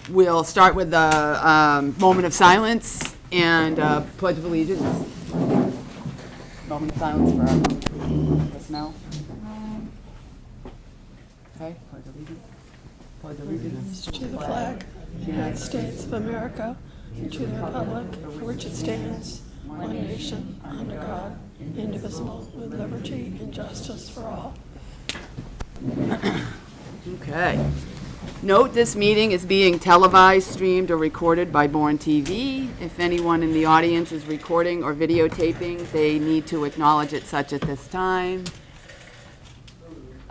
We'll start with the moment of silence and pledge of allegiance. Moment of silence for our personnel. Okay, pledge allegiance. Pledge allegiance To the flag of the United States of America, and to the republic for which it stands, one nation, under God, indivisible, with liberty and justice for all. Okay. Note this meeting is being televised, streamed, or recorded by Bourne TV. If anyone in the audience is recording or videotaping, they need to acknowledge it such at this time.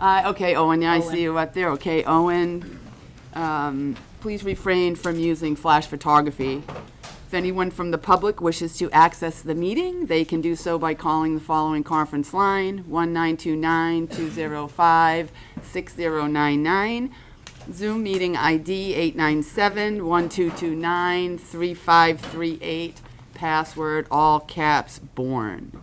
Okay, Owen, yeah, I see you up there. Okay, Owen, please refrain from using flash photography. If anyone from the public wishes to access the meeting, they can do so by calling the following conference line, 1-929-205-6099. Zoom meeting ID 897-1229-3538. Password all caps Bourne.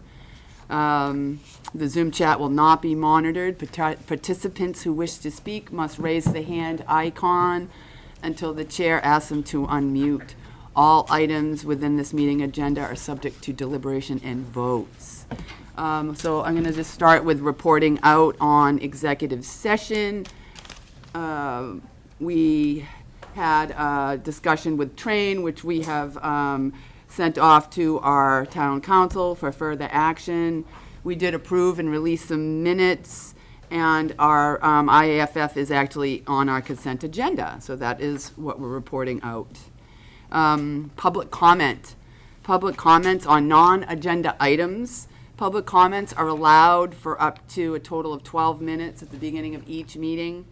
The Zoom chat will not be monitored. Participants who wish to speak must raise the hand icon until the chair asks them to unmute. All items within this meeting agenda are subject to deliberation and votes. So I'm going to just start with reporting out on executive session. We had a discussion with Train, which we have sent off to our town council for further action. We did approve and release some minutes, and our IAFF is actually on our consent agenda. So that is what we're reporting out. Public comment. Public comments on non-agenda items. Public comments are allowed for up to a total of 12 minutes at the beginning of each meeting.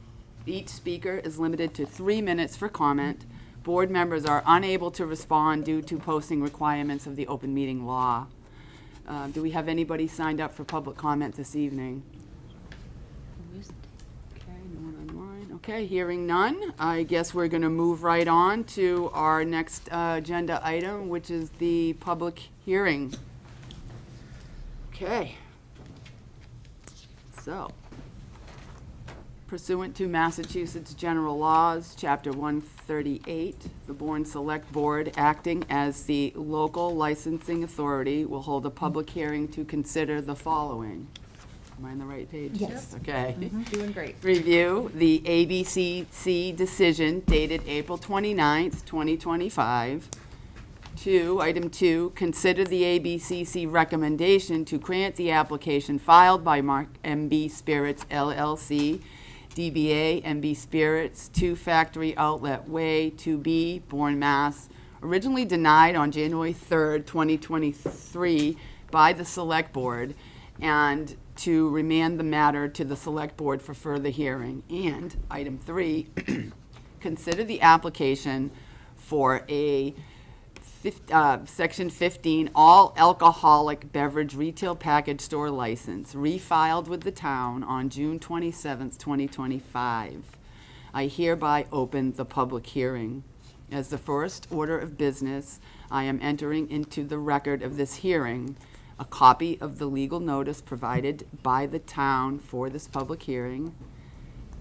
Each speaker is limited to 3 minutes for comment. Board members are unable to respond due to posting requirements of the open meeting law. Do we have anybody signed up for public comment this evening? Okay, no one online. Okay, hearing none, I guess we're going to move right on to our next agenda item, which is the public hearing. Okay. So, pursuant to Massachusetts General Laws, Chapter 138, the Bourne Select Board, acting as the local licensing authority, will hold a public hearing to consider the following. Am I on the right page? Yes. Okay. Doing great. Review the ABCC decision dated April 29th, 2025. Item 2, consider the ABCC recommendation to grant the application filed by Mark MB Spirits LLC, DBA MB Spirits, 2 Factory Outlet Way, 2B, Bourne, Mass., originally denied on January 3rd, 2023 by the Select Board, and to remand the matter to the Select Board for further hearing. And item 3, consider the application for a Section 15 all alcoholic beverage retail package store license refiled with the town on June 27th, 2025. I hereby open the public hearing. As the first order of business, I am entering into the record of this hearing a copy of the legal notice provided by the town for this public hearing,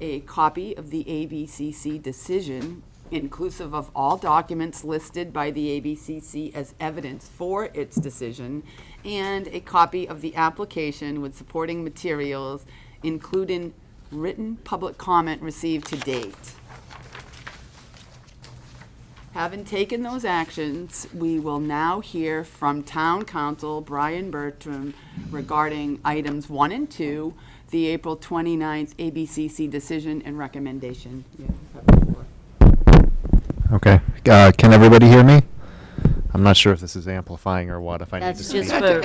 a copy of the ABCC decision inclusive of all documents listed by the ABCC as evidence for its decision, and a copy of the application with supporting materials, including written public comment received to date. Having taken those actions, we will now hear from Town Council Brian Bertram regarding items 1 and 2, the April 29th ABCC decision and recommendation. Yeah, Okay. Can everybody hear me? I'm not sure if this is amplifying or what. If I That's need to just speak. for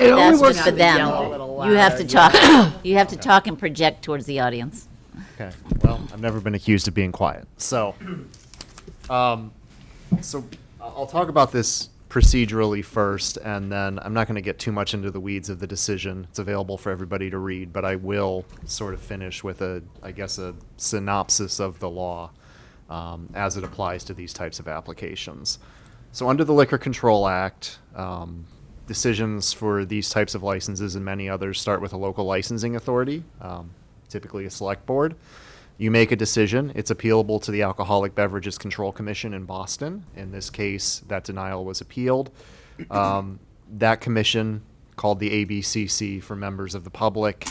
them. You have to talk. You have to talk and project towards the audience. Okay. Well, I've never been accused of being quiet. So I'll talk about this procedurally first, and then I'm not going to get too much into the weeds of the decision. It's available for everybody to read, but I will sort of finish with a synopsis of the law. As it applies to these types of applications. So under the Liquor Control Act, decisions for these types of licenses and many others start with a local licensing authority, typically a select board. You make a decision. It's appealable to the Alcoholic Beverages Control Commission in Boston. In this case, that denial was appealed. That commission, called the ABCC for members of the public,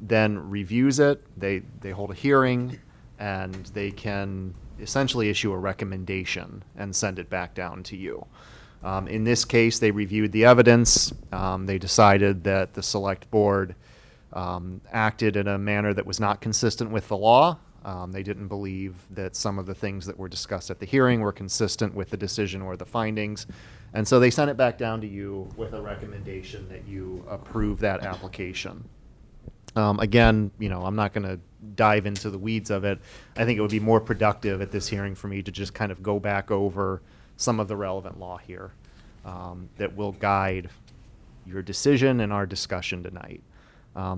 then reviews it. They hold a hearing, and they can essentially issue a recommendation and send it back down to you. In this case, they reviewed the evidence. They decided that the select board acted in a manner that was not consistent with the law. They didn't believe that some of the things that were discussed at the hearing were consistent with the decision or the findings. And so they sent it back down to you with a recommendation that you approve that application. Again, I'm not going to dive into the weeds of it. I think it would be more productive at this hearing for me to just kind of go back over some of the relevant law here that will guide your decision and our discussion tonight.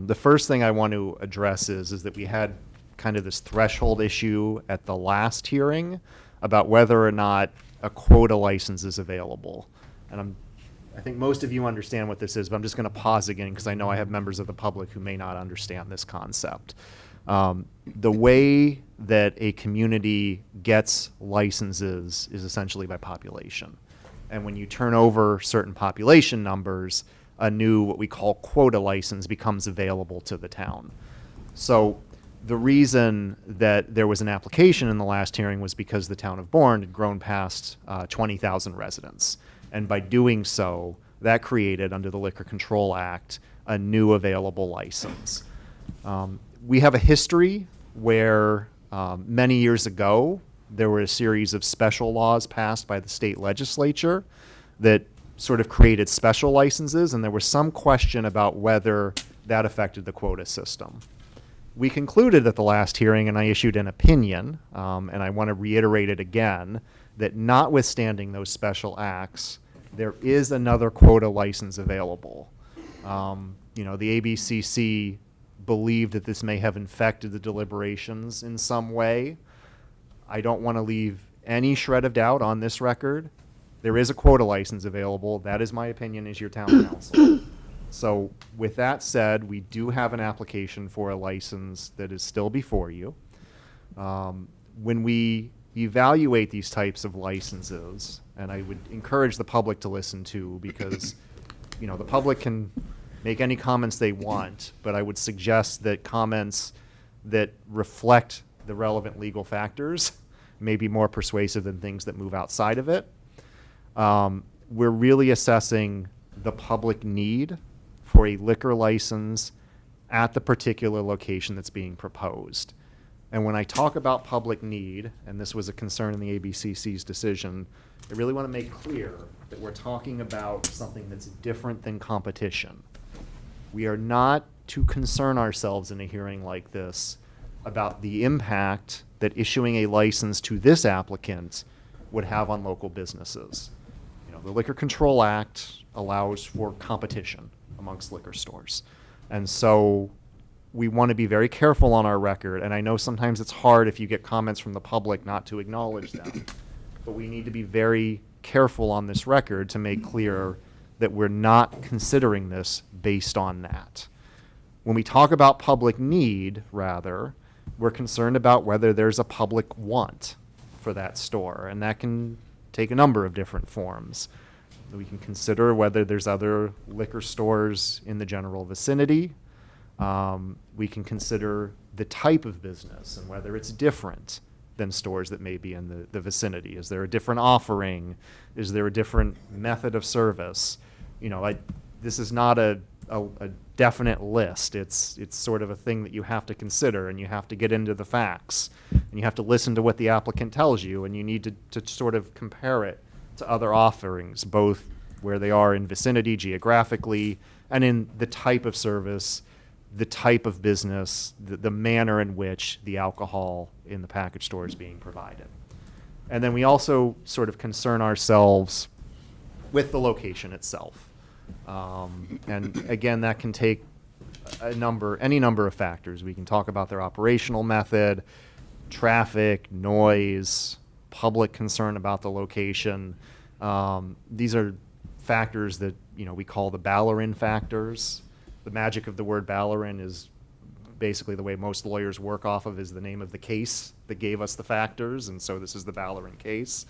The first thing I want to address is that we had kind of this threshold issue at the last hearing about whether or not a quota license is available. And I think most of you understand what this is, but I'm just going to pause again because I know I have members of the public who may not understand this concept. The way that a community gets licenses is essentially by population. And when you turn over certain population numbers, a new, what we call quota license, becomes available to the town. So the reason that there was an application in the last hearing was because the town of Bourne had grown past 20,000 residents. And by doing so, that created, under the Liquor Control Act, a new available license. We have a history where many years ago, there were a series of special laws passed by the state legislature that sort of created special licenses, and there was some question about whether that affected the quota system. We concluded at the last hearing, and I issued an opinion, and I want to reiterate it again, that notwithstanding those special acts, there is another quota license available. The ABCC believed that this may have infected the deliberations in some way. I don't want to leave any shred of doubt on this record. There is a quota license available. That is my opinion as your town council. So with that said, we do have an application for a license that is still before you. When we evaluate these types of licenses, and I would encourage the public to listen to, because the public can make any comments they want, but I would suggest that comments that reflect the relevant legal factors may be more persuasive than things that move outside of it. We're really assessing the public need for a liquor license at the particular location that's being proposed. And when I talk about public need, and this was a concern in the ABCC's decision, I really want to make clear that we're talking about something that's different than competition. We are not to concern ourselves in a hearing like this about the impact that issuing a license to this applicant would have on local businesses. The Liquor Control Act allows for competition amongst liquor stores. And so we want to be very careful on our record, and I know sometimes it's hard if you get comments from the public not to acknowledge them, but we need to be very careful on this record to make clear that we're not considering this based on that. When we talk about public need, rather, we're concerned about whether there's a public want for that store, and that can take a number of different forms. We can consider whether there's other liquor stores in the general vicinity. We can consider the type of business and whether it's different than stores that may be in the vicinity. Is there a different offering? Is there a different method of service? This is not a definite list. It's sort of a thing that you have to consider, and you have to get into the facts, and you have to listen to what the applicant tells you, and you need to sort of compare it to other offerings, both where they are in vicinity geographically and in the type of service, the type of business, the manner in which the alcohol in the package store is being provided. And then we also sort of concern ourselves with the location itself. And again, that can take any number of factors. We can talk about their operational method, traffic, noise, public concern about the location. These are factors that we call the Ballerin factors. The magic of the word Ballerin is basically the way most lawyers work off of is the name of the case that gave us the factors, and so this is the Valorant case.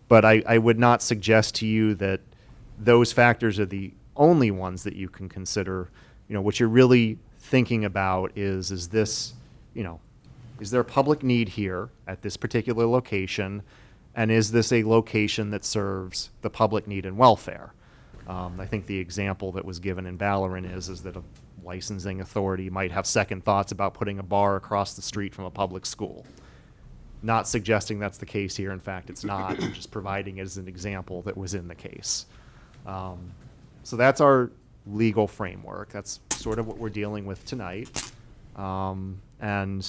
But I would not suggest to you that those factors are the only ones that you can consider. What you're really thinking about is this, is there a public need here at this particular location, and is this a location that serves the public need and welfare? I think the example that was given in Valorant is that a licensing authority might have second thoughts about putting a bar across the street from a public school. Not suggesting that's the case here. In fact, it's not. I'm just providing it as an example that was in the case. So that's our legal framework. That's sort of what we're dealing with tonight. And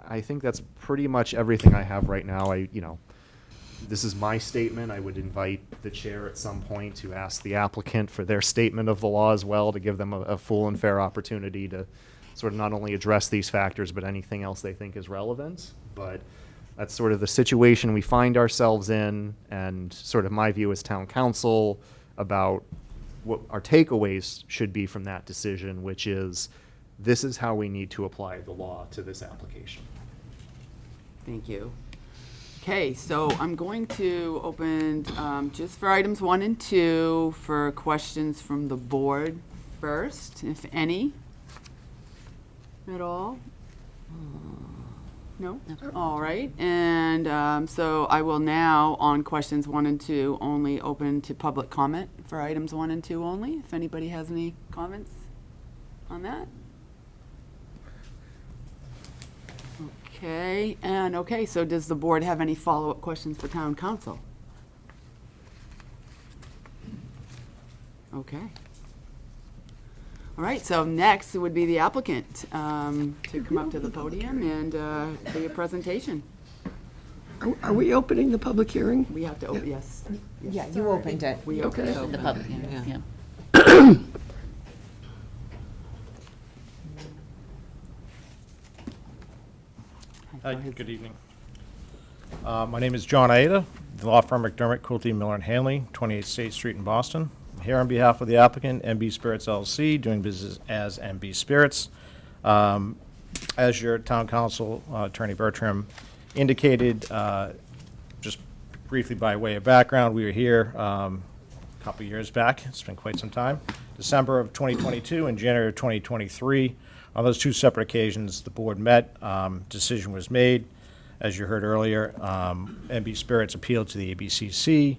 I think that's pretty much everything I have right now. This is my statement. I would invite the chair at some point to ask the applicant for their statement of the law as well, to give them a full and fair opportunity to sort of not only address these factors, but anything else they think is relevant. But that's sort of the situation we find ourselves in, and sort of my view as town council about what our takeaways should be from that decision, which is this is how we need to apply the law to this application. Thank you. Okay, so I'm going to open just for items 1 and 2 for questions from the board first, if any, at all. No? All right, and so I will now, on questions 1 and 2, only open to public comment for items 1 and 2 only, if anybody has any comments on that. Okay, so does the board have any follow-up questions for town council? Okay. All right, so next would be the applicant to come up to the podium and do your presentation. Are we opening the public hearing? We have to, yes. Yeah, you opened it. We opened it. The public hearing, yeah. Hi, good evening. My name is John Aida, the law firm McDermott, Quilty, Miller & Hanley, 28 State Street in Boston. I'm here on behalf of the applicant, MB Spirits LLC, doing business as MB Spirits. As your town council, Attorney Bertram, indicated, just briefly by way of background, we were here a couple years back. It's been quite some time. December of 2022 and January of 2023. On those two separate occasions, the board met, decision was made. As you heard earlier, MB Spirits appealed to the ABCC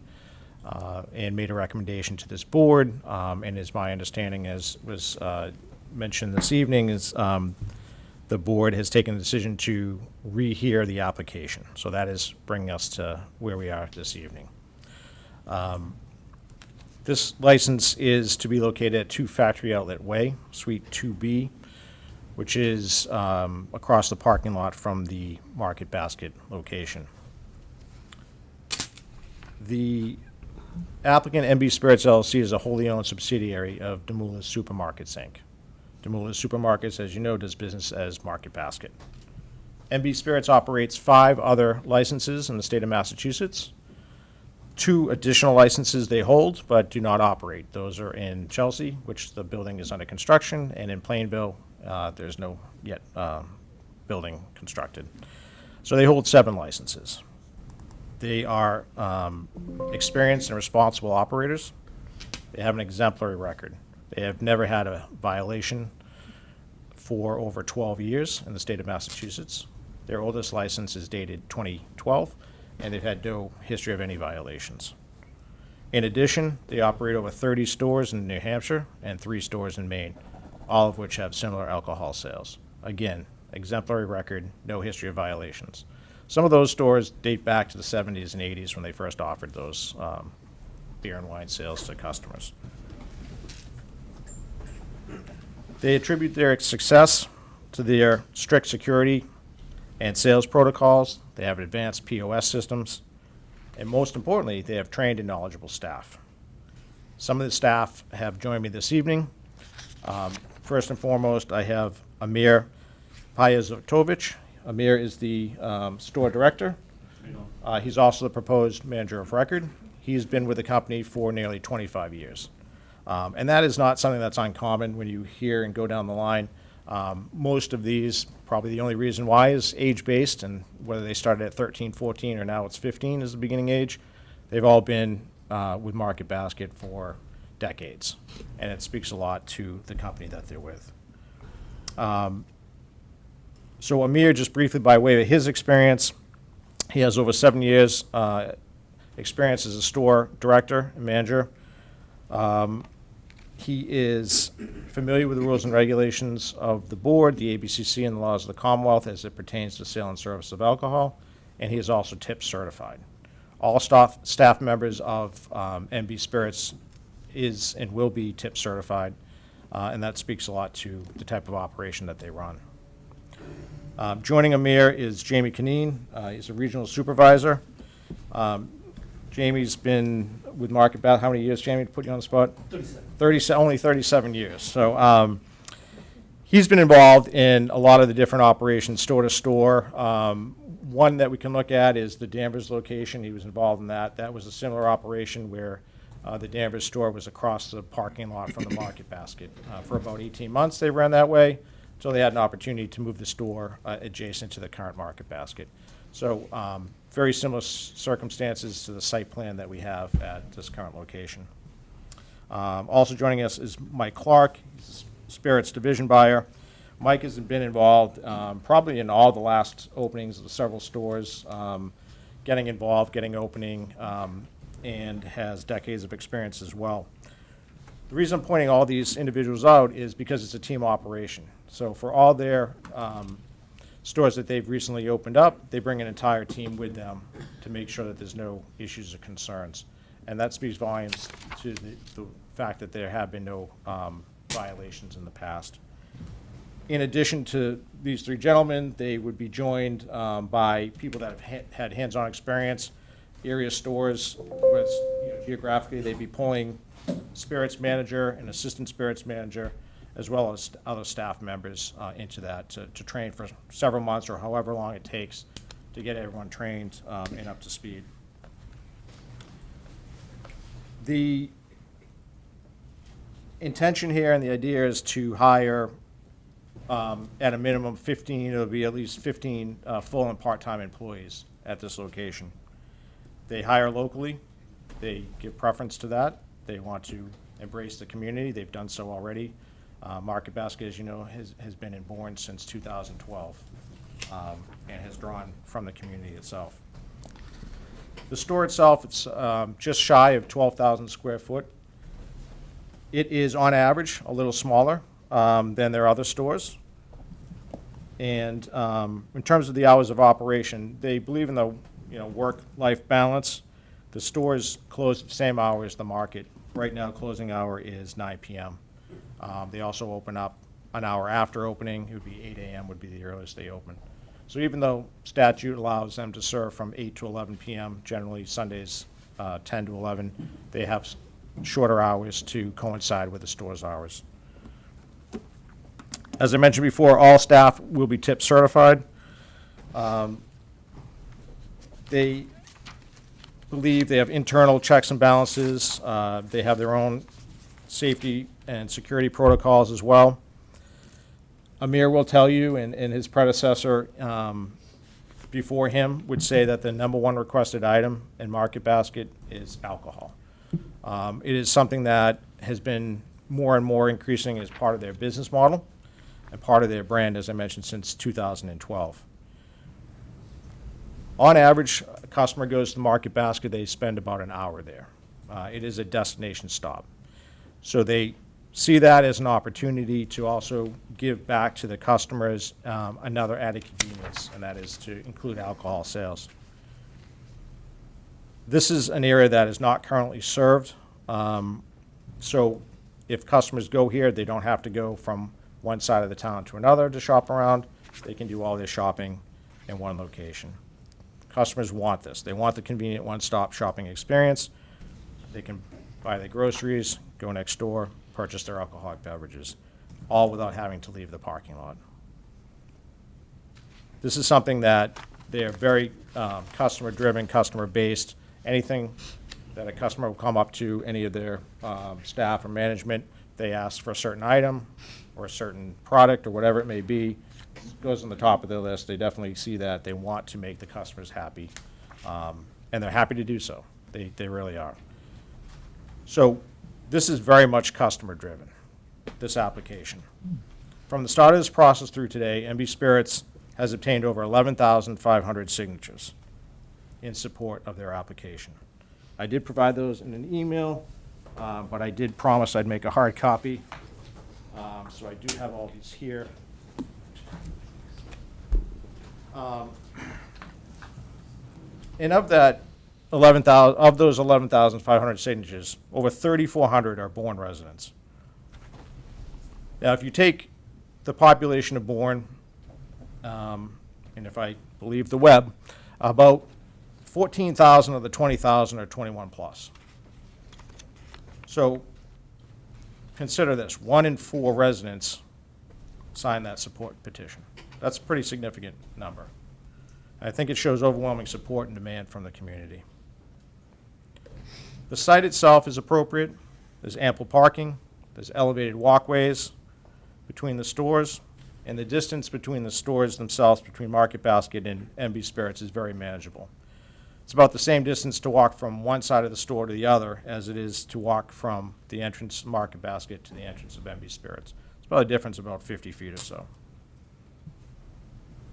and made a recommendation to this board. And as my understanding, as was mentioned this evening, is the board has taken the decision to rehear the application. So that is bringing us to where we are this evening. This license is to be located at 2 Factory Outlet Way, Suite 2B, which is across the parking lot from the Market Basket location. The applicant, MB Spirits LLC, is a wholly owned subsidiary of Demoulas Supermarkets, Inc. Demoulas Supermarkets, as you know, does business as Market Basket. MB Spirits operates 5 other licenses in the state of Massachusetts. 2 additional licenses they hold but do not operate. Those are in Chelsea, which the building is under construction, and in Plainville, there's no yet building constructed. So they hold 7 licenses. They are experienced and responsible operators. They have an exemplary record. They have never had a violation for over 12 years in the state of Massachusetts. Their oldest license is dated 2012, and they've had no history of any violations. In addition, they operate over 30 stores in New Hampshire and 3 stores in Maine, all of which have similar alcohol sales. Again, exemplary record, no history of violations. Some of those stores date back to the 70s and 80s when they first offered those beer and wine sales to customers. They attribute their success to their strict security and sales protocols. They have advanced POS systems, and most importantly, they have trained and knowledgeable staff. Some of the staff have joined me this evening. First and foremost, I have Amir Payazotovich. Amir is the store director. He's also the proposed manager of record. He's been with the company for nearly 25 years. And that is not something that's uncommon when you hear and go down the line Most of these, probably the only reason why is age-based, and whether they started at 13, 14, or now it's 15 is the beginning age, they've all been with Market Basket for decades, and it speaks a lot to the company that they're with. So Amir, just briefly by way of his experience, he has over 7 years experience as a store director and manager. He is familiar with the rules and regulations of the board, the ABCC, and the laws of the Commonwealth as it pertains to sale and service of alcohol, and he is also tip certified. All staff members of MB Spirits is and will be tip certified, and that speaks a lot to the type of operation that they run. Joining Amir is Jamie Canine. He's a regional supervisor. Jamie's been with Market Basket, how many years, Jamie, to put you on the spot? 37. Only 37 years. So he's been involved in a lot of the different operations, store to store. One that we can look at is the Danvers location. He was involved in that. That was a similar operation where the Danvers store was across the parking lot from the Market Basket. For about 18 months they ran that way, so they had an opportunity to move the store adjacent to the current Market Basket. So very similar circumstances to the site plan that we have at this current location. Also joining us is Mike Clark. He's a spirits division buyer. Mike has been involved probably in all the last openings of several stores, getting involved, getting opening, and has decades of experience as well. The reason I'm pointing all these individuals out is because it's a team operation. So for all their stores that they've recently opened up, they bring an entire team with them to make sure that there's no issues or concerns. And that speaks volumes to the fact that there have been no violations in the past. In addition to these three gentlemen, they would be joined by people that have had hands-on experience, area stores, where geographically they'd be pulling spirits manager and assistant spirits manager, as well as other staff members into that to train for several months or however long it takes to get everyone trained and up to speed. The intention here and the idea is to hire at a minimum 15, it'll be at least 15 full and part-time employees at this location. They hire locally. They give preference to that. They want to embrace the community. They've done so already. Market Basket, as you know, has been in Bourne since 2012 and has drawn from the community itself. The store itself, it's just shy of 12,000 square foot. It is, on average, a little smaller than their other stores. And in terms of the hours of operation, they believe in the work-life balance. The stores close at the same hour as the market. Right now, closing hour is 9 p.m. They also open up an hour after opening. It would be 8 a.m. would be the earliest they open. So even though statute allows them to serve from 8 to 11 p.m., generally Sundays 10 to 11, they have shorter hours to coincide with the store's hours. As I mentioned before, all staff will be tip certified. They believe they have internal checks and balances. They have their own safety and security protocols as well. Amir will tell you, and his predecessor before him would say that the #1 requested item in Market Basket is alcohol. It is something that has been more and more increasing as part of their business model and part of their brand, as I mentioned, since 2012. On average, a customer goes to the Market Basket, they spend about an hour there. It is a destination stop. So they see that as an opportunity to also give back to the customers another added convenience, and that is to include alcohol sales. This is an area that is not currently served. So if customers go here, they don't have to go from one side of the town to another to shop around. They can do all their shopping in one location. Customers want this. They want the convenient one-stop shopping experience. They can buy their groceries, go next door, purchase their alcoholic beverages, all without having to leave the parking lot. This is something that they are very customer-driven, customer-based. Anything that a customer will come up to any of their staff or management, they ask for a certain item, or a certain product or whatever it may be, goes on the top of their list. They definitely see that. They want to make the customers happy, and they're happy to do so. They really are. So this is very much customer-driven, this application. From the start of this process through today, MB Spirits has obtained over 11,500 signatures in support of their application. I did provide those in an email, but I did promise I'd make a hard copy. So I do have all these here. And of that 11,000, of those 11,500 signatures, over 3,400 are Bourne residents. Now, if you take the population of Bourne, and if I believe the web, about 14,000 of the 20,000 are 21 plus. So consider this, 1 in 4 residents signed that support petition. That's a pretty significant number. I think it shows overwhelming support and demand from the community. The site itself is appropriate. There's ample parking. There's elevated walkways between the stores, and the distance between the stores themselves, between Market Basket and MB Spirits, is very manageable. It's about the same distance to walk from one side of the store to the other as it is to walk from the entrance Market Basket to the entrance of MB Spirits. It's about a difference of about 50 feet or so.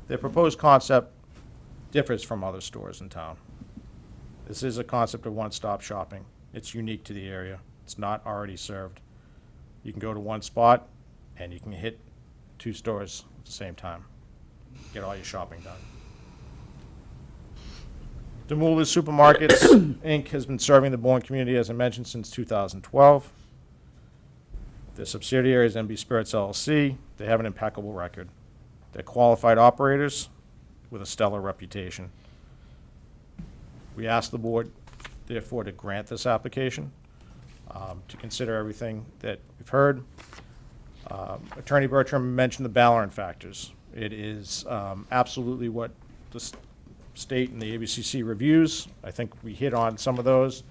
The proposed concept differs from other stores in town. This is a concept of one-stop shopping. It's unique to the area. It's not already served. You can go to one spot and you can hit 2 stores at the same time. Get all your shopping done. Demoulas Supermarkets, Inc. has been serving the Bourne community, as I mentioned, since 2012. The subsidiary is MB Spirits LLC. They have an impeccable record. They're qualified operators with a stellar reputation. We ask the board, therefore, to grant this application, to consider everything that we've heard. Attorney Bertram mentioned the Ballard factors. It is absolutely what the state and the ABCC reviews. I think we hit on some of those.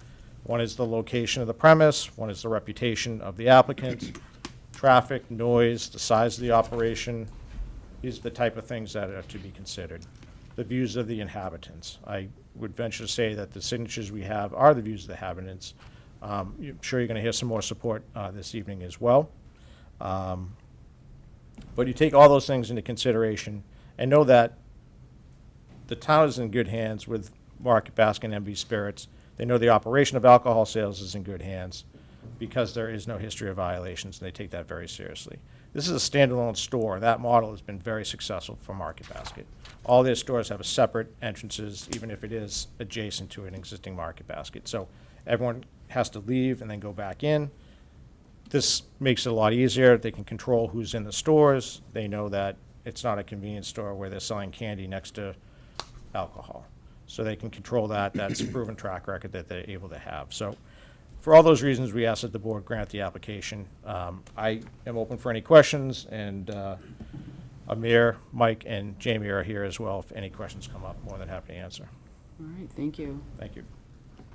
One is the location of the premise. One is the reputation of the applicant. Traffic, noise, the size of the operation. These are the type of things that are to be considered. The views of the inhabitants. I would venture to say that the signatures we have are the views of the inhabitants. I'm sure you're going to hear some more support this evening as well. But you take all those things into consideration and know that the town is in good hands with Market Basket and MB Spirits. They know the operation of alcohol sales is in good hands because there is no history of violations, and they take that very seriously. This is a standalone store. That model has been very successful for Market Basket. All their stores have a separate entrances, even if it is adjacent to an existing Market Basket. So everyone has to leave and then go back in. This makes it a lot easier. They can control who's in the stores. They know that it's not a convenience store where they're selling candy next to alcohol. So they can control that. That's a proven track record that they're able to have. So for all those reasons, we ask that the board grant the application. I am open for any questions, and Amir, Mike, and Jamie are here as well. If any questions come up, more than happy to answer. All right, thank you. Thank you.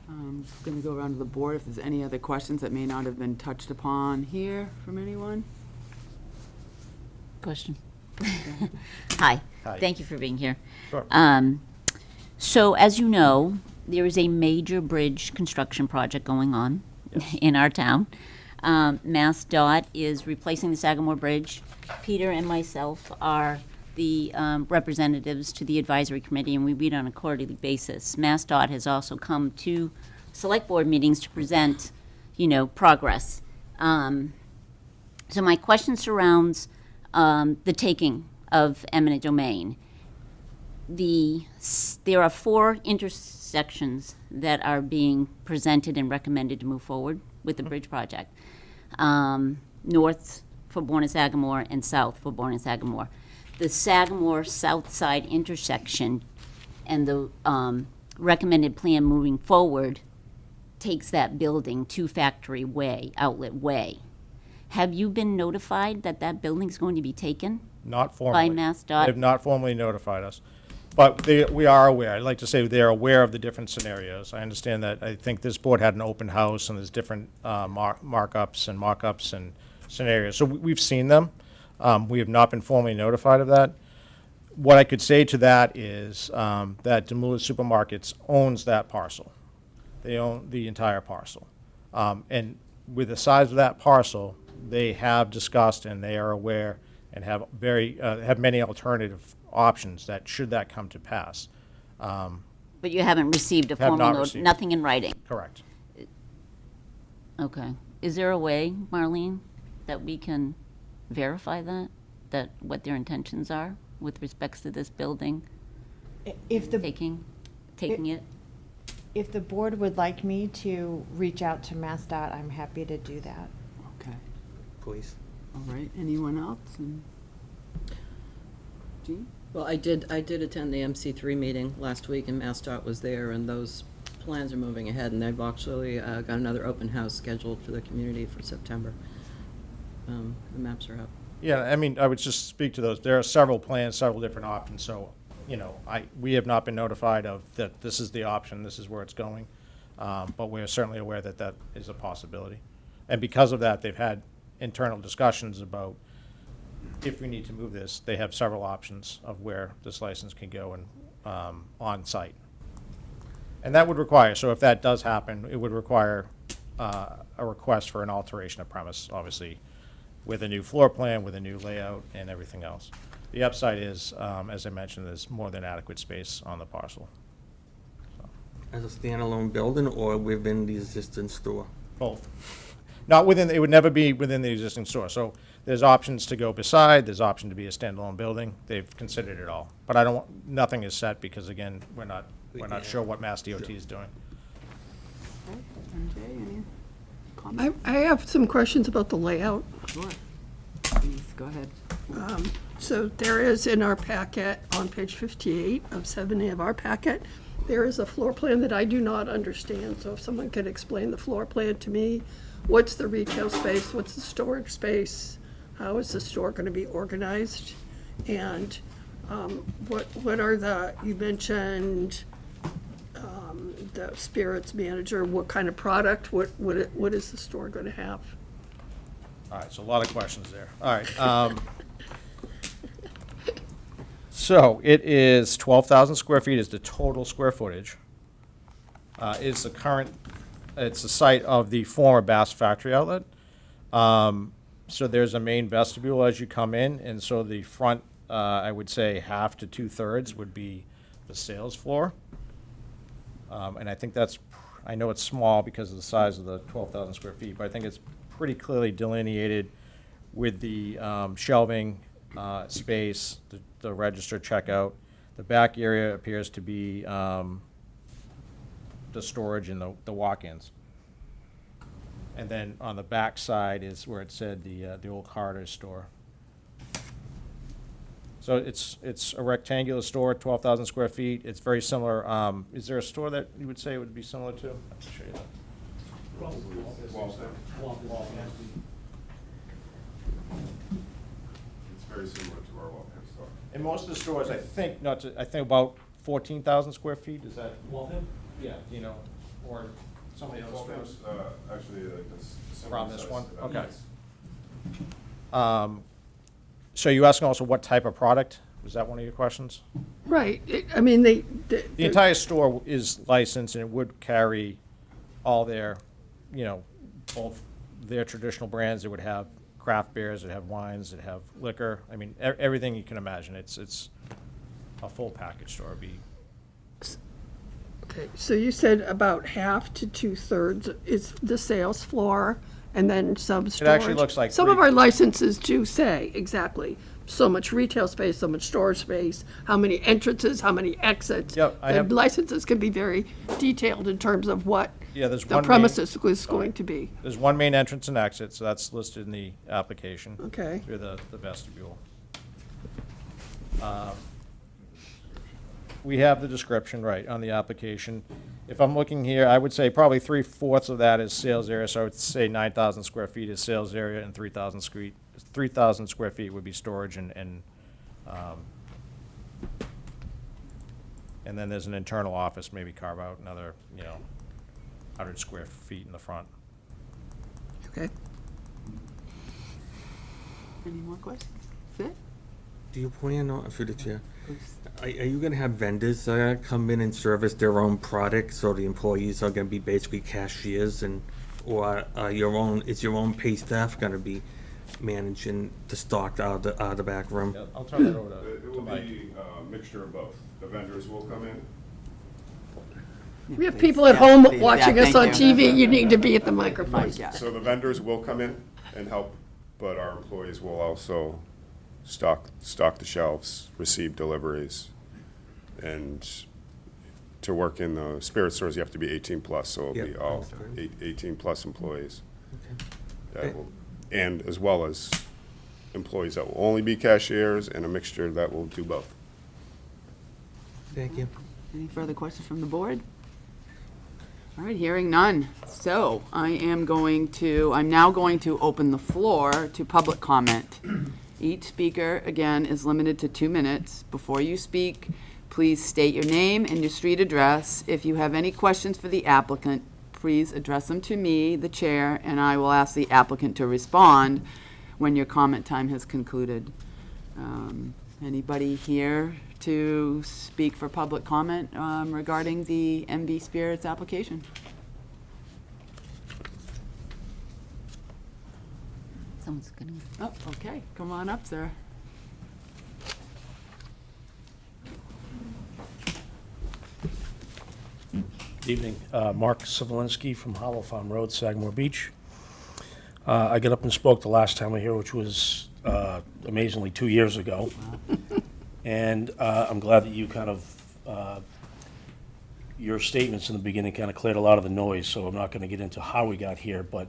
I'm just going to go around to the board if there's any other questions that may not have been touched upon here from anyone. Question. Hi. Hi. Thank you for being here. Sure. So as you know, there is a major bridge construction project going on in our town. MassDOT is replacing the Sagamore Bridge. Peter and myself are the representatives to the advisory committee, and we meet on a quarterly basis. MassDOT has also come to select board meetings to present, progress. So my question surrounds the taking of eminent domain. There are 4 intersections that are being presented and recommended to move forward with the bridge project. North for Bourne and Sagamore and south for Bourne and Sagamore. The Sagamore South Side intersection and the recommended plan moving forward takes that building to Factory Way, Outlet Way. Have you been notified that that building's going to be taken? Not formally. By MassDOT? They have not formally notified us. But we are aware. I'd like to say they are aware of the different scenarios. I understand that. I think this board had an open house, and there's different markups and mock-ups and scenarios. So we've seen them. We have not been formally notified of that. What I could say to that is that Demoulas Supermarkets owns that parcel. They own the entire parcel. And with the size of that parcel, they have discussed and they are aware and have many alternative options that should that come to pass. But you haven't received a Have formal not note, received. nothing in writing? Correct. Okay. Is there a way, Marlene, that we can verify that what their intentions are with respects to this building, If the, taking it? if the board would like me to reach out to MassDOT, I'm happy to do that. Okay, Please. all right, anyone else? Jean? Well, I did attend the MC3 meeting last week, and MassDOT was there, and those plans are moving ahead, and they've actually got another open house scheduled for the community for September. The maps are up. Yeah, I mean, I would just speak to those. There are several plans, several different options, so, we have not been notified of that this is the option, this is where it's going. But we're certainly aware that that is a possibility. And because of that, they've had internal discussions about if we need to move this, they have several options of where this license can go and on site. And that would require, so if that does happen, it would require a request for an alteration of premise, obviously, with a new floor plan, with a new layout, and everything else. The upside is, as I mentioned, there's more than adequate space on the parcel. As a standalone building or within the existing store? Both. Not within, it would never be within the existing store. So there's options to go beside, there's option to be a standalone building. They've considered it all. But nothing is set because, again, we're not sure what Mass DOT is doing. MJ, any comments? I have some questions about the layout. Sure. Please, go ahead. So there is in our packet, on page 58 of 70 of our packet, there is a floor plan that I do not understand. So if someone could explain the floor plan to me, what's the retail space, what's the storage space, how is the store going to be organized? And what are you mentioned the spirits manager, what kind of product, what is the store going to have? All right, so a lot of questions there. All right. So it is 12,000 square feet is the total square footage. It's the site of the former Bass Factory Outlet. So there's a main vestibule as you come in, and so the front, I would say half to 2/3 would be the sales floor. And I think I know it's small because of the size of the 12,000 square feet, but I think it's pretty clearly delineated with the shelving space, the register checkout. The back area appears to be the storage and the walk-ins. And then on the back side is where it said the old Carter's store. So it's a rectangular store, 12,000 square feet. It's very similar. Is there a store that you would say would be similar to? I'll show you that. It's very similar to our Waltham store. In most of the stores, I think about 14,000 square feet. Is that Waltham? Yeah, or some of the other stores. Actually, like this. Around this one? Okay. Yes. So you asking also what type of product? Was that one of your questions? Right, I mean, The entire store is licensed and it would carry all their, both their traditional brands. It would have craft beers, it would have wines, it would have liquor. I mean, everything you can imagine. It's a full package store. It'd be Okay, so you said about half to 2/3 is the sales floor, and then some storage. actually looks like Some of three- our licenses do say exactly, so much retail space, so much storage space, how many entrances, how many exits. Yep, I The have- licenses can be very detailed in terms of what Yeah, there's the one main- premises was going to be. There's one main entrance and exit, so that's listed in the application. Okay. Through the vestibule. We have the description, right, on the application. If I'm looking here, I would say probably 3/4 of that is sales area, so I would say 9,000 square feet is sales area and 3,000 square feet would be storage and then there's an internal office, maybe carve out another, 100 square feet in the front. Okay. Any more questions? That's it? Do you plan on, through the chair, are you gonna have vendors come in and service their own products, so the employees are gonna be basically cashiers and, or is your own pay staff gonna be managing the stock out of the back room? I'll turn that over It will be a mixture of both. The vendors will come in. We have people at home Yeah, watching us on thank you. TV. You need to be at the microphone. Yeah. So the vendors will come in and help, but our employees will also stock the shelves, receive deliveries. And to work in the spirit stores, you have to be 18 plus, so it'll be Yep, all understood. 18 plus employees. Okay. And as well as employees that will only be cashiers and a mixture that will do both. Thank you. Any further questions from the board? All right, hearing none. So I'm now going to open the floor to public comment. Each speaker, again, is limited to 2 minutes. Before you speak, please state your name and your street address. If you have any questions for the applicant, please address them to me, the chair, and I will ask the applicant to respond when your comment time has concluded. Anybody here to speak for public comment regarding the MB Spirits application? Someone's gonna. Oh, okay, come on up, sir. Good evening. Mark Savalinsky from Hollow Farm Road, Sagamore Beach. I got up and spoke the last time I was here, which was amazingly 2 years ago. And I'm glad that you kind of, your statements in the beginning kind of cleared a lot of the noise, so I'm not going to get into how we got here, but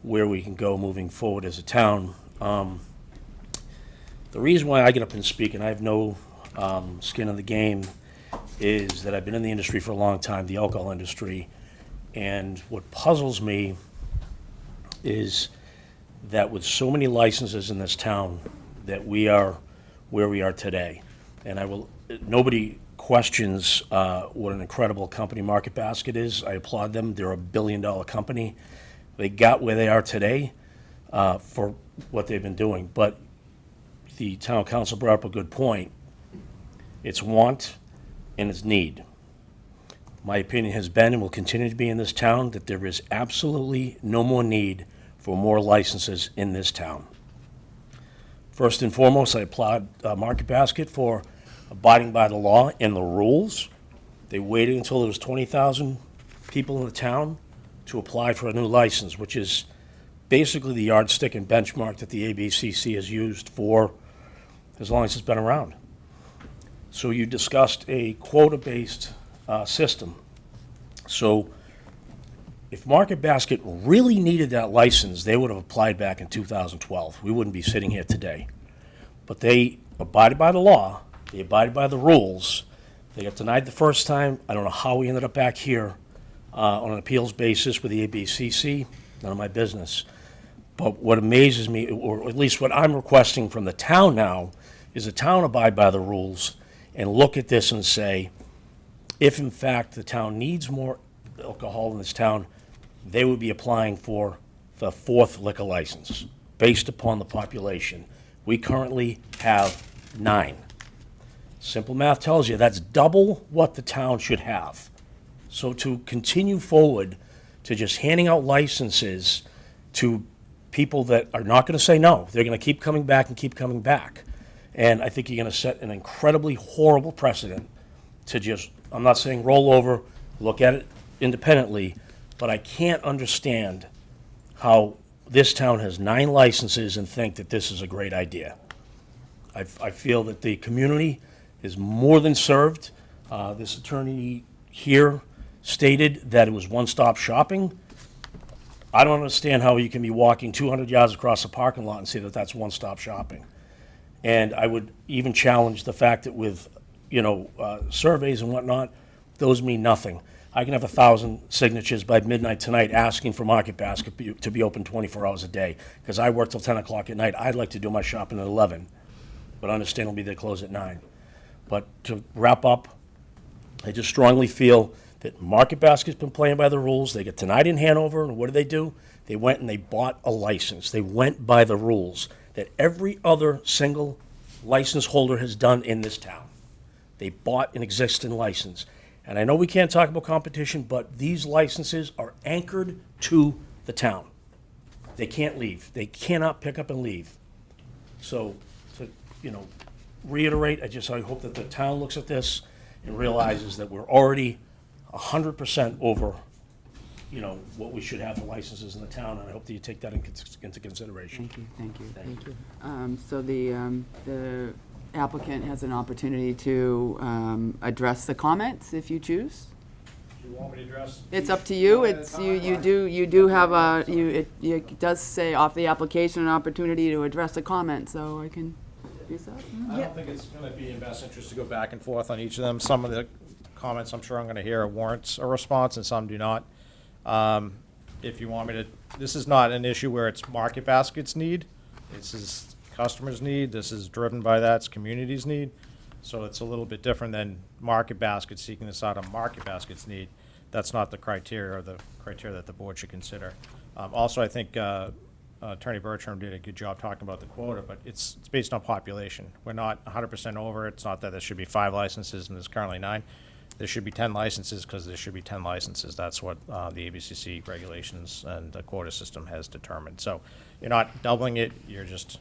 where we can go moving forward as a town. The reason why I get up and speak, and I have no skin in the game, is that I've been in the industry for a long time, the alcohol industry, and what puzzles me is that with so many licenses in this town, that we are where we are today. And nobody questions what an incredible company Market Basket is. I applaud them. They're a billion-dollar company. They got where they are today for what they've been doing. But the town council brought up a good point. It's want and it's need. My opinion has been and will continue to be in this town that there is absolutely no more need for more licenses in this town. First and foremost, I applaud Market Basket for abiding by the law and the rules. They waited until there was 20,000 people in the town to apply for a new license, which is basically the yardstick and benchmark that the ABCC has used for as long as it's been around. So you discussed a quota-based system. So if Market Basket really needed that license, they would have applied back in 2012. We wouldn't be sitting here today. But they abided by the law, they abided by the rules. They got denied the first time. I don't know how we ended up back here on an appeals basis with the ABCC, none of my business. But what amazes me, or at least what I'm requesting from the town now, is the town abide by the rules and look at this and say, if in fact the town needs more alcohol in this town, they would be applying for the 4th liquor license based upon the population. We currently have 9. Simple math tells you that's double what the town should have. So to continue forward to just handing out licenses to people that are not going to say no, they're going to keep coming back and keep coming back. And I think you're going to set an incredibly horrible precedent to just, I'm not saying roll over, look at it independently, but I can't understand how this town has 9 licenses and think that this is a great idea. I feel that the community is more than served. This attorney here stated that it was one-stop shopping. I don't understand how you can be walking 200 yards across a parking lot and say that that's one-stop shopping. And I would even challenge the fact that with, surveys and whatnot, those mean nothing. I can have 1,000 signatures by midnight tonight asking for Market Basket to be open 24 hours a day, because I work till 10 o'clock at night. I'd like to do my shopping at 11, but understandably they close at 9. But to wrap up, I just strongly feel that Market Basket's been playing by the rules. They get denied in Hanover, and what do? They went and they bought a license. They went by the rules. that every other single license holder has done in this town. They bought an existing license. And I know we can't talk about competition, but these licenses are anchored to the town. They can't leave. They cannot pick up and leave. So, to, reiterate, I hope that the town looks at this and realizes that we're already 100% over, what we should have for licenses in the town, and I hope that you take that into consideration. Thank you. So the applicant has an opportunity to address the comments if you choose. Do you want me to address? It's up to you. It's, you do have it does say off the application an opportunity to address a comment, so I can use that. I don't think it's going to be in best interest to go back and forth on each of them. Some of the comments I'm sure I'm going to hear warrants a response, and some do not. If you want me to, this is not an issue where it's market baskets need. This is customers' need. This is driven by that. It's communities' need. So it's a little bit different than market baskets seeking this out on market baskets need. That's not the criteria or the criteria that the board should consider. Also, I think Attorney Bertram did a good job talking about the quota, but it's based on population. We're not 100% over. It's not that there should be 5 licenses and there's currently 9. There should be 10 licenses because there should be 10 licenses. That's what the ABCC regulations and the quota system has determined. So you're not doubling it. You're just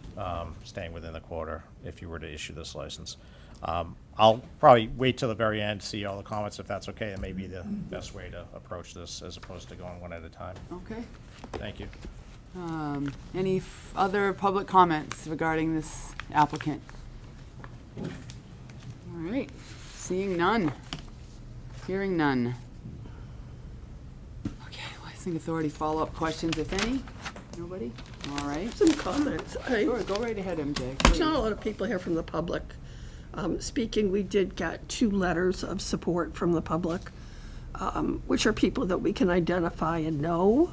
staying within the quota if you were to issue this license. I'll probably wait till the very end to see all the comments if that's okay. That may be the best way to approach this as opposed to going one at a time. Okay. Thank you. Any other public comments regarding this applicant? All right, seeing none, hearing none. Okay, licensing authority follow-up questions, if any? Nobody? All right. Some comments. Sure, go right ahead, MJ. There's not a lot of people here from the public speaking. We did get 2 letters of support from the public, which are people that we can identify and know.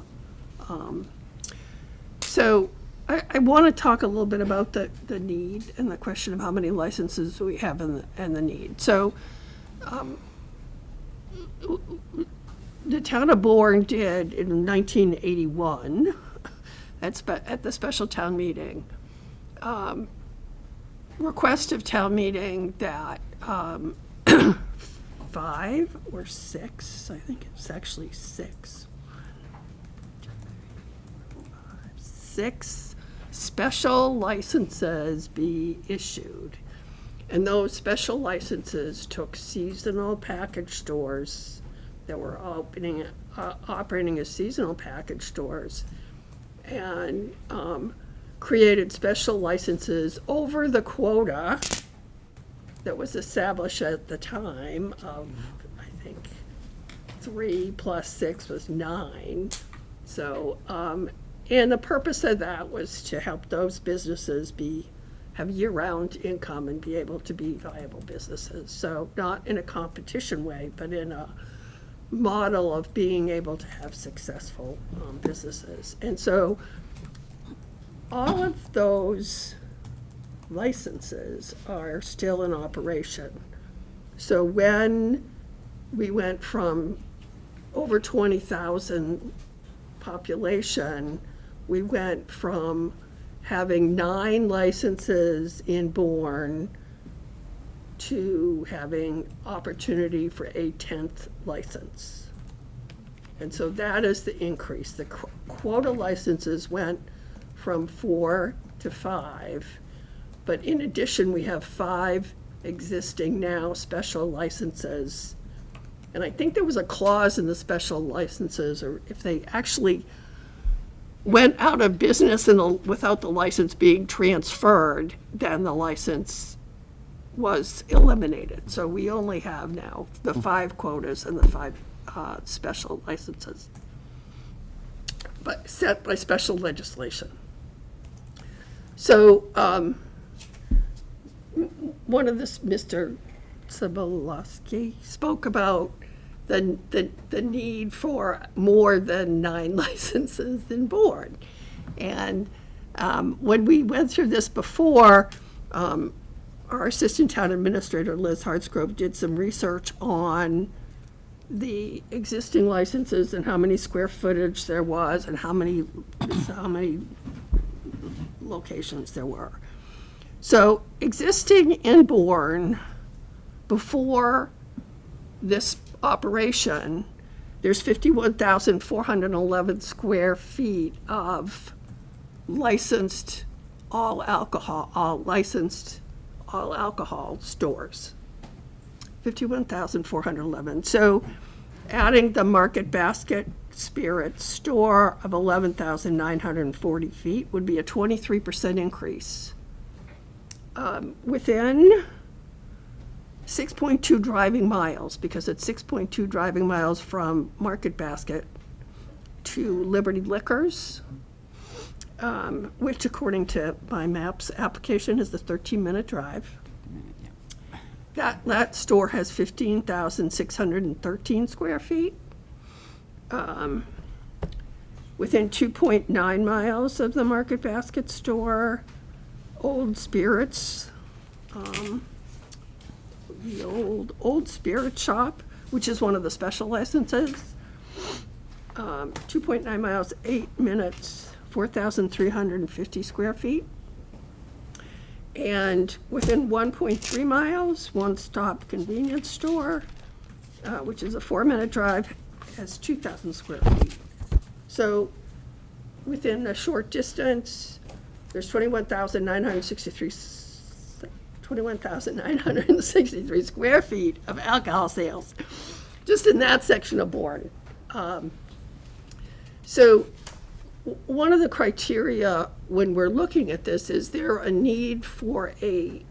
So I want to talk a little bit about the need and the question of how many licenses we have and the need. So the town of Bourne did in 1981 at the special town meeting, request of town meeting that 5 or 6, I think it's actually 6, 6 special licenses be issued. And those special licenses took seasonal package stores that were operating as seasonal package stores and created special licenses over the quota that was established at the time of, I think, 3 plus 6 was 9. So, and the purpose of that was to help those businesses have year-round income and be able to be viable businesses. So not in a competition way, but in a model of being able to have successful businesses. And so all of those licenses are still in operation. So when we went from over 20,000 population, we went from having 9 licenses in Bourne to having opportunity for a 10th license. And so that is the increase. The quota licenses went from 4 to 5, but in addition, we have 5 existing now special licenses. And I think there was a clause in the special licenses, or if they actually went out of business without the license being transferred, then the license was eliminated. So we only have now the 5 quotas and the 5 special licenses, but set by special legislation. So one of this, Mr. Sobolowski, spoke about the need for more than 9 licenses in Bourne. And when we went through this before, our assistant town administrator, Liz Hartsgrove, did some research on the existing licenses and how many square footage there was and how many locations there were. So existing in Bourne, before this operation, there's 51,411 square feet of licensed all alcohol stores. 51,411. So adding the Market Basket Spirits store of 11,940 feet would be a 23% increase. Within 6.2 driving miles, because it's 6.2 driving miles from Market Basket to Liberty Liquors, which according to my maps application is the 13-minute drive. That store has 15,613 square feet. Within 2.9 miles of the Market Basket store, Old Spirits, the Old Spirit Shop, which is one of the special licenses. 2.9 miles, 8 minutes, 4,350 square feet. And within 1.3 miles, One Stop Convenience Store, which is a 4-minute drive, has 2,000 square feet. So within a short distance, there's 21,963 square feet of alcohol sales, just in that section of Bourne. So one of the criteria when we're looking at this is there a need for an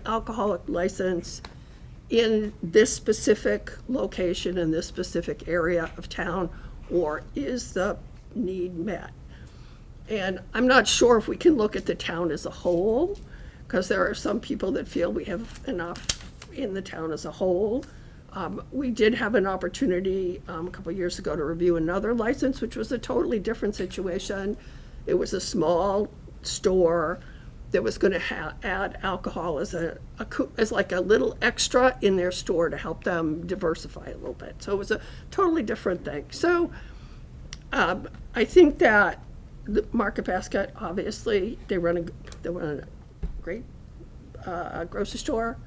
alcoholic license in this specific location in this specific area of town, or is the need met? And I'm not sure if we can look at the town as a whole, because there are some people that feel we have enough in the town as a whole. We did have an opportunity a couple years ago to review another license, which was a totally different situation. It was a small store that was going to add alcohol as like a little extra in their store to help them diversify a little bit. So it was a totally different thing. So I think that the Market Basket, obviously, they run a great grocery store.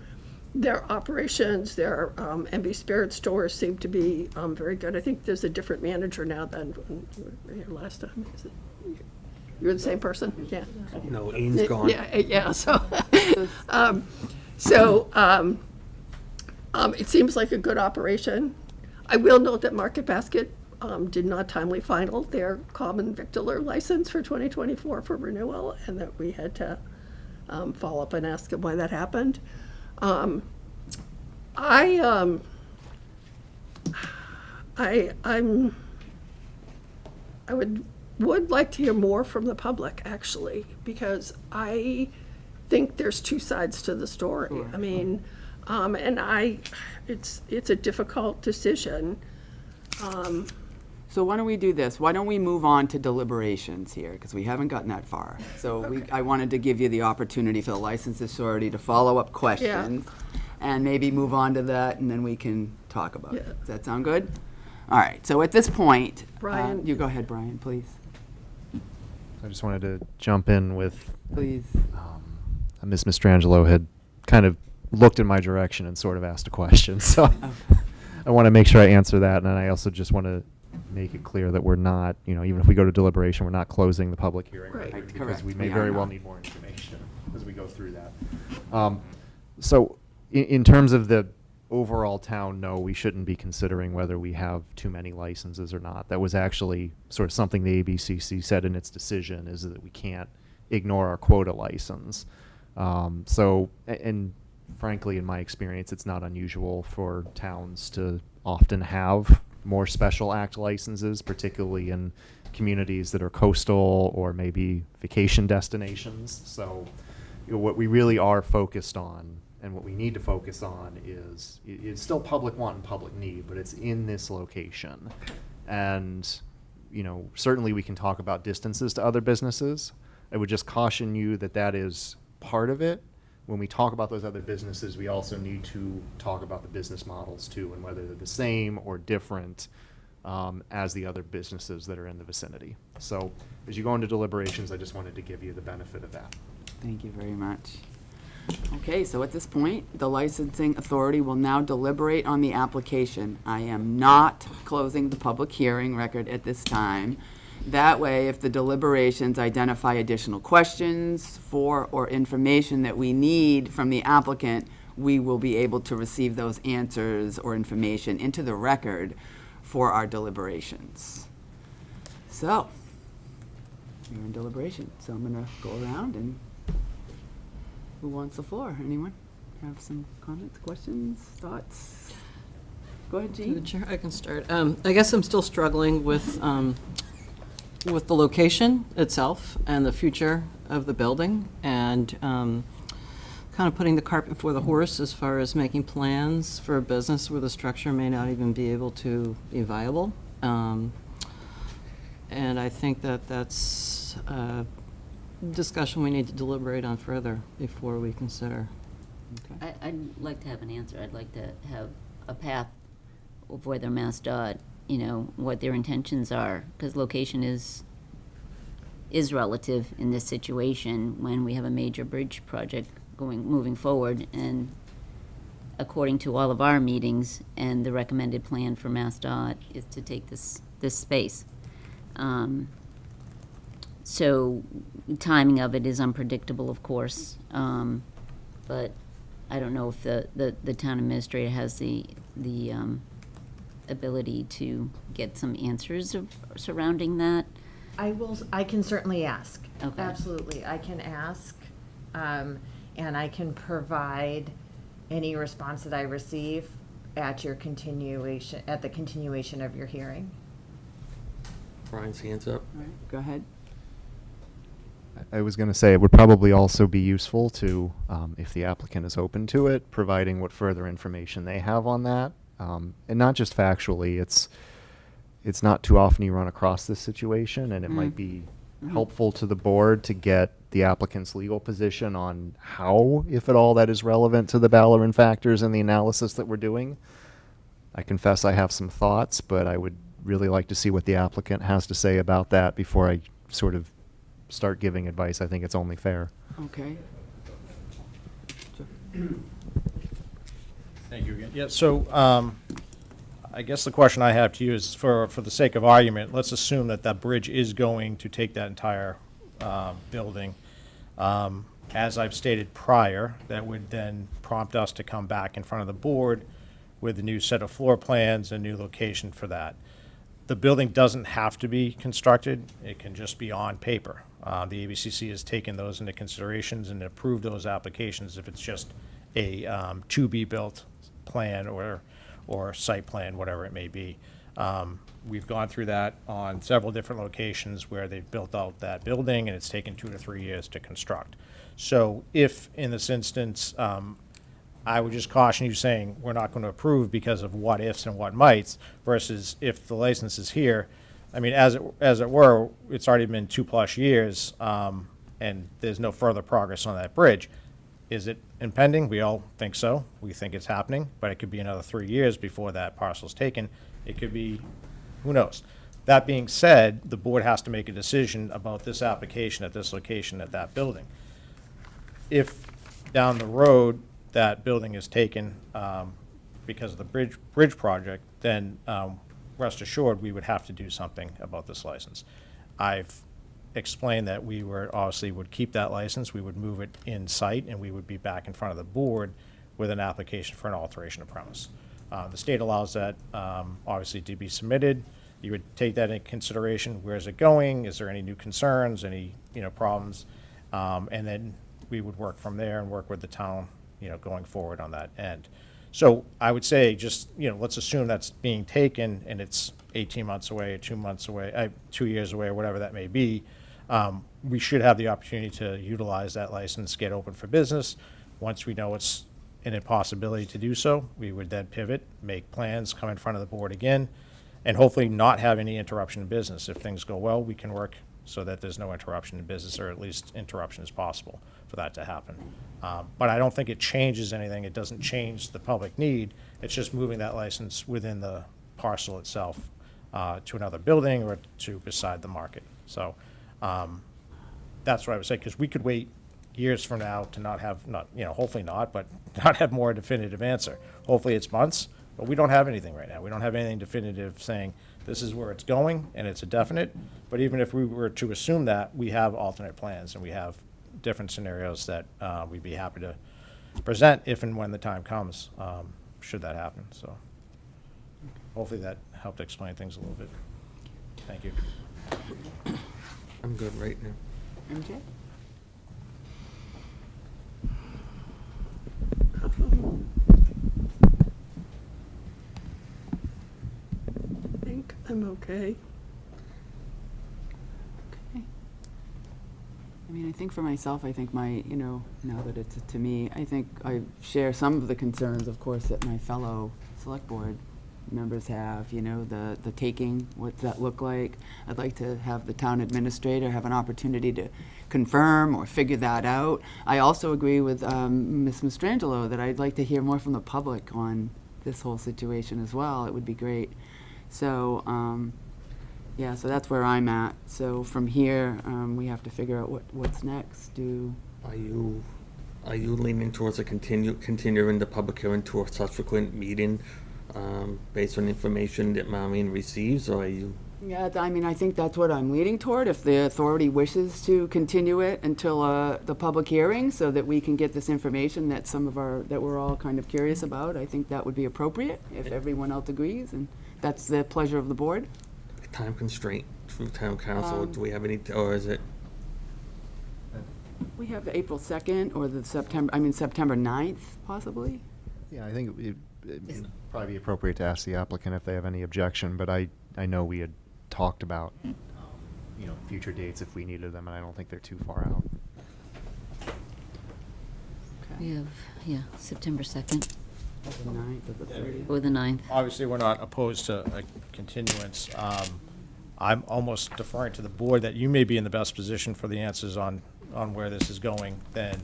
Their operations, their MB Spirit stores seem to be very good. I think there's a different manager now than when you were here last time. Is it, you're the same person? Yeah. No, Ian's gone. Yeah. So, it seems like a good operation. I will note that Market Basket did not timely final their common victular license for 2024 for renewal, and that we had to follow up and ask them why that happened. I would like to hear more from the public, actually, because I think there's two sides to the story. Sure. I mean, it's a difficult decision. So why don't we do this? Why don't we move on to deliberations here, because we haven't gotten that far. So I wanted to give you the opportunity for the license authority to follow up questions, and maybe move on to that, and then we can talk about it. Does that sound good? All right, so at this point, Brian. You go ahead, Brian, please. I just wanted to jump in with Please. Ms. Mastrangelo had kind of looked in my direction and sort of asked a question. So I want to make sure I answer that, and I also just want to make it clear that we're not, even if we go to deliberation, we're not closing the public hearing. Right. Because Correct. we may We are very well not. need more information as we go through that. So in terms of the overall town, no, we shouldn't be considering whether we have too many licenses or not. That was actually sort of something the ABCC said in its decision, is that we can't ignore our quota license. And frankly, in my experience, it's not unusual for towns to often have more special act licenses, particularly in communities that are coastal or maybe vacation destinations. So what we really are focused on, and what we need to focus on, is it's still public want and public need, but it's in this location. And certainly we can talk about distances to other businesses. I would just caution you that that is part of it. When we talk about those other businesses, we also need to talk about the business models too, and whether they're the same or different as the other businesses that are in the vicinity. So as you go into deliberations, I just wanted to give you the benefit of that. Thank you very much. Okay, so at this point, the licensing authority will now deliberate on the application. I am not closing the public hearing record at this time. That way, if the deliberations identify additional questions for or information that we need from the applicant, we will be able to receive those answers or information into the record for our deliberations. So, we're in deliberation, so I'm gonna go around and who wants the floor? Anyone have some comments, questions, thoughts? Go ahead, Through the Jean. chair, I can start. I guess I'm still struggling with the location itself and the future of the building, and kind of putting the cart before the horse as far as making plans for a business where the structure may not even be able to be viable. And I think that that's a discussion we need to deliberate on further before we consider. I'd like to have an answer. I'd like to have a path of whether MassDOT, you know, what their intentions are, because location is relative in this situation when we have a major bridge project moving forward, and according to all of our meetings and the recommended plan for MassDOT is to take this space. So timing of it is unpredictable, of course, but I don't know if the town administrator has the ability to get some answers surrounding that. I can certainly ask. Okay. Absolutely, I can ask, and I can provide any response that I receive at the continuation of your hearing. Brian's hands up. All right, go ahead. I was going to say it would probably also be useful to, if the applicant is open to it, providing what further information they have on that. And not just factually, it's not too often you run across this situation, and it might be helpful to the board to get the applicant's legal position on how, if at all, that is relevant to the Ballerin factors and the analysis that we're doing. I confess I have some thoughts, but I would really like to see what the applicant has to say about that before I sort of start giving advice. I think it's only fair. Okay. Thank you again. Yeah, so I guess the question I have to you is, for the sake of argument, let's assume that that bridge is going to take that entire building. As I've stated prior, that would then prompt us to come back in front of the board with a new set of floor plans, a new location for that. The building doesn't have to be constructed. It can just be on paper. The ABCC has taken those into considerations and approved those applications if it's just a to-be-built plan or site plan, whatever it may be. We've gone through that on several different locations where they've built out that building, and it's taken 2 to 3 years to construct. So if, in this instance, I would just caution you saying we're not going to approve because of what ifs and what mights, versus if the license is here. I mean, as it were, it's already been 2+ years, and there's no further progress on that bridge. Is it impending? We all think so. We think it's happening, but it could be another 3 years before that parcel's taken. It could be, who knows? That being said, the board has to make a decision about this application at this location at that building. If down the road that building is taken because of the bridge project, then rest assured we would have to do something about this license. I've explained that we would keep that license, we would move it in site, and we would be back in front of the board with an application for an alteration of premise. The state allows that obviously to be submitted. You would take that into consideration. Where is it going? Is there any new concerns, any problems? And then we would work from there and work with the town going forward on that end. So I would say just, let's assume that's being taken and it's 18 months away, 2 months away, 2 years away, or whatever that may be. We should have the opportunity to utilize that license, get open for business. Once we know it's an impossibility to do so, we would then pivot, make plans, come in front of the board again, and hopefully not have any interruption in business. If things go well, we can work so that there's no interruption in business, or at least interruption is possible for that to happen. But I don't think it changes anything. It doesn't change the public need. It's just moving that license within the parcel itself to another building or to beside the market. So that's what I would say, because we could wait years from now to not have, hopefully not, but not have more definitive answer. Hopefully it's months, but we don't have anything right now. We don't have anything definitive saying this is where it's going and it's a definite. But even if we were to assume that, we have alternate plans and we have different scenarios that we'd be happy to present if and when the time comes, should that happen. So hopefully that helped explain things a little bit. Thank you. I'm good right now. MJ? I think I'm okay. I mean, I think for myself, I think my, now that it's to me, I think I share some of the concerns, of course, that my fellow select board members have, the taking, what's that look like? I'd like to have the town administrator have an opportunity to confirm or figure that out. I also agree with Ms. Mastrangelo that I'd like to hear more from the public on this whole situation as well. It would be great. So, yeah, so that's where I'm at. So from here, we have to figure out what's next. Are you leaning towards continuing the public hearing to a subsequent meeting, based on information that Marlene receives, or are you? Yeah, I mean, I think that's what I'm leaning toward. If the authority wishes to continue it until the public hearing, so that we can get this information that that we're all kind of curious about, I think that would be appropriate if everyone else agrees, and that's the pleasure of the board. Time constraint through town council, do we have any, or is it? We have April 2nd or September 9th, possibly. Yeah, I think it'd probably be appropriate to ask the applicant if they have any objection, but I know we had talked about, future dates if we needed them, and I don't think they're too far out. We have, September 2nd The 9th or the 30th. or the 9th. Obviously, we're not opposed to a continuance. I'm almost deferring to the board that you may be in the best position for the answers on where this is going than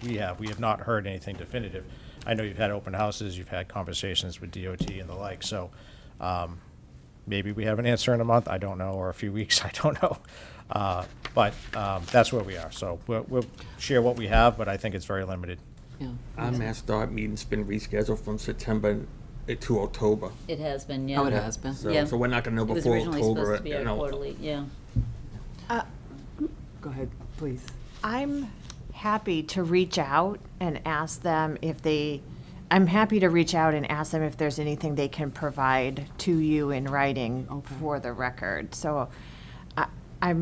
we have. We have not heard anything definitive. I know you've had open houses, you've had conversations with DOT and the like, so maybe we have an answer in a month, I don't know, or a few weeks, I don't know. But that's where we are. So we'll share what we have, but I think it's very limited. Yeah. Our MassDOT meeting's been rescheduled from September to October. It has been, yeah. Oh, it has been. Yeah. So we're not gonna know It was before originally October. supposed to be our quarterly, yeah. Go ahead, please. I'm happy to reach out and ask them I'm happy to reach out and ask them if there's anything they can provide to you in writing for the record. So I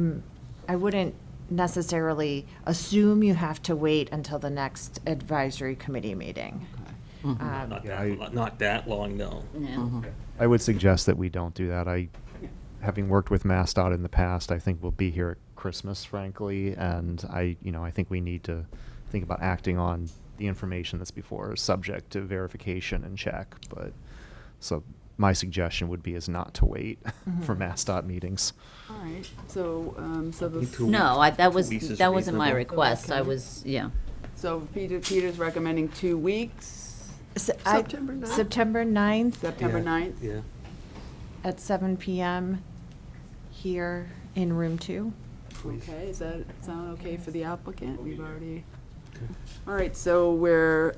wouldn't necessarily assume you have to wait until the next advisory committee meeting. Not that long, no. Yeah. I would suggest that we don't do that. Having worked with MassDOT in the past, I think we'll be here at Christmas, frankly, and I think we need to think about acting on the information that's before us, subject to verification and check. But so my suggestion would be is not to wait for MassDOT meetings. All right, so those. No, that wasn't my reasonable. request. I Okay. was, yeah. So Peter's recommending 2 weeks, September 9th? September 9th September 9th? Yeah. at 7 p.m. here in room 2. Okay, does that sound okay for the applicant? We've already, all right, so we're,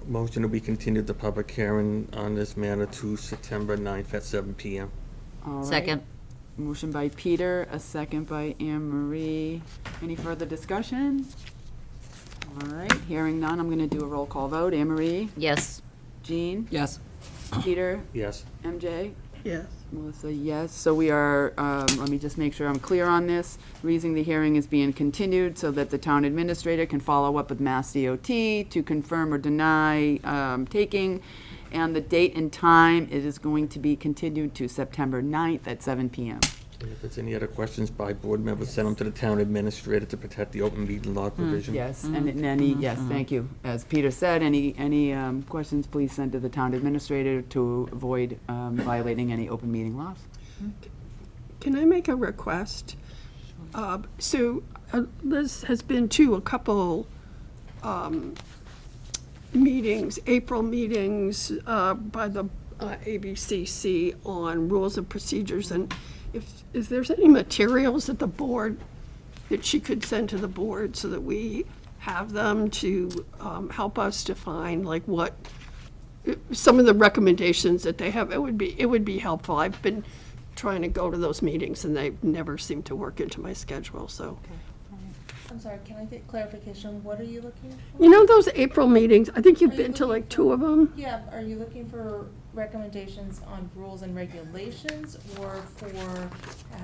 Motion to be continued the public hearing on this matter to September 9th at 7 p.m. all right. Second. Motion by Peter, a second by Anne Marie. Any further discussion? All right, hearing none, I'm gonna do a roll call vote. Anne Marie? Yes. Jean? Yes. Peter? Yes. MJ? Yes. Melissa, yes. So we are, let me just make sure I'm clear on this. Reason the hearing is being continued so that the town administrator can follow up with Mass DOT to confirm or deny taking. And the date and time, it is going to be continued to September 9th at 7 p.m. And if there's any other questions by board members, send them to the town administrator to protect the open meeting law provision. Yes, and any, yes, thank you. As Peter said, any questions, please send to the town administrator to avoid violating any open meeting laws. Can I make a request? So Liz has been to a couple meetings, April meetings by the ABCC on rules and procedures, and if there's any materials that the board, that she could send to the board so that we have them to help us define like what, some of the recommendations that they have, it would be helpful. I've been trying to go to those meetings and they never seem to work into my schedule, so. I'm sorry, can I get clarification? What are you looking for? You know those April meetings, I think you've Are you been to looking like 2 of them? Yeah, are you looking for recommendations on rules and regulations or for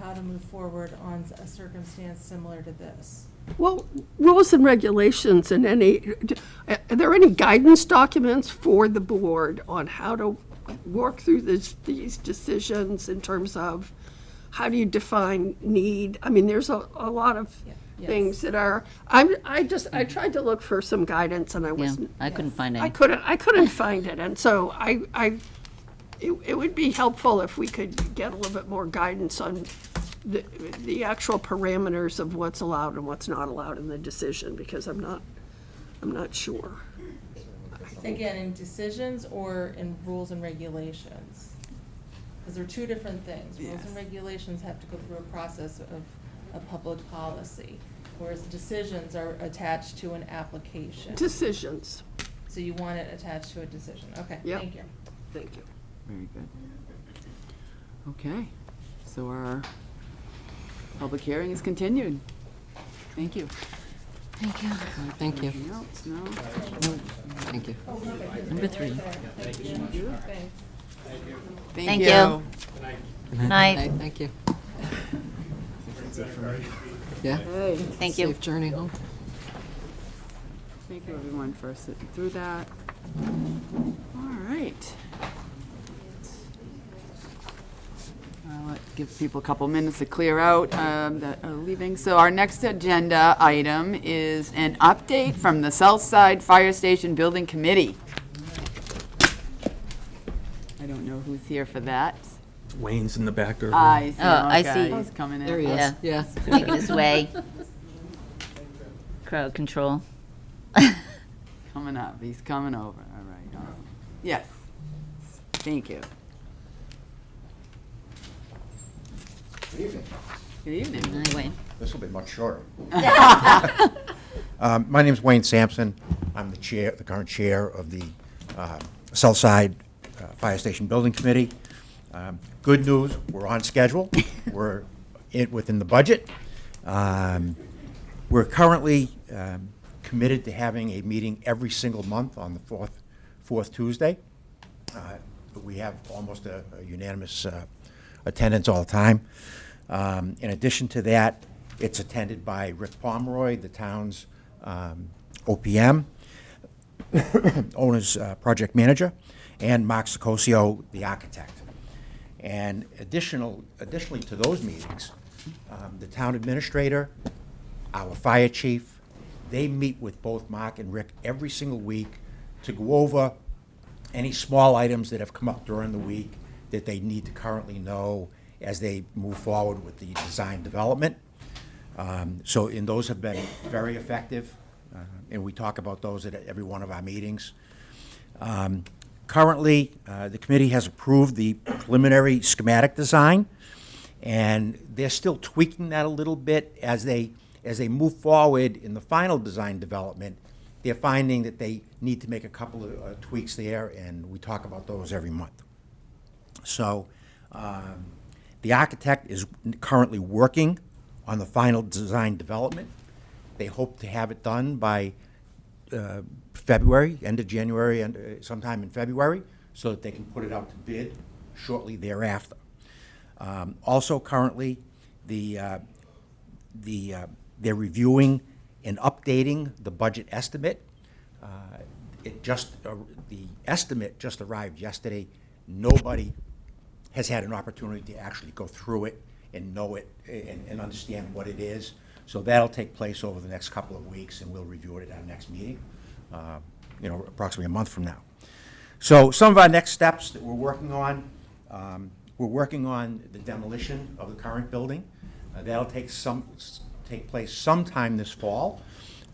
how to move forward on a circumstance similar to this? Well, rules and regulations and are there any guidance documents for the board on how to work through these decisions in terms of how do you define need? I mean, there's a lot of Yes. things that are, I tried to look for some guidance and I Yeah, wasn't, I couldn't find any. I couldn't find it, and so it would be helpful if we could get a little bit more guidance on the actual parameters of what's allowed and what's not allowed in the decision, because I'm not sure. Again, in decisions or in rules and regulations? Because they're two different things. Rules and regulations have to go through a process of a public policy, whereas decisions are attached to an application. Decisions. So you want it attached to a decision. Okay, Yep. thank you. Thank you. Very good. Okay, so our public hearing is continued. Thank you. Thank you. Thank you. Anything else? No? Thank you. Number 3. Thank Thank you. you. Night. Thank you. Yeah. Hey, Thank you. Safe journey home. thank you everyone for sitting through that. All right. I'll give people a couple minutes to clear out that are leaving. So our next agenda item is an update from the Southside Fire Station Building Committee. I don't know who's here for that. Wayne's in the back there. I see. Oh, I Okay, see. He's coming in. There he is. Yeah. Yeah. Making his way. Crowd control. Coming up. He's coming over. All right. Awesome. Yes. Thank you. Good evening. Good evening. Hi, Wayne. This will be much shorter. My name's Wayne Sampson. I'm the current chair of the Southside Fire Station Building Committee. Good news, we're on schedule. We're within the budget. We're currently committed to having a meeting every single month on the fourth Tuesday. We have almost a unanimous attendance all the time. In addition to that, it's attended by Rick Pomeroy, the town's OPM, owner's project manager, and Mark Sicosio, the architect. And additionally to those meetings, the town administrator, our fire chief, they meet with both Mark and Rick every single week to go over any small items that have come up during the week that they need to currently know as they move forward with the design development. And those have been very effective, and we talk about those at every one of our meetings. Currently, the committee has approved the preliminary schematic design, and they're still tweaking that a little bit as they move forward in the final design development. They're finding that they need to make a couple of tweaks there, and we talk about those every month. So the architect is currently working on the final design development. They hope to have it done by February, end of January, and sometime in February, so that they can put it out to bid shortly thereafter. Also, currently, they're reviewing and updating the budget estimate. The estimate just arrived yesterday. Nobody has had an opportunity to actually go through it and know it and understand what it is. So that'll take place over the next couple of weeks, and we'll review it at our next meeting, approximately a month from now. So some of our next steps that we're working on the demolition of the current building. That'll take place sometime this fall.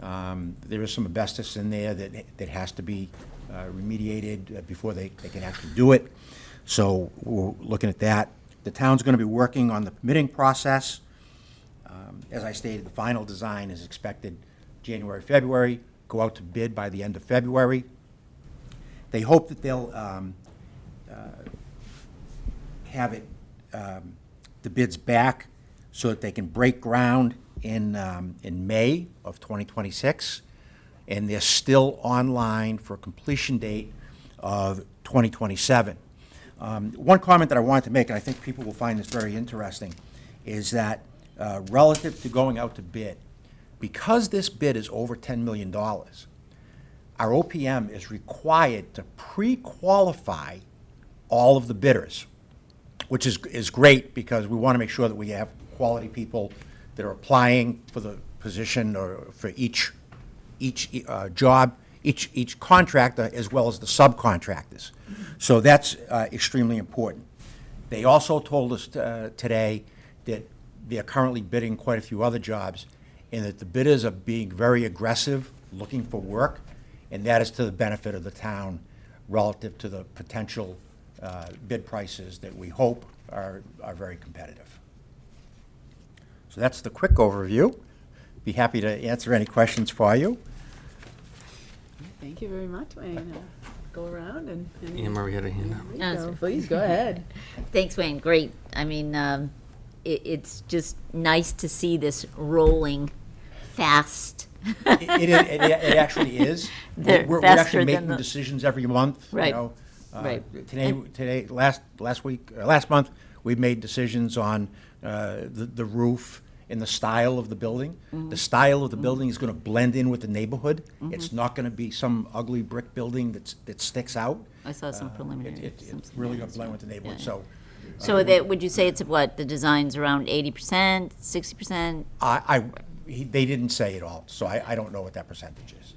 There is some asbestos in there that has to be remediated before they can actually do it. So we're looking at that. The town's going to be working on the permitting process. As I stated, the final design is expected January, February, go out to bid by the end of February. They hope that they'll have it, the bids back so that they can break ground in May of 2026. And they're still online for a completion date of 2027. One comment that I wanted to make, and I think people will find this very interesting, is that relative to going out to bid, because this bid is over $10 million, our OPM is required to pre-qualify all of the bidders, which is great because we want to make sure that we have quality people that are applying for the position or for each job, each contractor, as well as the subcontractors. So that's extremely important. They also told us today that they're currently bidding quite a few other jobs, and that the bidders are being very aggressive, looking for work, and that is to the benefit of the town relative to the potential bid prices that we hope are very competitive. So that's the quick overview. Be happy to answer any questions for you. Thank you very much, Wayne. Go around and. Anne Marie had a hand up. There you go. Please, go ahead. Thanks, Wayne. Great. I mean, it's just nice to see this rolling fast. It actually is. They're We're faster actually than making the- decisions every month, you Right. know. Right. Last month, we made decisions on the roof and the style of the building. The style of the building is going to blend in with the neighborhood. It's not going to be some ugly brick building that sticks out. I saw some preliminary. It's really going to blend with the neighborhood, Yeah. so. So would you say it's what, the design's around 80%, 60%? They didn't say it all, so I don't know what that percentage is.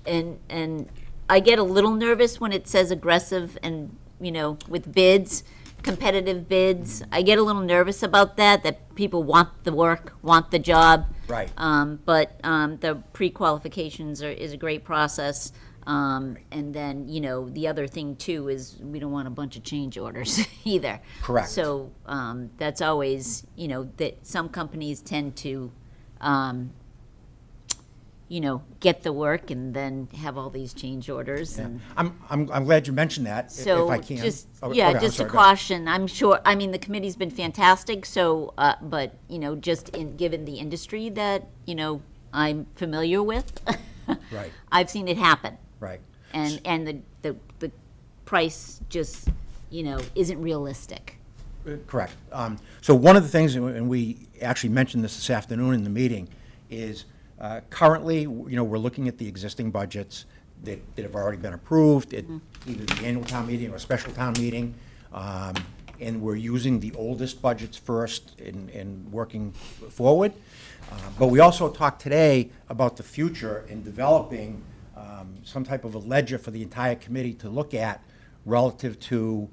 And I get a little nervous when it says aggressive and, with bids, competitive bids. I get a little nervous about that people want the work, want the job. Right. But the pre-qualifications is a great process. And then, the other thing too is we don't want a bunch of change orders either. Correct. So that's always, that some companies tend to, get the work and then have all these change orders. Yeah. And I'm glad you mentioned that, so if I can. just, Okay, yeah, I'm just a sorry, go ahead. caution. I'm sure, the committee's been fantastic, so, but, just given the industry that, I'm familiar with. Right. I've seen it happen. Right. And the price just, isn't realistic. Correct. So one of the things, and we actually mentioned this afternoon in the meeting, is currently, we're looking at the existing budgets that have already been approved at either the annual town meeting or a special town meeting. And we're using the oldest budgets first in working forward. But we also talked today about the future in developing some type of a ledger for the entire committee to look at relative to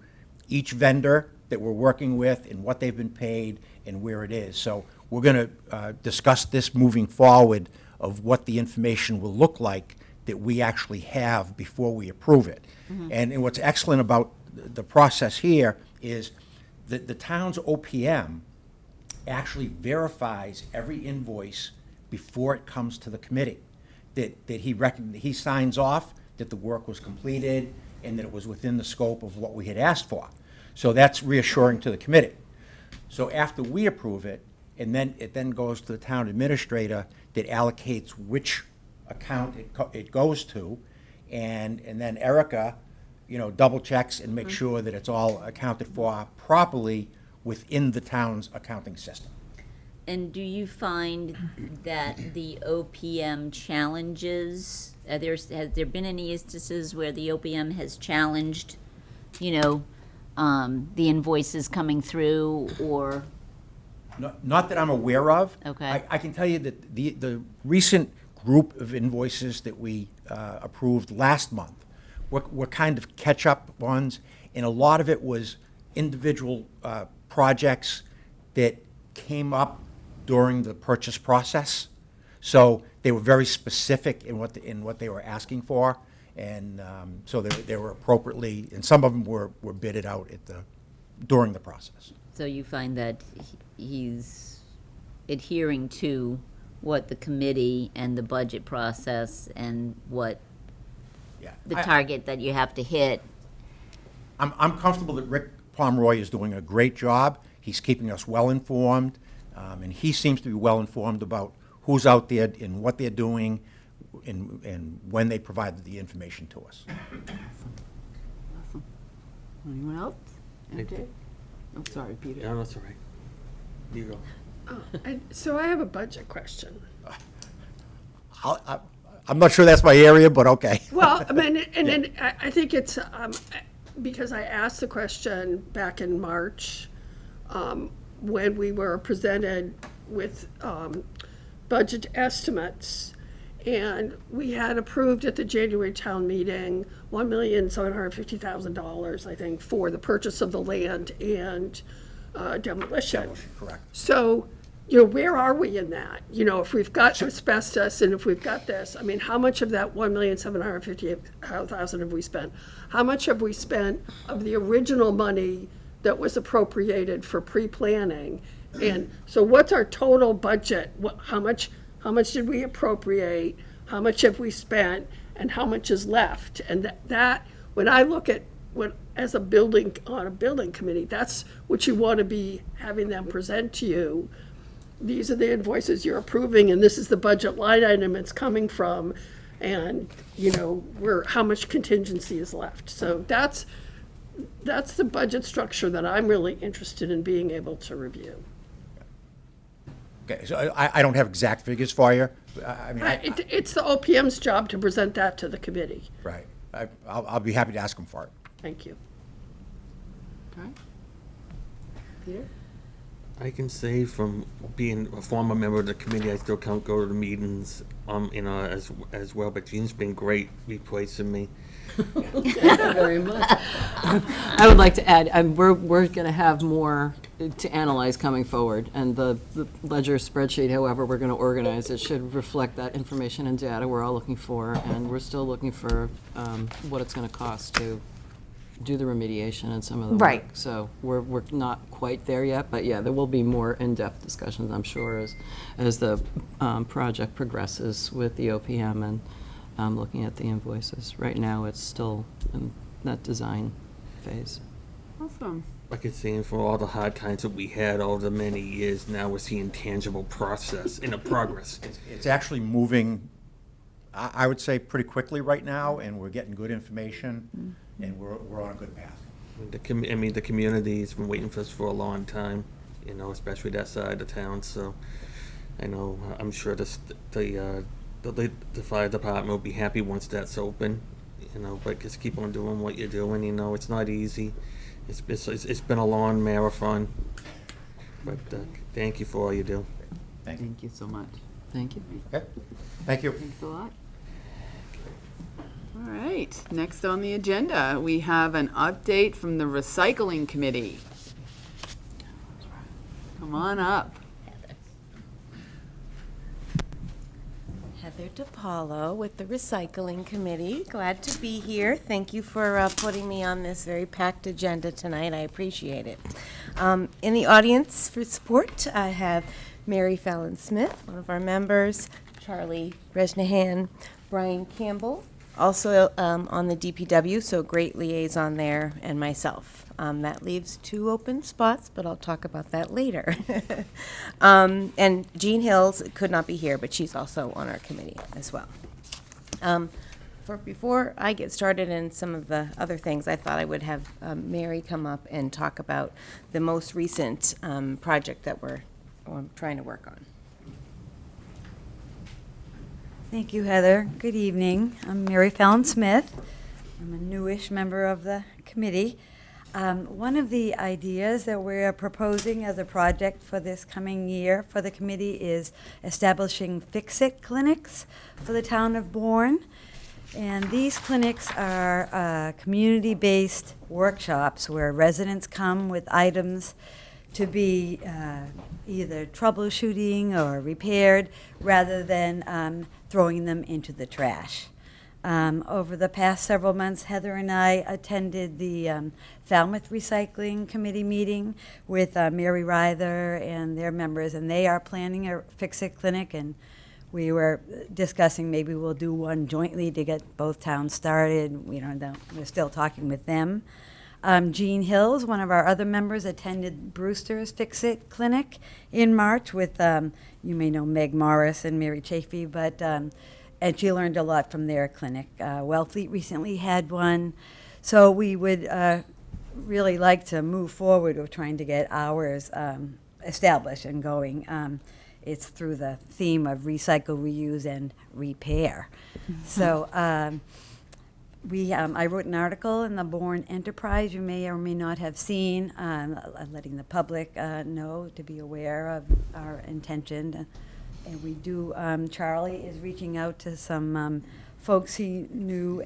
each vendor that we're working with and what they've been paid and where it is. So we're going to discuss this moving forward of what the information will look like that we actually have before we approve it. And what's excellent about the process here is that the town's OPM actually verifies every invoice before it comes to the committee. That he signs off that the work was completed and that it was within the scope of what we had asked for. So that's reassuring to the committee. So after we approve it, and then it then goes to the town administrator that allocates which account it goes to, and then Erica, double checks and makes sure that it's all accounted for properly within the town's accounting system. And do you find that the OPM challenges, has there been any instances where the OPM has challenged, the invoices coming through, or? Not that I'm aware of. Okay. I can tell you that the recent group of invoices that we approved last month were kind of catch-up ones, and a lot of it was individual projects that came up during the purchase process. So they were very specific in what they were asking for, and so they were appropriately, and some of them were bidded out during the process. So you find that he's adhering to what the committee and the budget process and what Yeah. the target that you have to hit. I'm comfortable that Rick Pomeroy is doing a great job. He's keeping us well-informed, and he seems to be well-informed about who's out there and what they're doing and when they provide the information to us. Awesome. Anyone else? MJ? I'm sorry, Peter. Yeah, that's all right. You go. So I have a budget question. I'm not sure that's my area, but okay. Well, I mean, and then I think it's, because I asked the question back in March, when we were presented with budget estimates, and we had approved at the January town meeting $1,750,000, I think, for the purchase of the land and demolition. Correct. So, where are we in that? If we've got asbestos and if we've got this, I mean, how much of that $1,750,000 have we spent? How much have we spent of the original money that was appropriated for pre-planning? And so what's our total budget? How much did we appropriate? How much have we spent? And how much is left? And that when I look at as a building, on a building committee, that's what you want to be having them present to you. These are the invoices you're approving, and this is the budget line item it's coming from, and, how much contingency is left. So that's the budget structure that I'm really interested in being able to review. Okay, so I don't have exact figures for you. I mean, It's the OPM's job to present that to the committee. right. I'll be happy to ask them for it. Thank you. Okay. Peter? I can say from being a former member of the committee, I still can't go to the meetings, as well, but Jean's been great replacing me. Thank you very much. I would like to add, we're going to have more to analyze coming forward, and the ledger spreadsheet, however we're going to organize it, should reflect that information and data we're all looking for, and we're still looking for what it's going to cost to do the remediation and some of the work. Right. So we're not quite there yet, but yeah, there will be more in-depth discussions, I'm sure, as the project progresses with the OPM and looking at the invoices. Right now, it's still in that design phase. Awesome. Like it's saying, for all the hard times that we had over the many years, now we're seeing tangible process in a progress. It's actually moving, I would say, pretty quickly right now, and we're getting good information, and we're on a good path. The community's been waiting for us for a long time, especially that side of the town, so I know, I'm sure the fire department will be happy once that's open, but just keep on doing what you're doing, it's not easy. It's been a long marathon, but thank you for all you do. Thank you so much. Thank you. Okay, thank you. Thanks a lot. All right, next on the agenda, we have an update from the Recycling Committee. Come on up. Heather DiPaolo with the Recycling Committee. Glad to be here. Thank you for putting me on this very packed agenda tonight. I appreciate it. In the audience for support, I have Mary Fallon Smith, one of our members, Charlie Bresnahan, Brian Campbell, also on the DPW, so great liaison there, and myself. That leaves 2 open spots, but I'll talk about that later. And Jean Hills could not be here, but she's also on our committee as well. Before I get started in some of the other things, I thought I would have Mary come up and talk about the most recent project that we're trying to work on. Thank you, Heather. Good evening. I'm Mary Fallon Smith. I'm a newish member of the committee. One of the ideas that we're proposing as a project for this coming year for the committee is establishing Fix-It clinics for the town of Bourne. And these clinics are community-based workshops where residents come with items to be either troubleshooting or repaired rather than throwing them into the trash. Over the past several months, Heather and I attended the Falmouth Recycling Committee meeting with Mary Ryther and their members, and they are planning a Fix-It clinic, and we were discussing maybe we'll do one jointly to get both towns started. We're still talking with them. Jean Hills, one of our other members, attended Brewster's Fix-It clinic in March with, you may know Meg Morris and Mary Chafee, but and she learned a lot from their clinic. Wellfleet recently had one. So we would really like to move forward with trying to get ours established and going. It's through the theme of recycle, reuse, and repair. So I wrote an article in the Bourne Enterprise you may or may not have seen, letting the public know to be aware of our intention. And we do, Charlie is reaching out to some folks he knew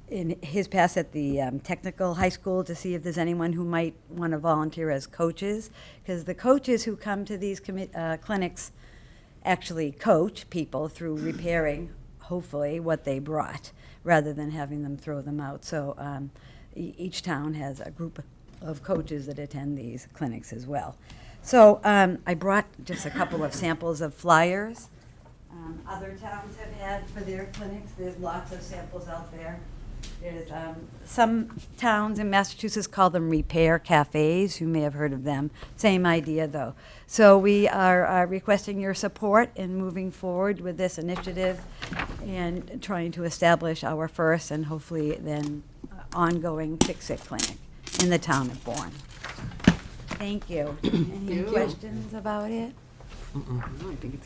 in his past at the technical high school to see if there's anyone who might want to volunteer as coaches. Because the coaches who come to these clinics actually coach people through repairing, hopefully, what they brought, rather than having them throw them out. So each town has a group of coaches that attend these clinics as well. So I brought just a couple of samples of flyers other towns have had for their clinics. There's lots of samples out there. There's some towns in Massachusetts call them repair cafes. You may have heard of them. Same idea, though. So we are requesting your support in moving forward with this initiative and trying to establish our first and hopefully then ongoing Fix-It clinic in the town of Bourne. Thank you. Any questions about it?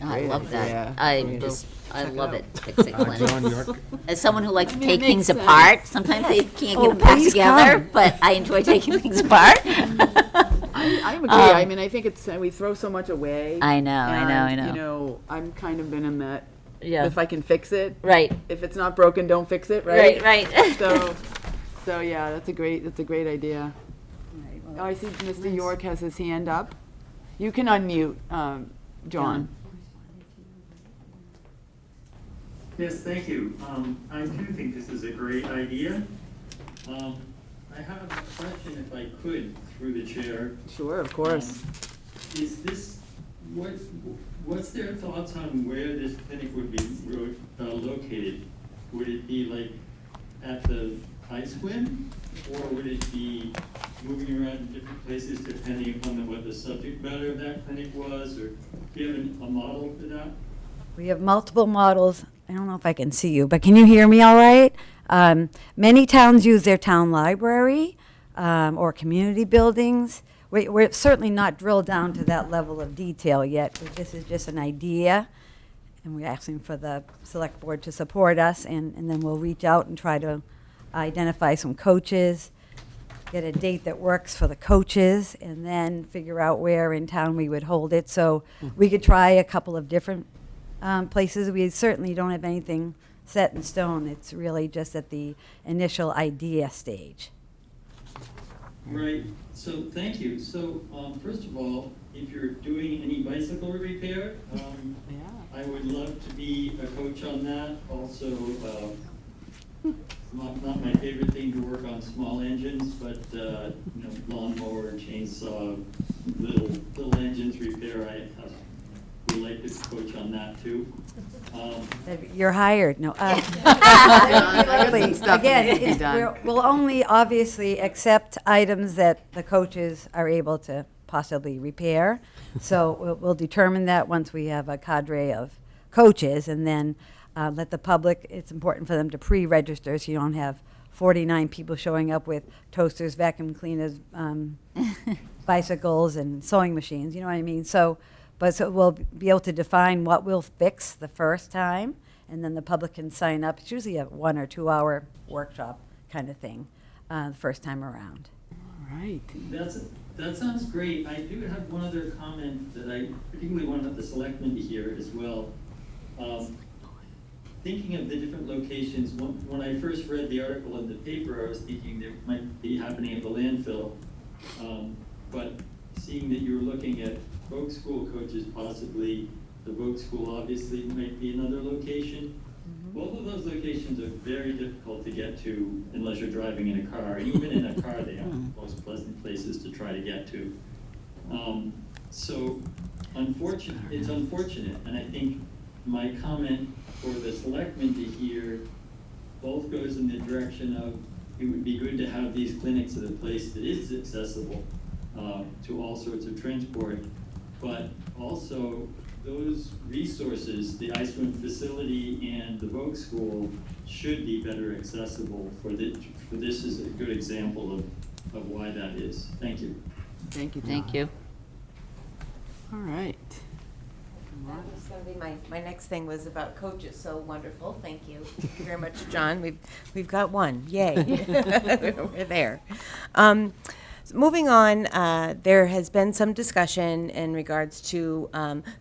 I love that. Yeah. I love it. Fix-It clinic. John York, As someone who likes to I mean, take it things makes apart, sense. sometimes they can't Oh, get them back please together, come. but I enjoy taking things apart. I agree. I mean, I think it's, we throw so much away. I know. And, you know, I'm kind of been in that, Yeah. if I can fix it. Right. If it's not broken, don't fix it, right? Right. So yeah, that's a great idea. Oh, I see Mr. York has his hand up. You can unmute, John. Yes, thank you. I do think this is a great idea. I have a question, if I could, through the chair. Sure, of course. Is this, what's their thoughts on where this clinic would be located? Would it be like at the ice swim? Or would it be moving around in different places depending upon what the subject matter of that clinic was? Or do you have a model for that? We have multiple models. I don't know if I can see you, but can you hear me all right? Many towns use their town library or community buildings. We're certainly not drilled down to that level of detail yet, but this is just an idea. And we're asking for the select board to support us, and then we'll reach out and try to identify some coaches, get a date that works for the coaches, and then figure out where in town we would hold it. So we could try a couple of different places. We certainly don't have anything set in stone. It's really just at the initial idea stage. Right, so thank you. So first of all, if you're doing any bicycle repair, I would love to be a coach on that. Also, not my favorite thing to work on small engines, but lawnmower, chainsaw, little engines repair. I would like to coach on that too. You're hired. No. Lovely. Again, we'll only obviously accept items that the coaches are able to possibly repair. So we'll determine that once we have a cadre of coaches, and then let the public, it's important for them to pre-register so you don't have 49 people showing up with toasters, vacuum cleaners, bicycles, and sewing machines, you know what I mean? So we'll be able to define what we'll fix the first time, and then the public can sign up. It's usually a 1 or 2 hour workshop kind of thing the first time around. All right. That sounds great. I do have one other comment that I particularly wanted the selectmen to hear as well. Thinking of the different locations, when I first read the article in the paper, I was thinking there might be happening at the landfill. But seeing that you were looking at folk school coaches, possibly the folk school obviously might be another location. Both of those locations are very difficult to get to unless you're driving in a car. And even in a car, they aren't the most pleasant places to try to get to. So it's unfortunate, and I think my comment for the selectmen to hear both goes in the direction of it would be good to have these clinics at a place that is accessible to all sorts of transport, but also those resources, the ice swim facility and the Vogue School, should be better accessible for this is a good example of why that is. Thank you. Thank you, John. Thank you. All right. That was going to be my next thing was about coaches. So wonderful. Thank you. Thank you very much, John. We've got one. Yay. We're there. Moving on, there has been some discussion in regards to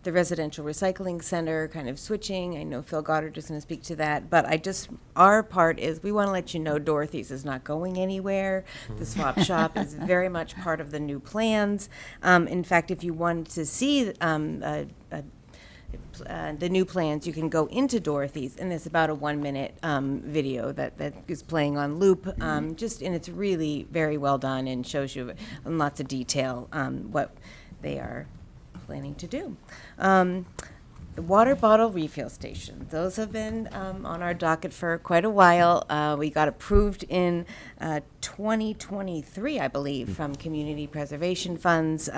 the residential recycling center kind of switching. I know Phil Goddard is going to speak to that, but our part is we want to let you know Dorothy's is not going anywhere. The swap shop is very much part of the new plans. In fact, if you wanted to see the new plans, you can go into Dorothy's, and it's about a 1-minute video that is playing on loop. And it's really very well done and shows you in lots of detail what they are planning to do. The water bottle refill station. Those have been on our docket for quite a while. We got approved in 2023, I believe, from community preservation funds.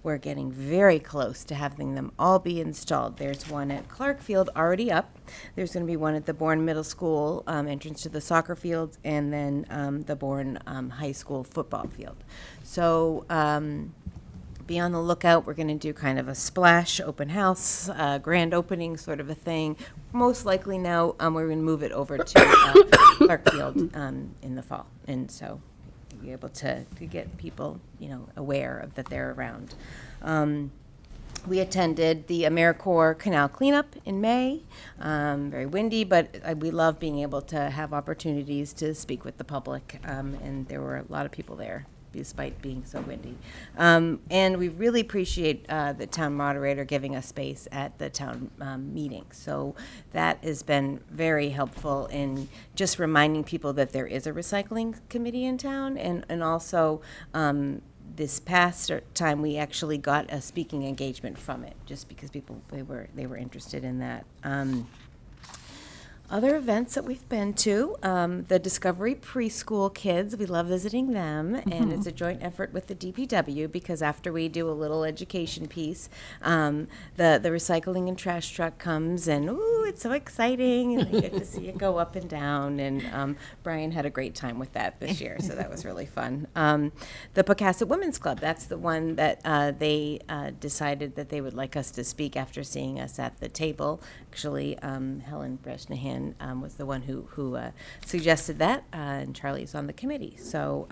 We're getting very close to having them all be installed. There's one at Clarkfield already up. There's going to be one at the Bourne Middle School entrance to the soccer fields, and then the Bourne High School football field. So be on the lookout. We're going to do kind of a splash open house, grand opening sort of a thing. Most likely now we're going to move it over to Clarkfield in the fall. And so be able to get people, aware of that they're around. We attended the AmeriCorps Canal cleanup in May. Very windy, but we love being able to have opportunities to speak with the public, and there were a lot of people there, despite being so windy. And we really appreciate the town moderator giving us space at the town meeting. So that has been very helpful in just reminding people that there is a recycling committee in town, and also this past time we actually got a speaking engagement from it, just because people, they were interested in that. Other events that we've been to, the Discovery Preschool kids, we love visiting them, and it's a joint effort with the DPW, because after we do a little education piece, the recycling and trash truck comes, and ooh, it's so exciting, and they get to see it go up and down, and Brian had a great time with that this year, so that was really fun. The Pocasset Women's Club, that's the one that they decided that they would like us to speak after seeing us at the table. Actually, Helen Breshnahan was the one who suggested that, and Charlie's on the committee. So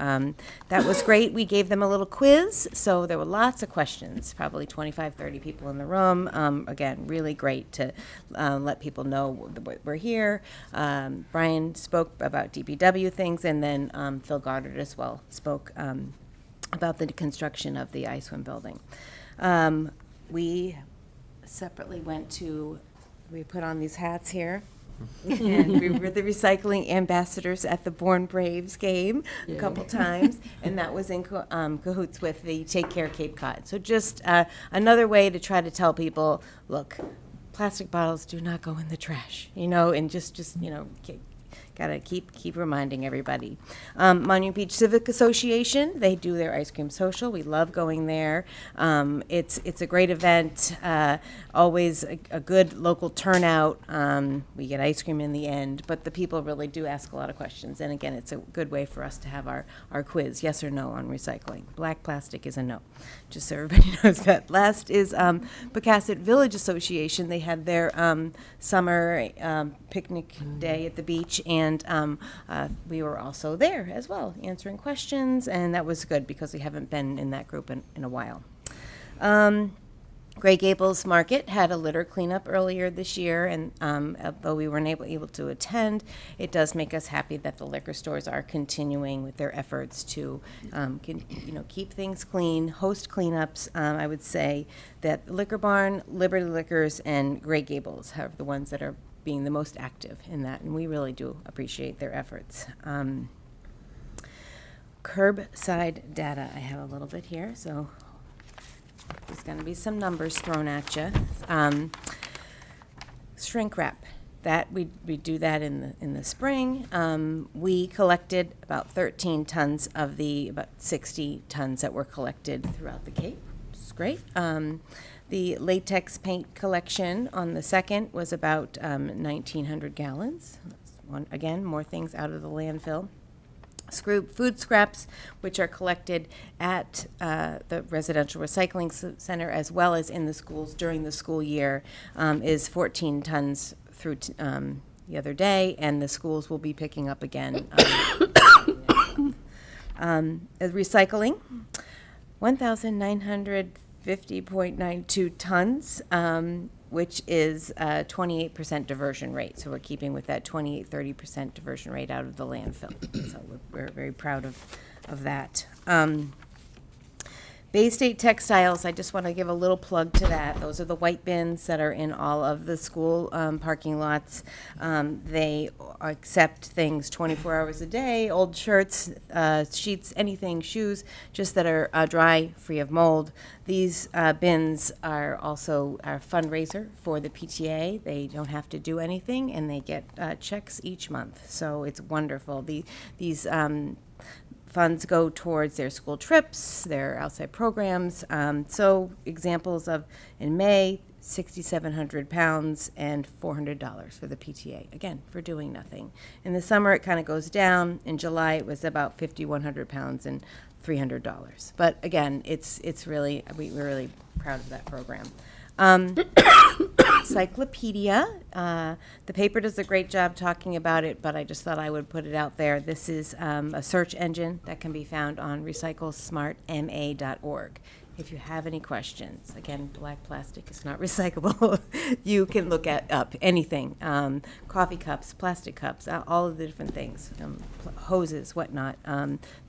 that was great. We gave them a little quiz, so there were lots of questions, probably 25, 30 people in the room. Again, really great to let people know we're here. Brian spoke about DPW things, and then Phil Goddard as well spoke about the construction of the ice swim building. We separately we put on these hats here. And we were the recycling ambassadors at the Bourne Braves game a couple times, and that was in cahoots with the Take Care Cape Cod. So just another way to try to tell people, look, plastic bottles do not go in the trash, and just gotta keep reminding everybody. Monument Beach Civic Association, they do their ice cream social. We love going there. It's a great event. Always a good local turnout. We get ice cream in the end, but the people really do ask a lot of questions. And again, it's a good way for us to have our quiz, yes or no, on recycling. Black plastic is a no, just so everybody knows that. Last is Pocasset Village Association. They had their summer picnic day at the beach, and we were also there as well, answering questions, and that was good because we haven't been in that group in a while. Gray Gables Market had a litter cleanup earlier this year, and although we weren't able to attend, it does make us happy that the liquor stores are continuing with their efforts to keep things clean, host cleanups. I would say that Liquor Barn, Liberty Liquors, and Gray Gables have the ones that are being the most active in that, and we really do appreciate their efforts. Curbside data, I have a little bit here, so there's going to be some numbers thrown at you. Shrink wrap, that we do that in the spring. We collected about 13 tons of the about 60 tons that were collected throughout the Cape. It's great. The latex paint collection on the 2nd was about 1,900 gallons. That's again, more things out of the landfill. Food scraps, which are collected at the residential recycling center as well as in the schools during the school year, is 14 tons through the other day, and the schools will be picking up again. Recycling, 1,950.92 tons, which is a 28% diversion rate. So we're keeping with that 28-30% diversion rate out of the landfill. So we're very proud of that. Bay State Textiles, I just want to give a little plug to that. Those are the white bins that are in all of the school parking lots. They accept things 24 hours a day, old shirts, sheets, anything, shoes, just that are dry, free of mold. These bins are also our fundraiser for the PTA. They don't have to do anything, and they get checks each month. So it's wonderful. These funds go towards their school trips, their outside programs. So examples of, in May, 6,700 pounds and $400 for the PTA, again, for doing nothing. In the summer, it kind of goes down. In July, it was about 5,100 pounds and $300. But again, it's really, we're really proud of that program. Cyclopedia. The paper does a great job talking about it, but I just thought I would put it out there. This is a search engine that can be found on recyclesmartma.org. If you have any questions, again, black plastic is not recyclable. You can look up anything, coffee cups, plastic cups, all of the different things, hoses, whatnot.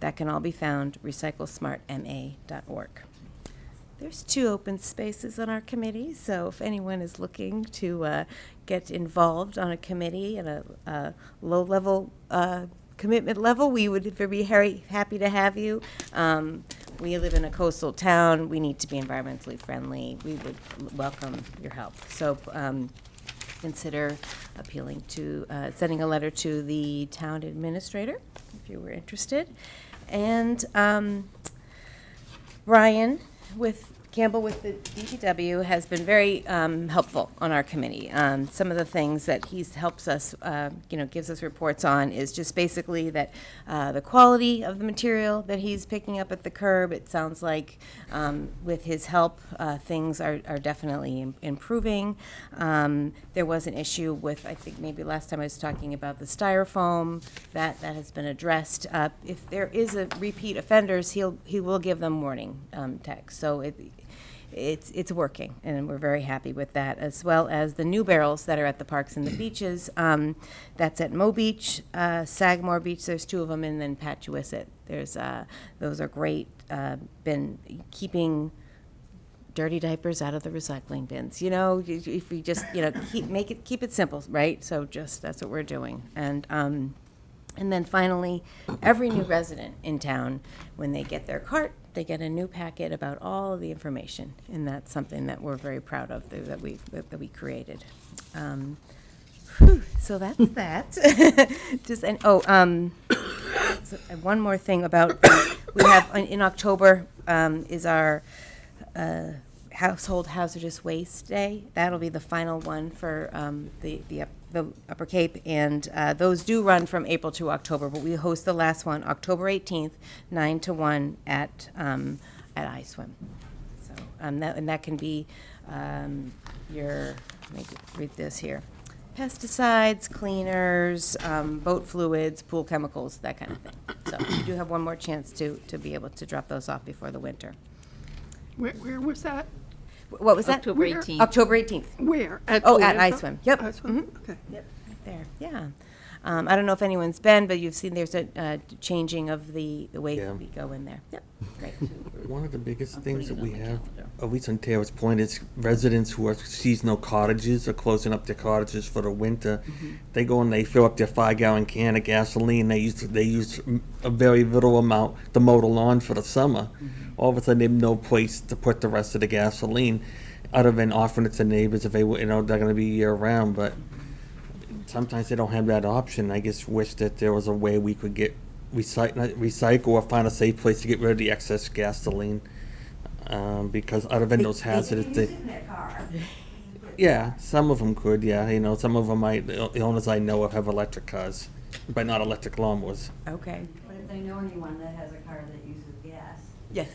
That can all be found, recyclesmartma.org. There's 2 open spaces on our committee, so if anyone is looking to get involved on a committee at a low-level commitment level, we would be very happy to have you. We live in a coastal town. We need to be environmentally friendly. We would welcome your help. So consider appealing to, sending a letter to the town administrator if you were interested. And Brian Campbell with the DPW has been very helpful on our committee. Some of the things that he helps us, gives us reports on is just basically that the quality of the material that he's picking up at the curb, it sounds like with his help, things are definitely improving. There was an issue with, I think maybe last time I was talking about the styrofoam, that has been addressed. If there is a repeat offenders, he will give them warning text. So it's working, and we're very happy with that, as well as the new barrels that are at the parks and the beaches. That's at Mo Beach, Sagamore Beach, there's 2 of them, and then Patuxent. There's those are great. Been keeping dirty diapers out of the recycling bins. If we just keep it simple, right? So just that's what we're doing. And then finally, every new resident in town, when they get their cart, they get a new packet about all of the information, and that's something that we're very proud of that we created. So that's that. So one more thing about we have in October is our Household Hazardous Waste Day. That'll be the final one for the Upper Cape, and those do run from April to October, but we host the last one October 18th, 9 to 1 at iSwim. So that can be let me read this here. Pesticides, cleaners, boat fluids, pool chemicals, that kind of thing. So you do have one more chance to be able to drop those off before the winter. Where was that? What was that? October 18th. October 18th. Where? At landfill? iSwim. Yep. iSwim? Okay. Yep, right there, yeah. I don't know if anyone's been, but you've seen there's a changing of the way Yeah. we go in there. Yep, great. One of the biggest things that we have at least on Terrace Point, it's residents who are seasonal cottages are closing up their cottages for the winter. They go and they fill up their 5-gallon can of gasoline. They use a very little amount to mow the lawn for the summer. All of a sudden, they have no place to put the rest of the gasoline, other than offering it to neighbors if they, they're going to be year round. But sometimes they don't have that option. I just wish that there was a way we could get recycle or find a safe place to get rid of the excess gasoline. Because other than those hazardous, yeah, some of them could, yeah, some of them the owners I know of have electric cars, but not electric lawnmowers. Okay. But if they know anyone that has a car that uses gas. Yes.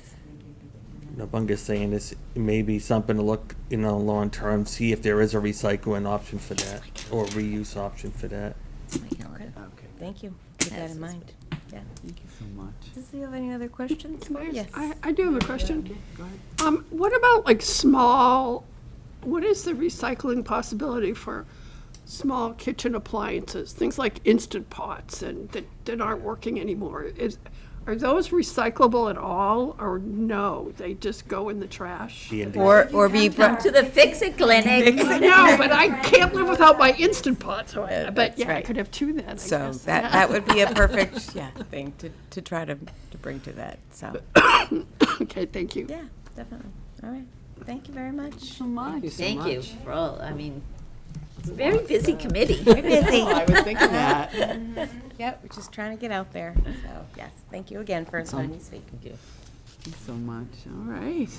Bunga's saying this may be something to look, long term, see if there is a recycling option for that, or reuse option for that. Okay. Thank you. Keep that in mind. Yeah. Thank you so much. Does he have any other questions? Yes. I do have a question. Go ahead. What about what is the recycling possibility for small kitchen appliances, things like Instant Pots that aren't working anymore? Are those recyclable at all, or no, they just go in the trash? Or be brought To the Fix-It Clinic. No, but I can't live without my Instant Pot, so I that's I right. could have two then, I So guess. that would be a perfect thing to try to bring to that. So Okay, thank you. yeah, definitely. All right. Thank you very much. So much. Thank you for all, I mean, it's a very busy committee. Very busy. I was thinking that. Yep, we're just trying to get out there. So yes, thank you again for letting me speak. Thank you so much. All right.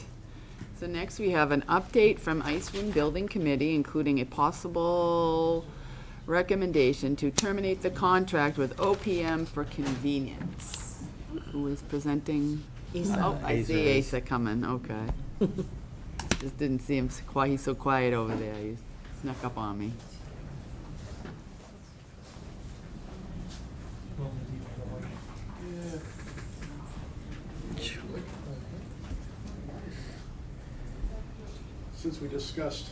So next we have an update from Icewind Building Committee, including a possible recommendation to terminate the contract with OPM for convenience. Who is presenting? Oh, I see Asa coming, okay. Just didn't see him, he's so quiet over there. He snuck up on me. Since we discussed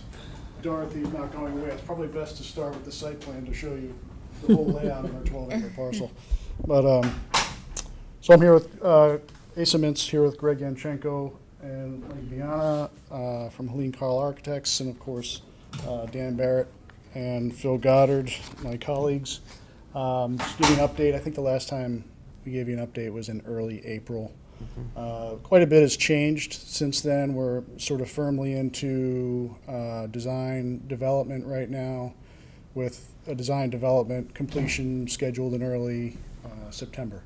Dorothy's not going away, it's probably best to start with the site plan to show you the whole layout of our 12-acre parcel. But, so I'm here with Asa Mintz, here with Greg Yanchenko and Mike Viana from Helene Carl Architects, and of course, Dan Barrett and Phil Goddard, my colleagues. Just give you an update. I think the last time we gave you an update was in early April. Quite a bit has changed since then. We're sort of firmly into design development right now, with a design development completion scheduled in early September.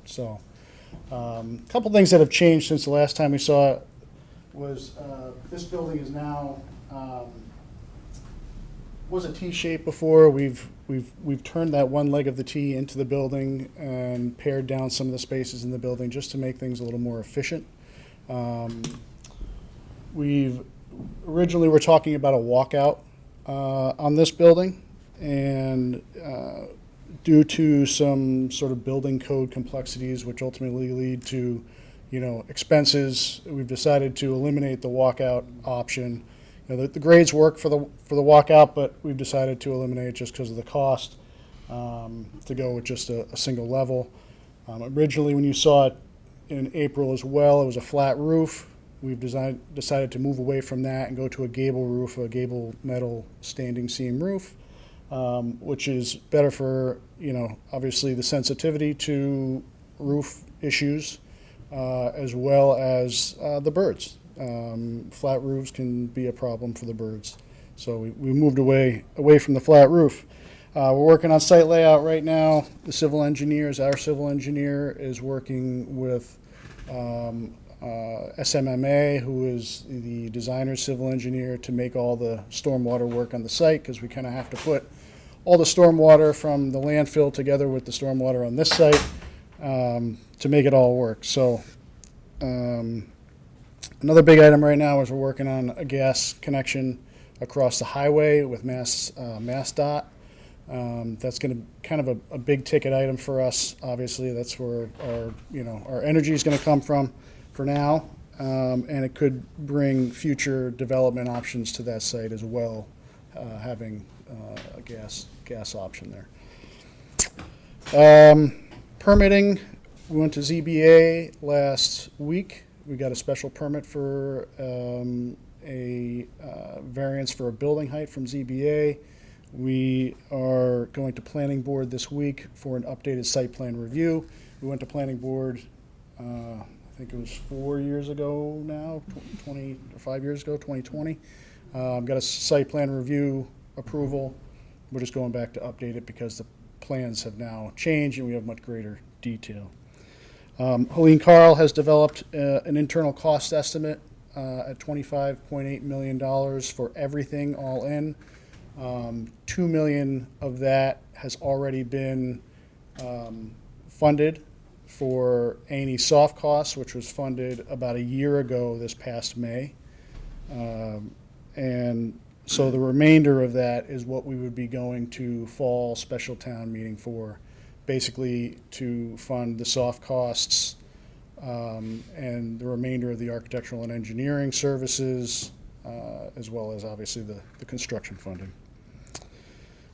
So a couple things that have changed since the last time we saw it was this building is now was a T-shape before. We've turned that one leg of the T into the building and pared down some of the spaces in the building just to make things a little more efficient. We've originally were talking about a walkout on this building, and due to some sort of building code complexities, which ultimately lead to, expenses, we've decided to eliminate the walkout option. The grades work for the walkout, but we've decided to eliminate it just because of the cost, to go with just a single level. Originally, when you saw it in April as well, it was a flat roof. We've decided to move away from that and go to a gable roof, a gable metal standing seam roof, which is better for, obviously the sensitivity to roof issues, as well as the birds. Flat roofs can be a problem for the birds. So we moved away from the flat roof. We're working on site layout right now. Our civil engineer is working with SMMA, who is the designer civil engineer, to make all the stormwater work on the site, because we kind of have to put all the stormwater from the landfill together with the stormwater on this site to make it all work. So another big item right now is we're working on a gas connection across the highway with MassDOT. That's going to kind of a big ticket item for us. Obviously, that's where our energy is going to come from for now, and it could bring future development options to that site as well, having a gas option there. Permitting, we went to ZBA last week we got a special permit for a variance for a building height from ZBA. We are going to planning board this week for an updated site plan review. We went to planning board, I think it was 4 years ago now, 20, or 5 years ago, 2020. Got a site plan review approval. We're just going back to update it because the plans have now changed and we have much greater detail. Helene Carl has developed an internal cost estimate at $25.8 million for everything all in. $2 million of that has already been funded for A&E soft costs, which was funded about a year ago this past May. And so the remainder of that is what we would be going to fall special town meeting for, basically to fund the soft costs and the remainder of the architectural and engineering services, as well as obviously the construction funding.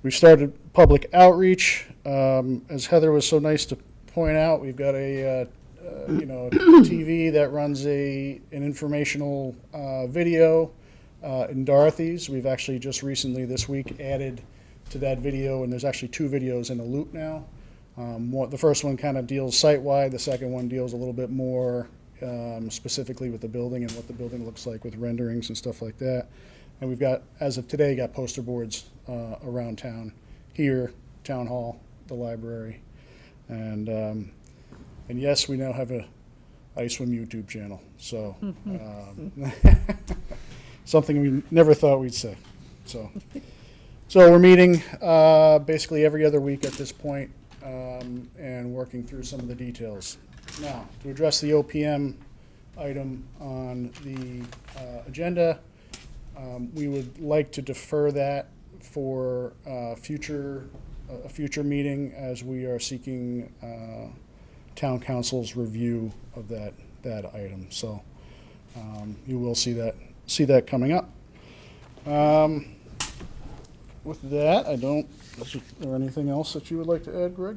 We've started public outreach. As Heather was so nice to point out, we've got a TV that runs an informational video in Dorothy's. We've actually just recently this week added to that video, and there's actually 2 videos in a loop now. The first one kind of deals site-wide. The second one deals a little bit more specifically with the building and what the building looks like with renderings and stuff like that. And we've got, as of today, got poster boards around town, here, town hall, the library, and yes, we now have a iSwim YouTube channel. So something we never thought we'd say. So we're meeting basically every other week at this point, and working through some of the details. Now, to address the OPM item on the agenda, we would like to defer that for a future meeting, as we are seeking town council's review of that item. So you will see that coming up. With that, is there anything else that you would like to add, Greg?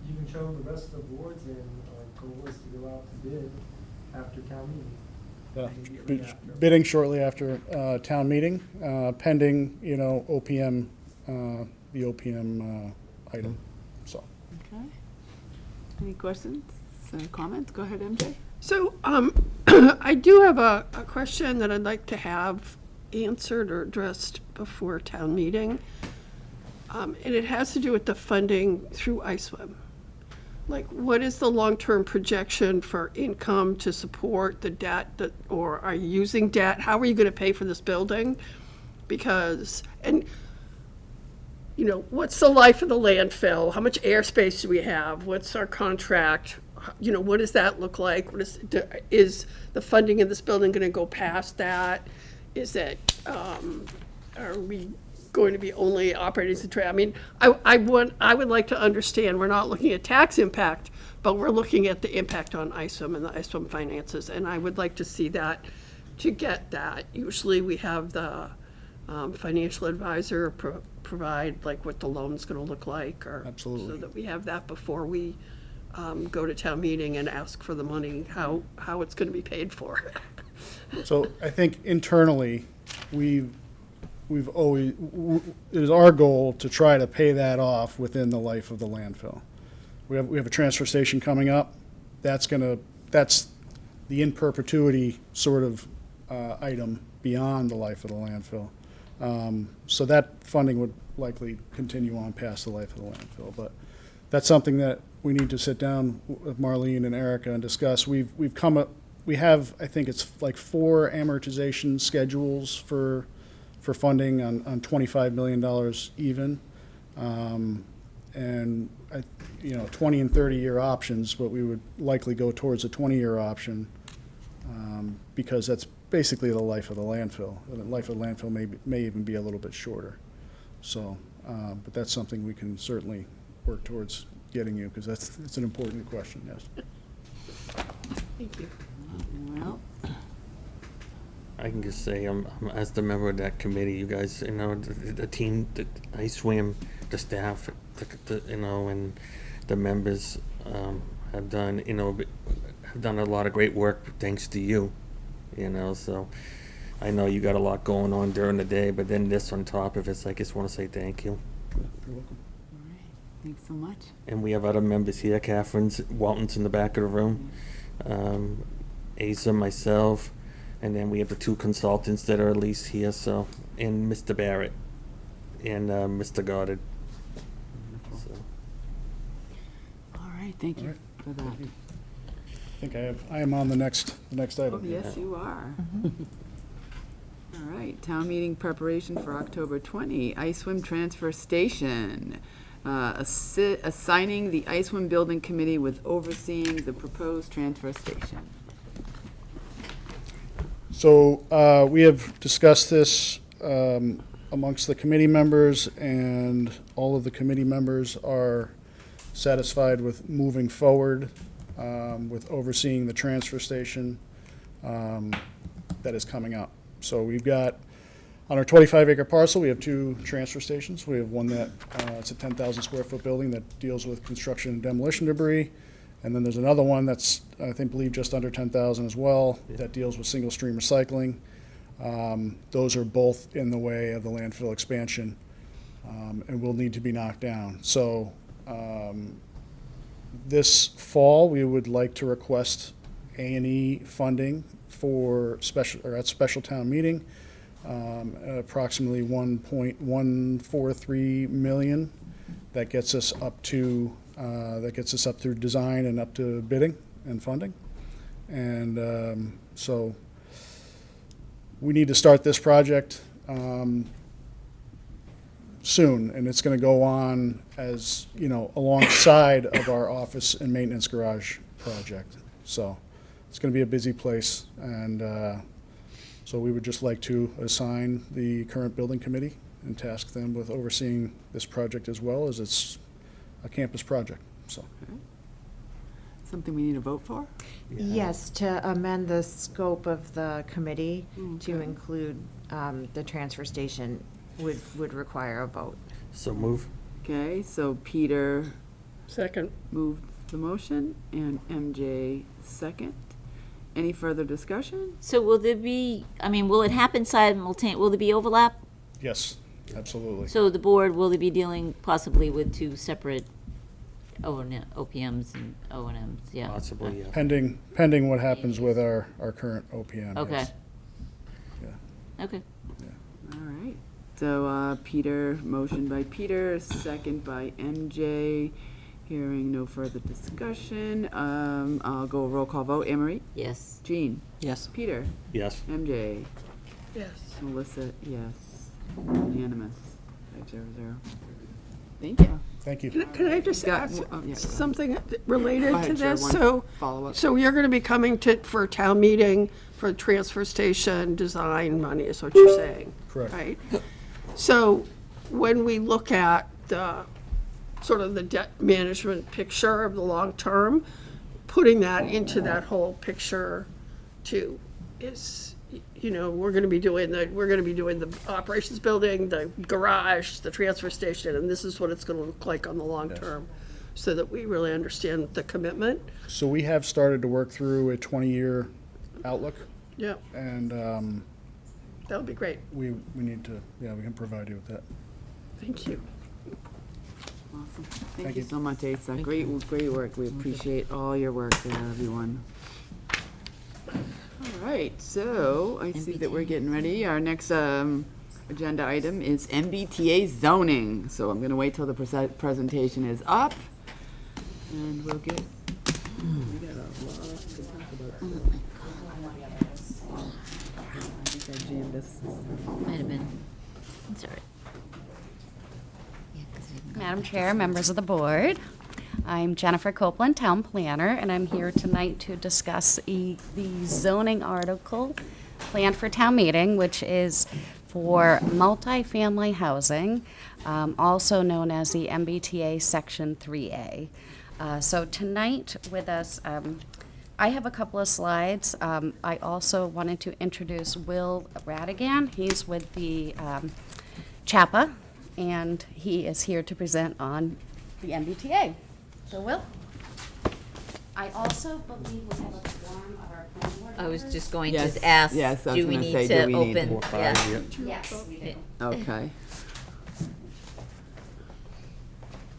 You can show the rest of the boards, and our goal is to go out to bid after town meeting. Yeah, bidding shortly after town meeting, pending, OPM, the OPM item, so. Okay. Any questions or comments? Go ahead, MJ. So I do have a question that I'd like to have answered or addressed before town meeting. And it has to do with the funding through ISWIM. Like, what is the long-term projection for income to support the debt or are you using debt? How are you going to pay for this building? Because, what's the life of the landfill? How much airspace do we have? What's our contract? What does that look like? Is the funding in this building going to go past that? Is it, are we going to be only operating as a trade? I mean, I would like to understand, we're not looking at tax impact, but we're looking at the impact on ISWIM and the ISWIM finances, and I would like to see that. To get that, usually we have the financial advisor provide like what the loan's going to look like, or Absolutely. so that we have that before we go to town meeting and ask for the money, how it's going to be paid for. So I think internally, we've always, it is our goal to try to pay that off within the life of the landfill. We have a transfer station coming up. That's the in perpetuity sort of item beyond the life of the landfill. So that funding would likely continue on past the life of the landfill. But that's something that we need to sit down with Marlene and Erica and discuss. We have, I think it's like 4 amortization schedules for funding on $25 million even. And 20 and 30-year options, but we would likely go towards a 20-year option because that's basically the life of the landfill. The life of the landfill may even be a little bit shorter. So, but that's something we can certainly work towards getting you, because it's an important question, yes. Thank you. Well, I can just say, as the member of that committee, you guys, the team, I swim, the staff, and the members have done, done a lot of great work thanks to you, you know, so I know you got a lot going on during the day, but then this on top of it, I just want to say thank you. All right, thanks so much. And we have other members here, Catherine's, Walton's in the back of the room, Asa, myself, and then we have the 2 consultants that are at least here, so, and Mr. Barrett and Mr. Goddard. So. All right, thank you for that. I think I am on the next item. Oh, yes, you are. All right, town meeting preparation for October 20, Ice Swim Transfer Station. Assigning the Ice Swim Building Committee with overseeing the proposed transfer station. So we have discussed this amongst the committee members, and all of the committee members are satisfied with moving forward with overseeing the transfer station that is coming up. So we've got, on our 25-acre parcel, we have 2 transfer stations. We have one that, it's a 10,000 square foot building that deals with construction and demolition debris. And then there's another one that's, I believe just under 10,000 as well, that deals with single stream recycling. Those are both in the way of the landfill expansion and will need to be knocked down. So this fall, we would like to request A&E funding for at special town meeting, approximately 1.143 million. That gets us up to through design and up to bidding and funding. And so we need to start this project soon, and it's going to go on as, you know, alongside of our office and maintenance garage project. So it's going to be a busy place, and so we would just like to assign the current building committee and task them with overseeing this project as well, as it's a campus project. So Something we need to vote for? Yes, to amend the scope of the committee to include the transfer station would require a vote. So move. Okay, so Peter Second. moved the motion and MJ second. Any further discussion? So will there be, I mean, will it happen simultaneously, will there be overlap? yes, absolutely. So the board, will they be dealing possibly with 2 separate OPMs and O&Ms? Yeah. Possibly, yeah. Pending what happens with our current OPM. Okay. yes. Yeah. Okay. All right. So Peter, motion by Peter, second by MJ. Hearing no further discussion, I'll go roll call vote. Anne Marie? Yes. Jean? Yes. Peter? Yes. MJ? Yes. Melissa, yes. Unanimous. 500. Thank you. Thank you. Can I just Got- ask oh, yeah, go something related Go to ahead, this? Chair, So, one follow-up. so you're going to be coming for a town meeting for transfer station design money, is what you're saying? Correct. Right? So when we look at the sort of the debt management picture of the long term, putting that into that whole picture too is, you know, we're going to be doing the operations building, the garage, the transfer station, and this is what it's going to look like on the long term, so that we really understand the commitment. So we have started to work through a 20-year outlook, Yeah, and that would be great. we need to, we can provide you with that. Thank you. Awesome. Thank Thank you you. so much, Asa. Great work. We appreciate all your work there, everyone. All right, so I see that we're getting ready. Our next agenda item is MBTA zoning. So I'm going to wait till the presentation is up, and we'll get. We got a lot to talk about. I think I jammed this. Might have been. It's all right. Madam Chair, members of the board, I'm Jennifer Copeland, Town Planner, and I'm here tonight to discuss the zoning article planned for town meeting, which is for multifamily housing, also known as the MBTA Section 3A. So tonight with us, I have a couple of slides. I also wanted to introduce Will Radigan. He's with the CHAPA, and he is here to present on the MBTA. So, Will? I also believe we have a form of our planning board I was members. just going Yes, to ask, yes, I was do we gonna need say, to do we need- open? Yeah. Yes, we do. Okay.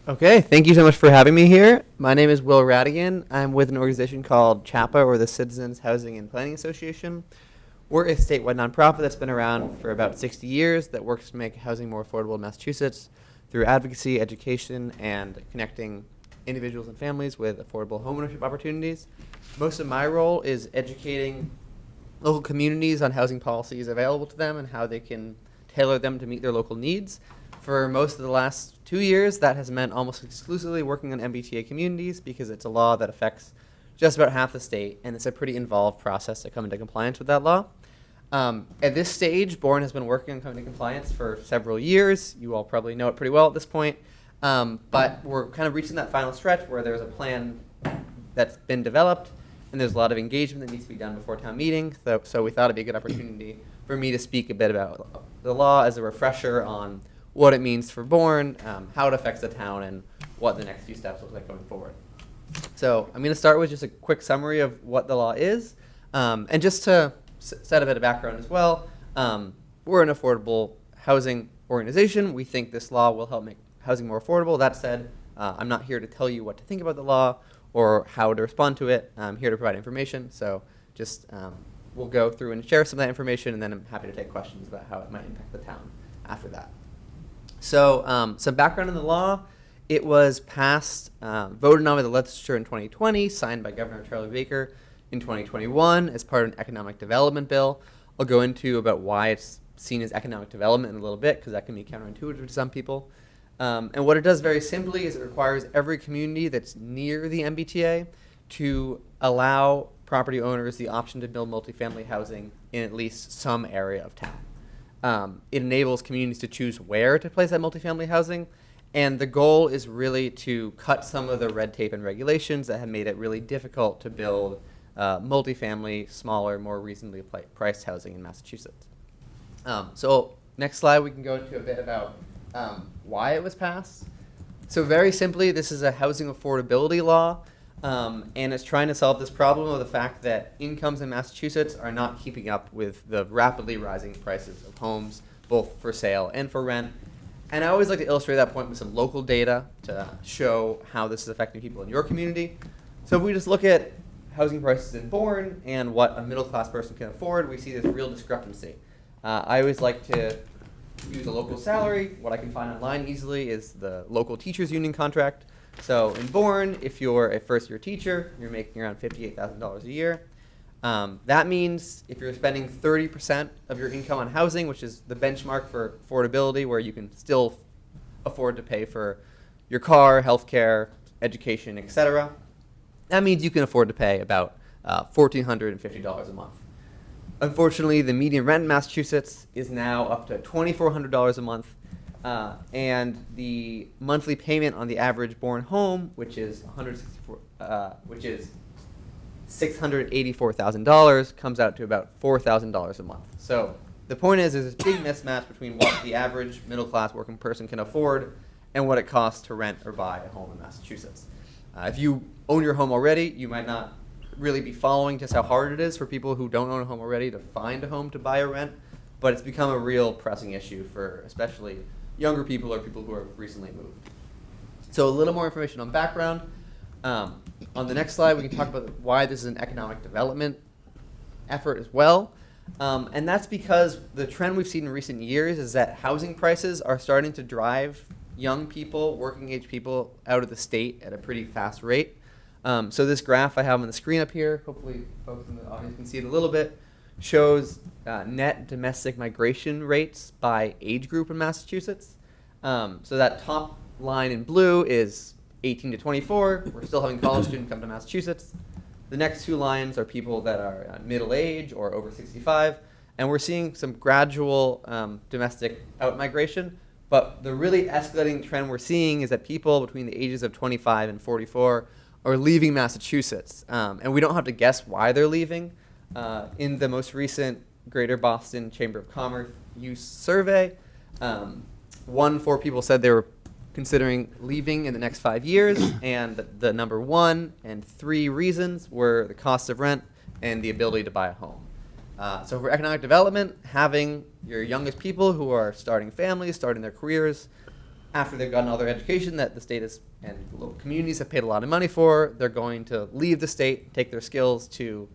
Okay, thank you so much for having me here. My name is Will Radigan. I'm with an organization called CHAPA, or the Citizens Housing and Planning Association. We're a statewide nonprofit that's been around for about 60 years that works to make housing more affordable in Massachusetts through advocacy, education, and connecting individuals and families with affordable homeownership opportunities. Most of my role is educating local communities on housing policies available to them and how they can tailor them to meet their local needs. For most of the last 2 years, that has meant almost exclusively working on MBTA communities because it's a law that affects just about half the state, and it's a pretty involved process to come into compliance with that law. At this stage, Bourne has been working on coming to compliance for several years. You all probably know it pretty well at this point. But we're kind of reaching that final stretch where there's a plan that's been developed, and there's a lot of engagement that needs to be done before town meeting. So we thought it'd be a good opportunity for me to speak a bit about the law as a refresher on what it means for Bourne, how it affects the town, and what the next few steps look like going forward. So I'm going to start with just a quick summary of what the law is. And just to set a bit of background as well, we're an affordable housing organization. We think this law will help make housing more affordable. That said, I'm not here to tell you what to think about the law or how to respond to it. I'm here to provide information. So just we'll go through and share some of that information, and then I'm happy to take questions about how it might impact the town after that. So some background on the law. It was passed, voted on by the legislature in 2020, signed by Governor Charlie Baker in 2021 as part of an economic development bill. I'll go into about why it's seen as economic development in a little bit, because that can be counterintuitive to some people. And what it does very simply is it requires every community that's near the MBTA to allow property owners the option to build multifamily housing in at least some area of town. It enables communities to choose where to place that multifamily housing, and the goal is really to cut some of the red tape and regulations that have made it really difficult to build multifamily, smaller, more reasonably priced housing in Massachusetts. So next slide, we can go into a bit about why it was passed. So very simply, this is a housing affordability law, and it's trying to solve this problem of the fact that incomes in Massachusetts are not keeping up with the rapidly rising prices of homes, both for sale and for rent. And I always like to illustrate that point with some local data to show how this is affecting people in your community. So if we just look at housing prices in Bourne and what a middle-class person can afford, we see this real discrepancy. I always like to use a local salary. What I can find online easily is the local teachers union contract. So in Bourne, if you're a first-year teacher, you're making around $58,000 a year. That means if you're spending 30% of your income on housing, which is the benchmark for affordability, where you can still afford to pay for your car, healthcare, education, etc., that means you can afford to pay about $1,450 a month. Unfortunately, the median rent in Massachusetts is now up to $2,400 a month, and the monthly payment on the average Bourne home, which is $684,000, comes out to about $4,000 a month. So the point is, there's this big mismatch between what the average middle-class working person can afford and what it costs to rent or buy a home in Massachusetts. If you own your home already, you might not really be following just how hard it is for people who don't own a home already to find a home to buy or rent, but it's become a real pressing issue for especially younger people or people who have recently moved. So a little more information on background. On the next slide, we can talk about why this is an economic development effort as well. And that's because the trend we've seen in recent years is that housing prices are starting to drive young people, working age people, out of the state at a pretty fast rate. So this graph I have on the screen up here, hopefully folks in the audience can see it a little bit, shows net domestic migration rates by age group in Massachusetts. So that top line in blue is 18 to 24. We're still having college students come to Massachusetts. The next two lines are people that are middle age or over 65. And we're seeing some gradual domestic out-migration. But the really escalating trend we're seeing is that people between the ages of 25 and 44 are leaving Massachusetts. And we don't have to guess why they're leaving. In the most recent Greater Boston Chamber of Commerce Youth Survey, 1 in 4 people said they were considering leaving in the next 5 years, and the number 1 and 3 reasons were the cost of rent and the ability to buy a home. So for economic development, having your youngest people who are starting families, starting their careers, after they've gotten all their education that the state and local communities have paid a lot of money for, they're going to leave the state, take their skills to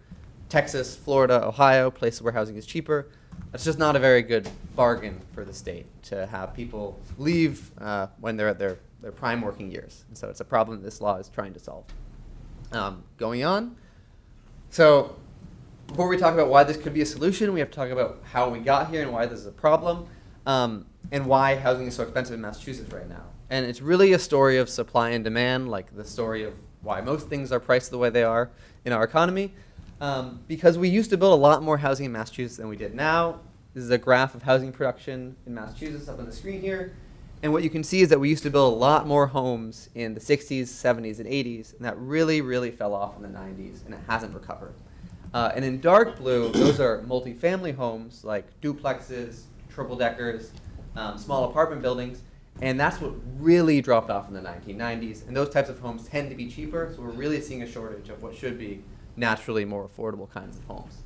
Texas, Florida, Ohio, places where housing is cheaper. That's just not a very good bargain for the state to have people leave when they're at their prime working years. And so it's a problem this law is trying to solve. Going on. So before we talk about why this could be a solution, we have to talk about how we got here and why this is a problem, and why housing is so expensive in Massachusetts right now. And it's really a story of supply and demand, like the story of why most things are priced the way they are in our economy. Because we used to build a lot more housing in Massachusetts than we did now. This is a graph of housing production in Massachusetts up on the screen here. And what you can see is that we used to build a lot more homes in the 60s, 70s, and 80s, and that really, really fell off in the 90s, and it hasn't recovered. And in dark blue, those are multifamily homes like duplexes, triple deckers, small apartment buildings, and that's what really dropped off in the 1990s. And those types of homes tend to be cheaper, so we're really seeing a shortage of what should be naturally more affordable kinds of homes.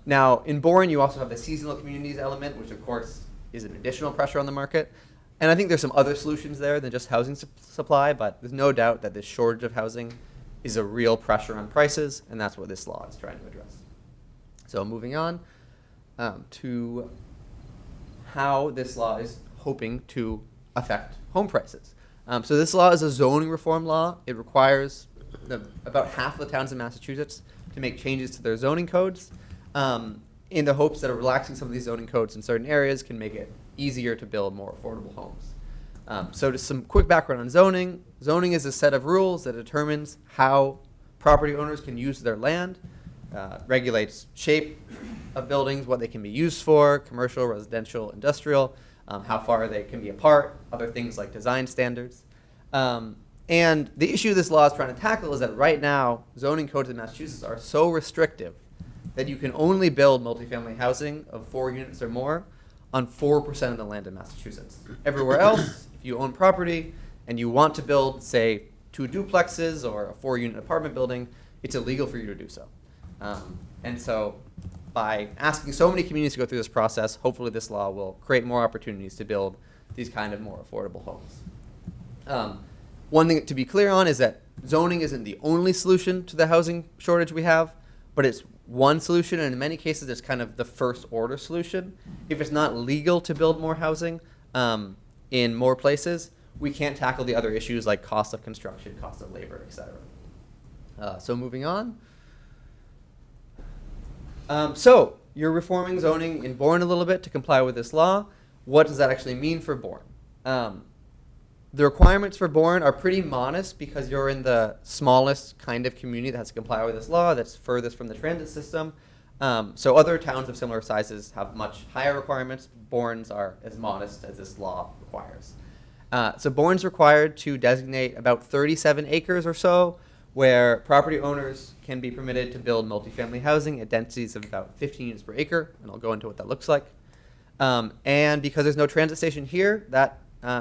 Now, in Bourne, you also have the seasonal communities element, which of course is an additional pressure on the market. And I think there's some other solutions there than just housing supply, but there's no doubt that this shortage of housing is a real pressure on prices, and that's what this law is trying to address. So moving on to how this law is hoping to affect home prices. So this law is a zoning reform law. It requires about half of the towns in Massachusetts to make changes to their zoning codes in the hopes that relaxing some of these zoning codes in certain areas can make it easier to build more affordable homes. So just some quick background on zoning. Zoning is a set of rules that determines how property owners can use their land, regulates shape of buildings, what they can be used for, commercial, residential, industrial, how far they can be apart, other things like design standards. And the issue this law is trying to tackle is that right now, zoning codes in Massachusetts are so restrictive that you can only build multifamily housing of 4 units or more on 4% of the land in Massachusetts. Everywhere else, if you own property and you want to build, say, 2 duplexes or a 4-unit apartment building, it's illegal for you to do so. And so by asking so many communities to go through this process, hopefully this law will create more opportunities to build these kind of more affordable homes. One thing to be clear on is that zoning isn't the only solution to the housing shortage we have, but it's one solution, and in many cases it's kind of the first order solution. If it's not legal to build more housing in more places, we can't tackle the other issues like cost of construction, cost of labor, etc. So moving on. So you're reforming zoning in Bourne a little bit to comply with this law. What does that actually mean for Bourne? The requirements for Bourne are pretty modest because you're in the smallest kind of community that has to comply with this law, that's furthest from the transit system. So other towns of similar sizes have much higher requirements. Bourne's are as modest as this law requires. So Bourne's required to designate about 37 acres or so where property owners can be permitted to build multifamily housing at densities of about 15 units per acre, and I'll go into what that looks like. And because there's no transit station here, that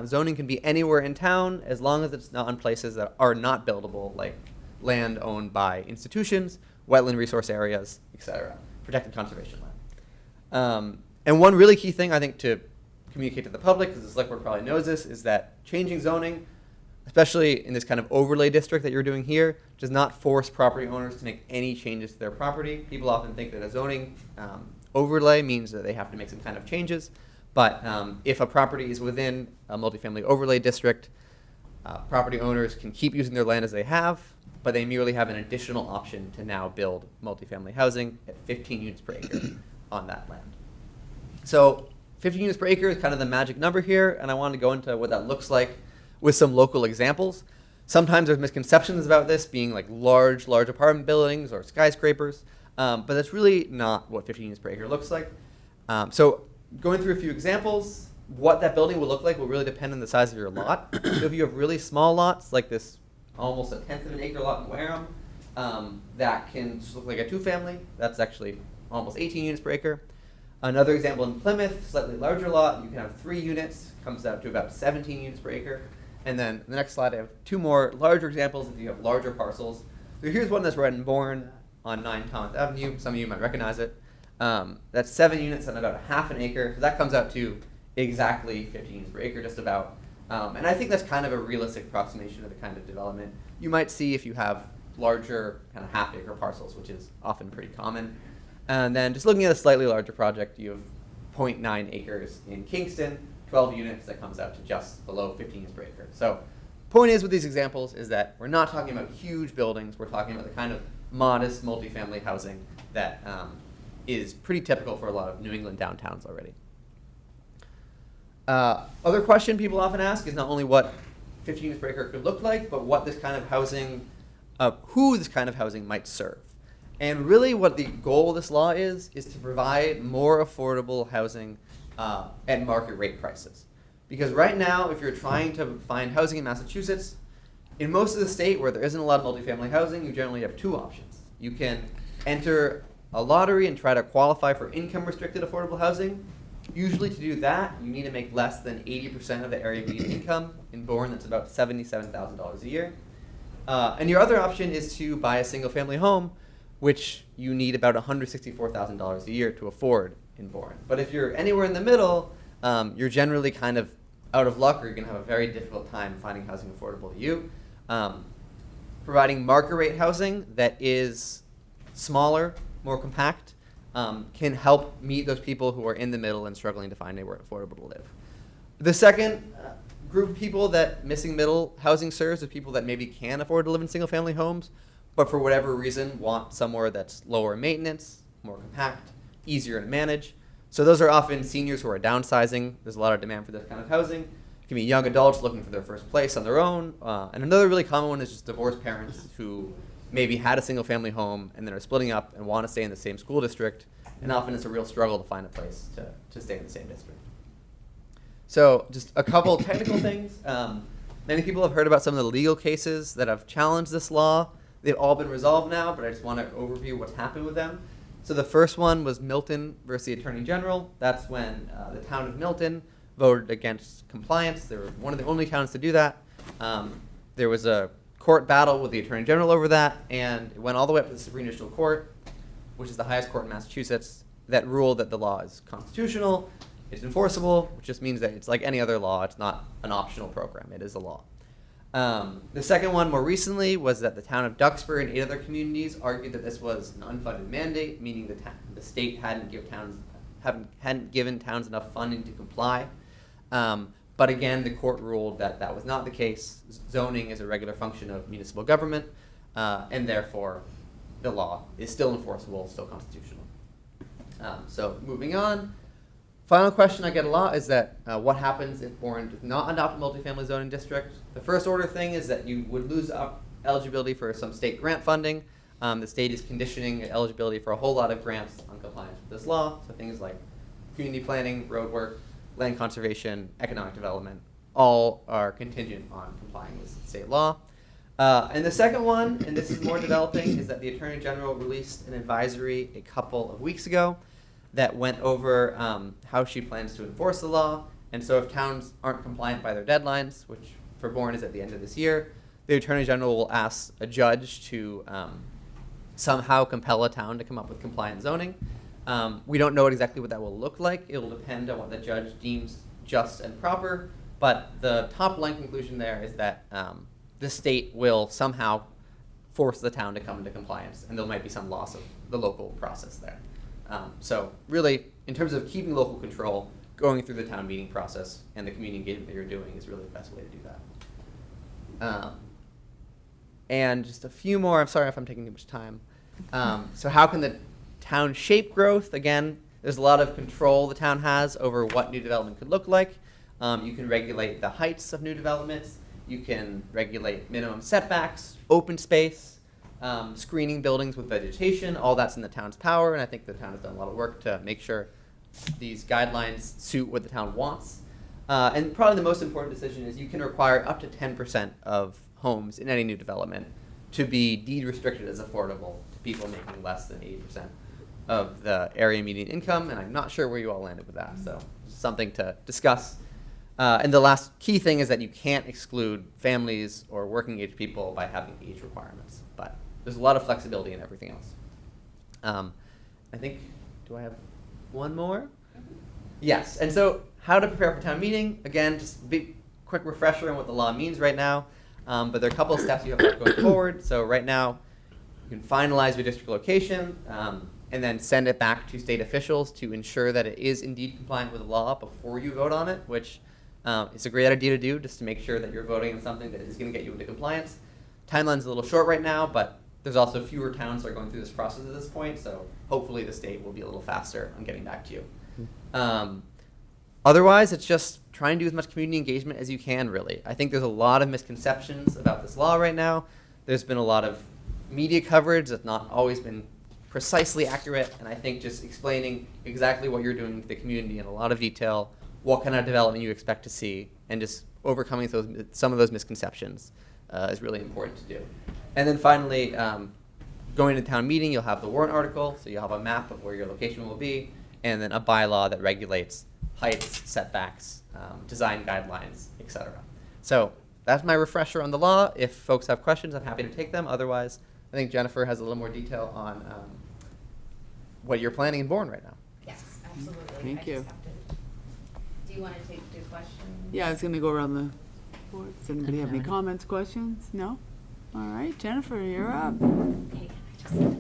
zoning can be anywhere in town as long as it's not on places that are not buildable, like land owned by institutions, wetland resource areas, etc., protected conservation land. And one really key thing I think to communicate to the public, because the select board probably knows this, is that changing zoning, especially in this kind of overlay district that you're doing here, does not force property owners to make any changes to their property. People often think that a zoning overlay means that they have to make some kind of changes. But if a property is within a multifamily overlay district, property owners can keep using their land as they have, but they merely have an additional option to now build multifamily housing at 15 units per acre on that land. So 15 units per acre is kind of the magic number here, and I wanted to go into what that looks like with some local examples. Sometimes there's misconceptions about this being like large apartment buildings or skyscrapers, but that's really not what 15 units per acre looks like. So going through a few examples, what that building will look like will really depend on the size of your lot. So if you have really small lots, like this almost 1/10 of an acre lot in Wareham, that can just look like a 2-family. That's actually almost 18 units per acre. Another example in Plymouth, slightly larger lot, you can have 3 units, comes out to about 17 units per acre. And then the next slide, I have two more larger examples if you have larger parcels. So here's one that's right in Bourne on 9 Thomas Avenue. Some of you might recognize it. That's 7 units on about a half an acre. So that comes out to exactly 15 units per acre, just about. And I think that's kind of a realistic approximation of the kind of development you might see if you have larger kind of half-acre parcels, which is often pretty common. And then just looking at a slightly larger project, you have 0.9 acres in Kingston, 12 units, that comes out to just below 15 units per acre. So point is with these examples is that we're not talking about huge buildings. We're talking about the kind of modest multifamily housing that is pretty typical for a lot of New England downtowns already. Other question people often ask is not only what 15 units per acre could look like, but what this kind of housing, who this kind of housing might serve. And really what the goal of this law is to provide more affordable housing at market rate prices. Because right now, if you're trying to find housing in Massachusetts, in most of the state where there isn't a lot of multifamily housing, you generally have two options. You can enter a lottery and try to qualify for income-restricted affordable housing. Usually to do that, you need to make less than 80% of the area median income. In Bourne, that's about $77,000 a year. And your other option is to buy a single-family home, which you need about $164,000 a year to afford in Bourne. But if you're anywhere in the middle, you're generally kind of out of luck, or you're going to have a very difficult time finding housing affordable to you. Providing market rate housing that is smaller, more compact, can help meet those people who are in the middle and struggling to find anywhere affordable to live. The second group of people that missing middle housing serves is people that maybe can afford to live in single family homes, but for whatever reason want somewhere that's lower maintenance, more compact, easier to manage. So those are often seniors who are downsizing. There's a lot of demand for this kind of housing. It can be young adults looking for their first place on their own. And another really common one is just divorced parents who maybe had a single family home and then are splitting up and want to stay in the same school district. And often it's a real struggle to find a place to stay in the same district. So just a couple technical things. Many people have heard about some of the legal cases that have challenged this law. They've all been resolved now, but I just want to overview what's happened with them. So the first one was Milton versus the Attorney General. That's when the town of Milton voted against compliance. They were one of the only towns to do that. There was a court battle with the Attorney General over that, and it went all the way up to the Supreme Judicial Court, which is the highest court in Massachusetts, that ruled that the law is constitutional, it's enforceable, which just means that it's like any other law. It's not an optional program. It is a law. The second one more recently was that the town of Duxbury and 8 other communities argued that this was an unfunded mandate, meaning the state hadn't given towns enough funding to comply. But again, the court ruled that that was not the case. Zoning is a regular function of municipal government, and therefore the law is still enforceable, still constitutional. So moving on. Final question I get a lot is that what happens if Bourne does not adopt a multifamily zoning district? The first order thing is that you would lose eligibility for some state grant funding. The state is conditioning eligibility for a whole lot of grants on compliance with this law. So things like community planning, road work, land conservation, economic development, all are contingent on complying with state law. And the second one, and this is more developing, is that the Attorney General released an advisory a couple of weeks ago that went over how she plans to enforce the law. And so if towns aren't compliant by their deadlines, which for Bourne is at the end of this year, the Attorney General will ask a judge to somehow compel a town to come up with compliant zoning. We don't know exactly what that will look like. It will depend on what the judge deems just and proper. But the top line conclusion there is that the state will somehow force the town to come into compliance, and there might be some loss of the local process there. So really, in terms of keeping local control, going through the town meeting process and the community engagement that you're doing is really the best way to do that. And just a few more, I'm sorry if I'm taking too much time. So how can the town shape growth? Again, there's a lot of control the town has over what new development could look like. You can regulate the heights of new developments. You can regulate minimum setbacks, open space, screening buildings with vegetation. All that's in the town's power, and I think the town has done a lot of work to make sure these guidelines suit what the town wants. And probably the most important decision is you can require up to 10% of homes in any new development to be deed restricted as affordable to people making less than 80% of the area median income, and I'm not sure where you all landed with that, so something to discuss. And the last key thing is that you can't exclude families or working age people by having age requirements. But there's a lot of flexibility in everything else. I think, do I have one more? Yes, and so how to prepare for town meeting. Again, just a big quick refresher on what the law means right now. But there are a couple of steps you have to go forward. So right now, you can finalize your district location and then send it back to state officials to ensure that it is indeed compliant with the law before you vote on it, which is a great idea to do just to make sure that you're voting on something that is going to get you into compliance. Timeline's a little short right now, but there's also fewer towns that are going through this process at this point, so hopefully the state will be a little faster on getting back to you. Otherwise, it's just try and do as much community engagement as you can, really. I think there's a lot of misconceptions about this law right now. There's been a lot of media coverage that's not always been precisely accurate, and I think just explaining exactly what you're doing to the community in a lot of detail, what kind of development you expect to see, and just overcoming some of those misconceptions is really important to do. And then finally, going to town meeting, you'll have the warrant article, so you'll have a map of where your location will be, and then a bylaw that regulates heights, setbacks, design guidelines, etc. So that's my refresher on the law. If folks have questions, I'm happy to take them. Otherwise, I think Jennifer has a little more detail on what you're planning in Bourne right now. Yes, absolutely. Thank you. Do you want to take the question? Yeah, I was going to go around the board. Does anybody have any comments, questions? No? All right, Jennifer, you're up. Okay, can I just...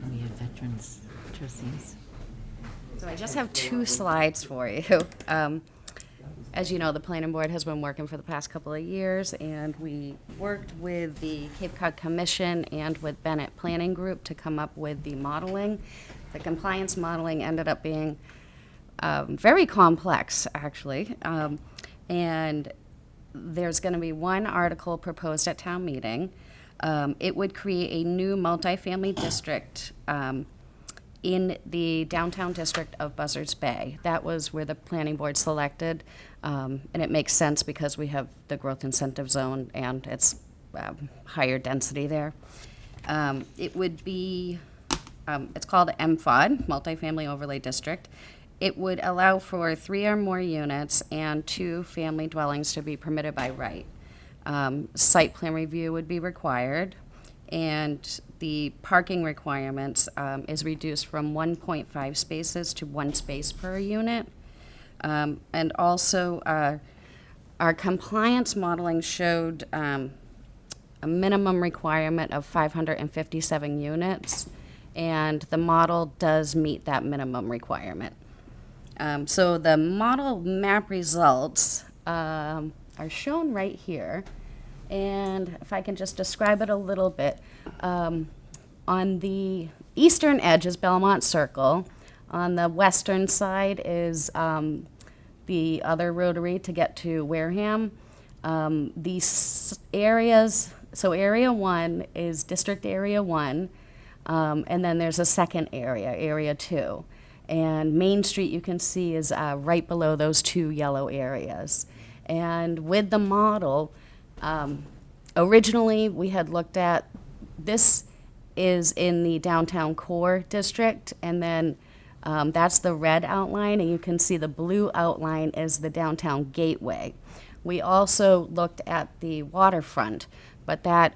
We have veterans trustees. So I just have 2 slides for you. As you know, the planning board has been working for the past couple of years, and we worked with the Cape Cod Commission and with Bennett Planning Group to come up with the modeling. The compliance modeling ended up being very complex, actually. And there's going to be one article proposed at town meeting. It would create a new multifamily district in the downtown district of Buzzards Bay. That was where the planning board selected, and it makes sense because we have the growth incentive zone and it's higher density there. It would be, it's called MFOD, Multifamily Overlay District. It would allow for 3 or more units and 2 family dwellings to be permitted by right. Site plan review would be required, and the parking requirements is reduced from 1.5 spaces to 1 space per unit. And also, our compliance modeling showed a minimum requirement of 557 units, and the model does meet that minimum requirement. So the model map results are shown right here. And if I can just describe it a little bit, on the eastern edge is Belmont Circle. On the western side is the other rotary to get to Wareham. These areas, so Area 1 is District Area 1, and then there's a second area, Area 2. And Main Street, you can see, is right below those 2 yellow areas. And with the model, originally we had looked at, this is in the downtown core district, and then that's the red outline, and you can see the blue outline is the downtown gateway. We also looked at the waterfront, but that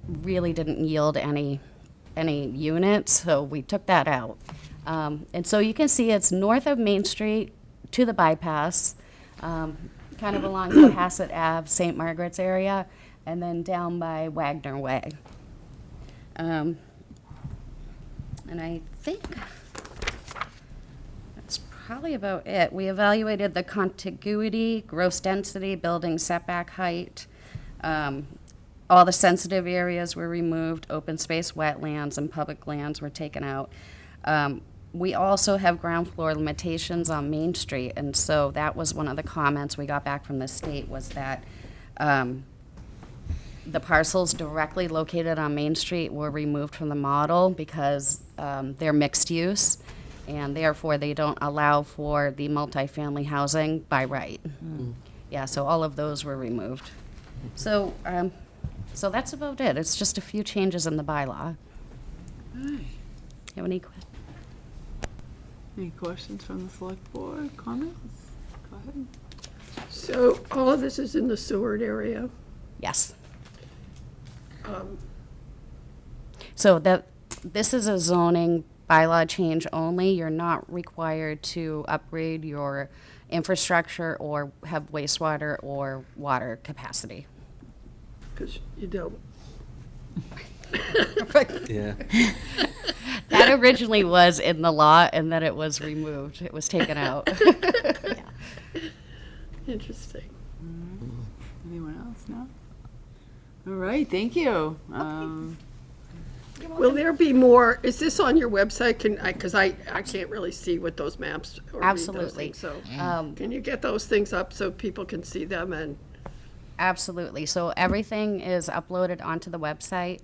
really didn't yield any units, so we took that out. And so you can see it's north of Main Street to the bypass, kind of along Cohasset Ave, St. Margaret's area, and then down by Wagner Way. And I think that's probably about it. We evaluated the contiguity, gross density, building setback height, all the sensitive areas were removed, open space, wetlands, and public lands were taken out. We also have ground floor limitations on Main Street, and so that was one of the comments we got back from the state, was that the parcels directly located on Main Street were removed from the model because they're mixed use, and therefore they don't allow for the multifamily housing by right. Yeah, so all of those were removed. So, so that's about it. It's just a few changes in the bylaw. You have any questions? Any questions from the select board, comments? Go ahead. So all of this is in the Seward area? Yes. So this is a zoning bylaw change only. You're not required to upgrade your infrastructure or have wastewater or water capacity. Because you don't. Yeah. That originally was in the law, and then it was removed. It was taken out. Interesting. Anyone else? No? All right, thank you. Will there be more, is this on your website? Because I can't really see what those maps or read those Absolutely. things, so can you get those things up so people can see them? And Absolutely. So everything is uploaded onto the website.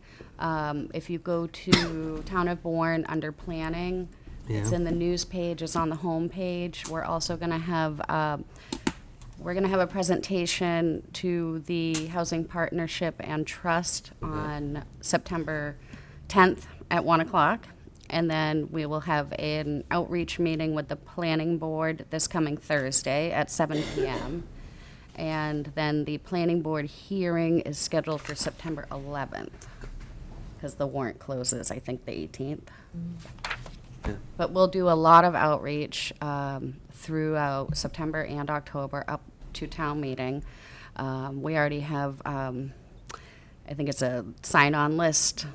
If you go to Town of Bourne under planning, it's Yeah. in the news page, it's on the home page. We're also going to have a presentation to the Housing Partnership and Trust on September 10th at 1 o'clock. And then we will have an outreach meeting with the planning board this coming Thursday at 7 p.m. And then the planning board hearing is scheduled for September 11th, because the warrant closes, I think, the 18th. Yeah. But we'll do a lot of outreach throughout September and October up to town meeting. We already have, I think it's a sign-on list.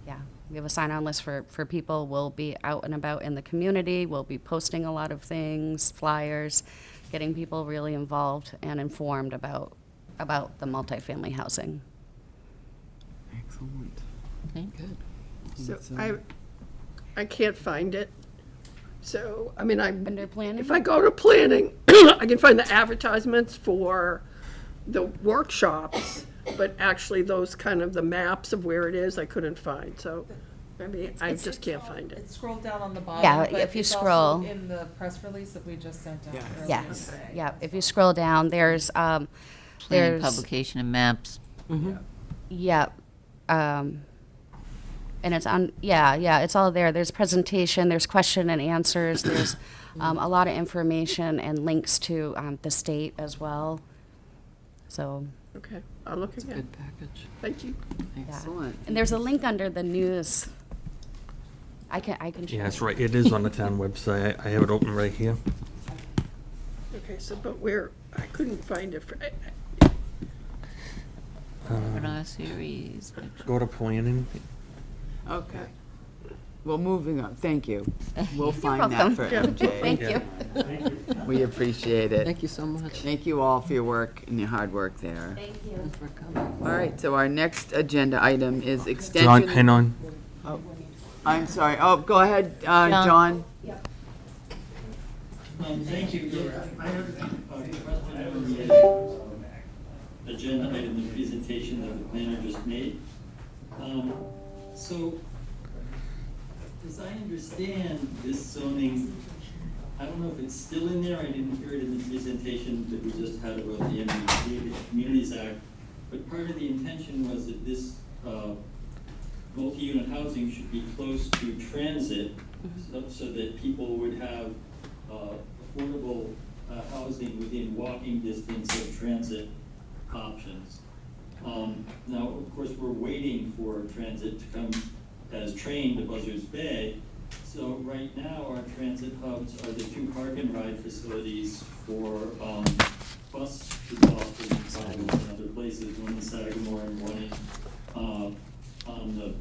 Yeah, we have a sign-on list for people. We'll be out and about in the community. We'll be posting a lot of things, flyers, getting people really involved and informed about the multifamily housing. Excellent. Good. so So- I can't find it. So, I mean, Under planning? if I go to planning, I can find the advertisements for the workshops, but actually those kind of the maps of where it is, I couldn't find. So, I mean, I just can't find it. It's scrolled down on the bottom. Yeah, but if you it's also scroll. in the press release that we just sent out earlier Yes, today. yeah, if you scroll down, there's, Planning, there's, publication, and maps. yeah, and it's on, yeah, it's all there. There's presentation, there's question and answers, there's a lot of information and links to the state as well. So, Okay, I'll look again. Good package. Thank you. Excellent. and there's a link under the news. I can show Yeah, that's you. right. It is on the town website. I have it open right here. Okay, so, but where, I couldn't find it. Webinar series. Go to planning. Okay. Well, moving on, thank you. We'll find welcome. that for Yeah. MJ. Thank you. We appreciate it. Thank you so much. Thank you all for your work and your hard work there. Thank you. For coming. All right, so our next agenda item is John, extension. hang on. Oh, I'm sorry. Oh, go ahead, John. Thank you. I have a question on the agenda item, the presentation that the planner just made. So, as I understand this zoning, I don't know if it's still in there, I didn't hear it in the presentation that we just had about the MBTA, the Communities Act, but part of the intention was that this multi-unit housing should be close to transit, so that people would have affordable housing within walking distance of transit options. Now, of course, we're waiting for transit to come as train to Buzzards Bay. So right now, our transit hubs are the two park and ride facilities for bus to Boston and other places, one in Sagamore and one in, on the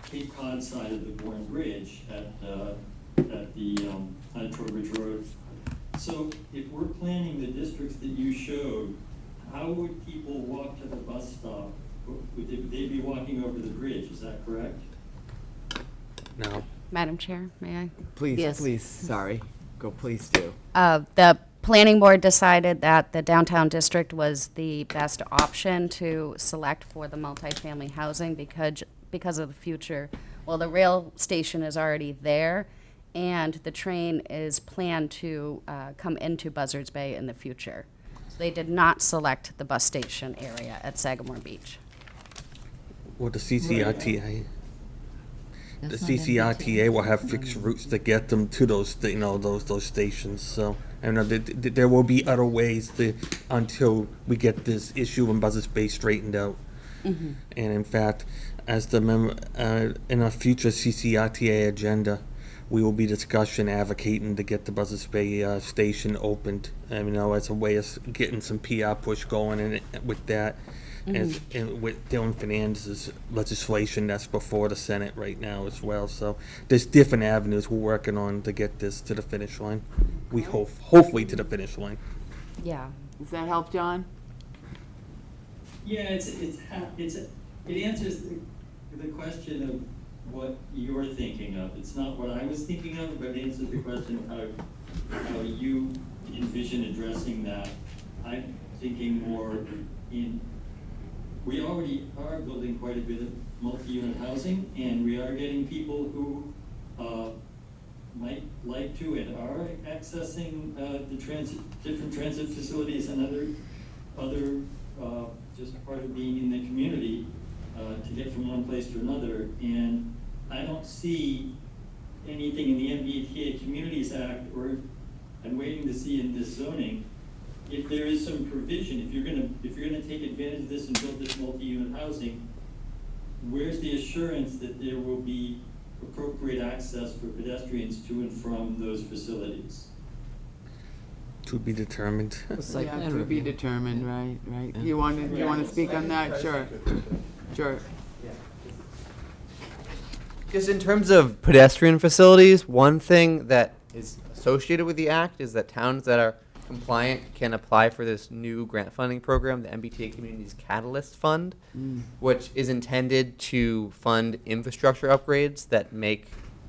Cape Cod side of the Bourne Bridge at Trowbridge Road. So if we're planning the districts that you showed, how would people walk to the bus stop would they be walking over the bridge, is that correct? No. Madam Chair, may I? Please, Yes. please, sorry. Go, please do. The planning board decided that the downtown district was the best option to select for the multifamily housing because of the future. Well, the rail station is already there, and the train is planned to come into Buzzards Bay in the future. So they did not select the bus station area at Sagamore Beach. Or the CCRTA. The CCRTA will have fixed routes to get them to those, those stations, so. And there will be other ways until we get this issue in Buzzards Bay straightened out. Mm-hmm. And in fact, as the in our future CCRTA agenda, we will be advocating to get the Buzzards Bay station opened. As a way of getting some PR push going and with that. And with Dylan Fernandez's legislation that's before the Senate right now as well. So there's different avenues we're working on to get this to the finish line. We hopefully to the finish line. Yeah. Does that help, John? Yeah, it answers the question of what you're thinking of. It's not what I was thinking of, but it answers the question of how you envision addressing that. I'm thinking more we already are building quite a bit of multi-unit housing, and we are getting people who might like to and are accessing the different transit facilities and other just part of being in the community to get from one place to another. And I don't see anything in the MBTA Communities Act, or I'm waiting to see in this zoning, if there is some provision, if you're gonna take advantage of this and build this multi-unit housing, where's the assurance that there will be appropriate access for pedestrians to and from those facilities? To be determined. Yeah, to be determined, right. You want to speak on that? Sure. Just in terms of pedestrian facilities, one thing that is associated with the act is that towns that are compliant can apply for this new grant funding program, the MBTA Communities Catalyst Fund, which is intended to fund infrastructure upgrades that make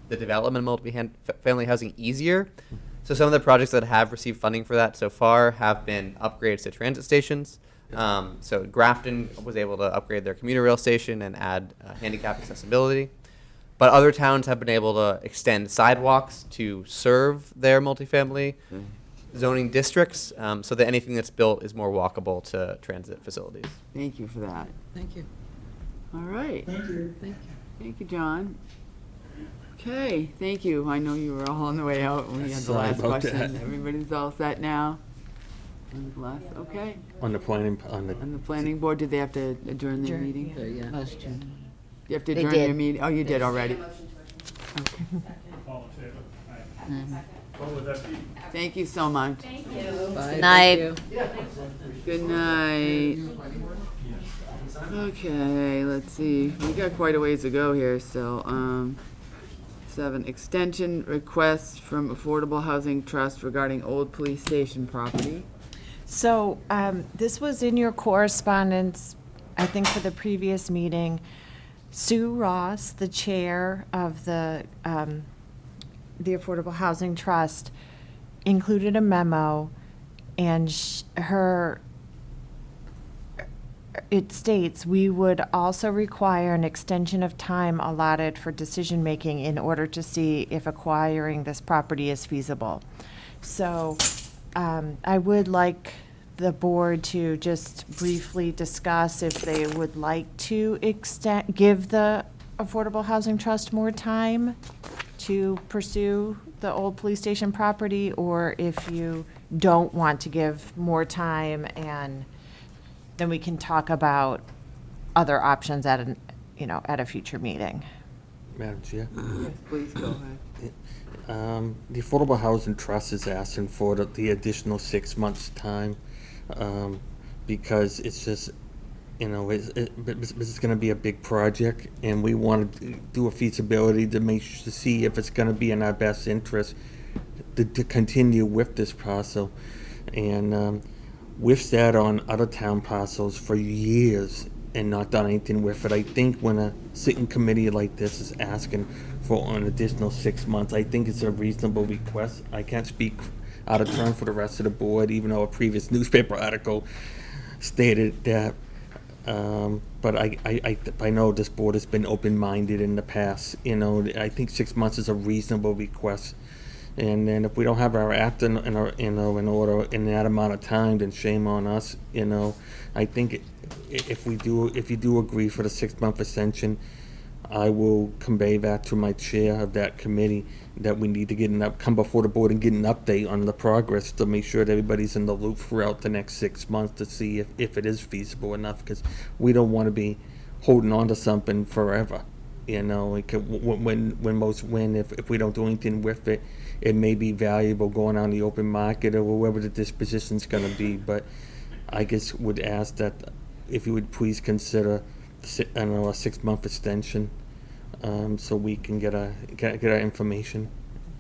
the development of multifamily housing easier. So some of the projects that have received funding for that so far have been upgrades to transit stations. So Grafton was able to upgrade their commuter rail station and add handicap accessibility. But other towns have been able to extend sidewalks to serve their multifamily zoning districts, so that anything that's built is more walkable to transit facilities. Thank you for that. Thank you. All right. Thank you. Thank you, John. Okay, thank you. I know you were all on the way out when we had the Sorry last about question. that. Everybody's all set now? Okay. On the planning, On the planning board, did they have to adjourn their meeting? Yeah. You have to They adjourn your did. meeting? Oh, you did already? All in favor? What would that be? Thank you so much. Bye. Night. Thank you. Good night. Okay, let's see. We got quite a ways to go here still. 7, extension request from Affordable Housing Trust regarding old police station property. So this was in your correspondence, I think, for the previous meeting. Sue Ross, the chair of the Affordable Housing Trust, included a memo, and it states, we would also require an extension of time allotted for decision-making in order to see if acquiring this property is feasible. So I would like the board to just briefly discuss if they would like to give the Affordable Housing Trust more time to pursue the old police station property, or if you don't want to give more time, and then we can talk about other options at a future meeting. Madam Chair. Yes, please go ahead. The Affordable Housing Trust is asking for the additional 6 months' time, because it's just, it's going to be a big project, and we want to do a feasibility to see if it's going to be in our best interest to continue with this parcel. And we've sat on other town parcels for years and not done anything with it. I think when a sitting committee like this is asking for an additional 6 months, I think it's a reasonable request. I can't speak out of turn for the rest of the board, even though a previous newspaper article stated that. But I know this board has been open-minded in the past. You know, I think 6 months is a reasonable request. And then if we don't have our act in order in that amount of time, then shame on us. You know, I think if you do agree for the 6 month extension, I will convey that to my chair of that committee that we need to come before the board and get an update on the progress to make sure that everybody's in the loop throughout the next 6 months to see if it is feasible enough, because we don't want to be holding on to something forever. You know, if we don't do anything with it, it may be valuable going on the open market or wherever the disposition's going to be. But I guess would ask that if you would please consider, a 6 month extension, so we can get our information.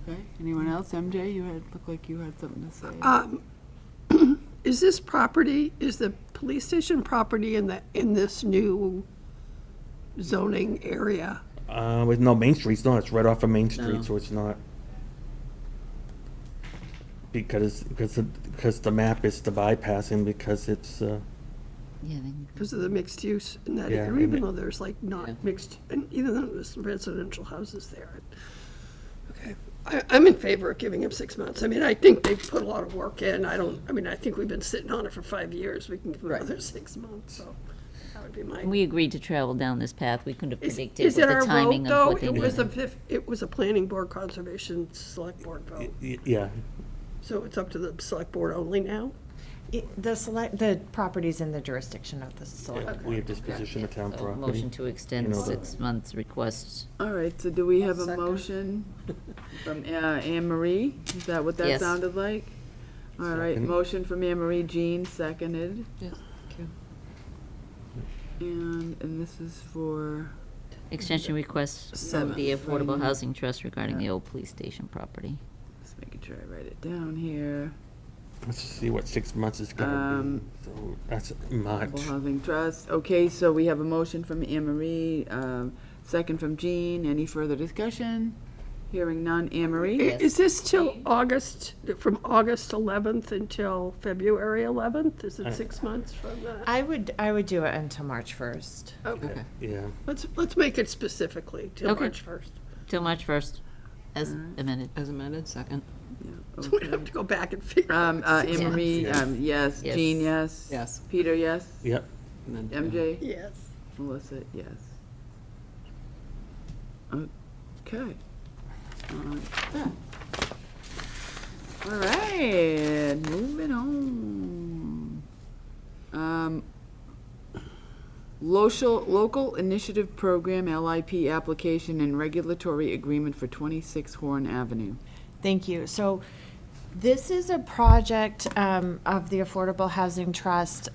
Okay, anyone else? MJ, looked like you had something to say. Is the police station property in this new zoning area? With no Main Street's not. It's right off of Main Street, No. so it's not. Because the map is the bypassing because it's. Because of the mixed use in that Yeah, area, even and though there's like not mixed, and even though there's residential houses there. Okay, I'm in favor of giving him 6 months. I mean, I think they've put a lot of work in. I think we've been sitting on it for 5 years. We can give them another 6 months, so that would be my. We agreed to travel down this path. We couldn't have predicted Is what it the our timing vote, of though? what they needed. It was a planning board, conservation, select board vote. Yeah. So it's up to the select board only now? The property's in the jurisdiction of the select. Yeah, we have disposition of town So property. motion to extend You know, 6 months request. All right, so do we have a Second. motion from Anne Marie? Is that what that Yes. sounded like? All right, Second. motion from Anne Marie, Jean, seconded. Yes, thank you. And this is for, Extension request from the Affordable Housing Trust regarding the old police station property. just making sure I write it down here. Let's see what 6 months is gonna be. So that's March. Affordable Housing Trust. Okay, so we have a motion from Anne Marie, second from Jean. Any further discussion? Hearing none. Anne Marie? Is this till August, from August 11th until February 11th? Is it 6 months from that? I would do it until March 1st. Okay. Yeah. Let's make it specifically till Okay. March 1st. Till March 1st, as amended. As amended, second. So we don't have to go back and figure out. Anne Marie, yes. Yes. Jean, yes. Yes. Peter, yes. Yep. And then, MJ? Yes. Melissa, yes. Okay. All right, moving on. Local Initiative Program, LIP application and regulatory agreement for 26 Horn Avenue. Thank you. So this is a project of the Affordable Housing Trust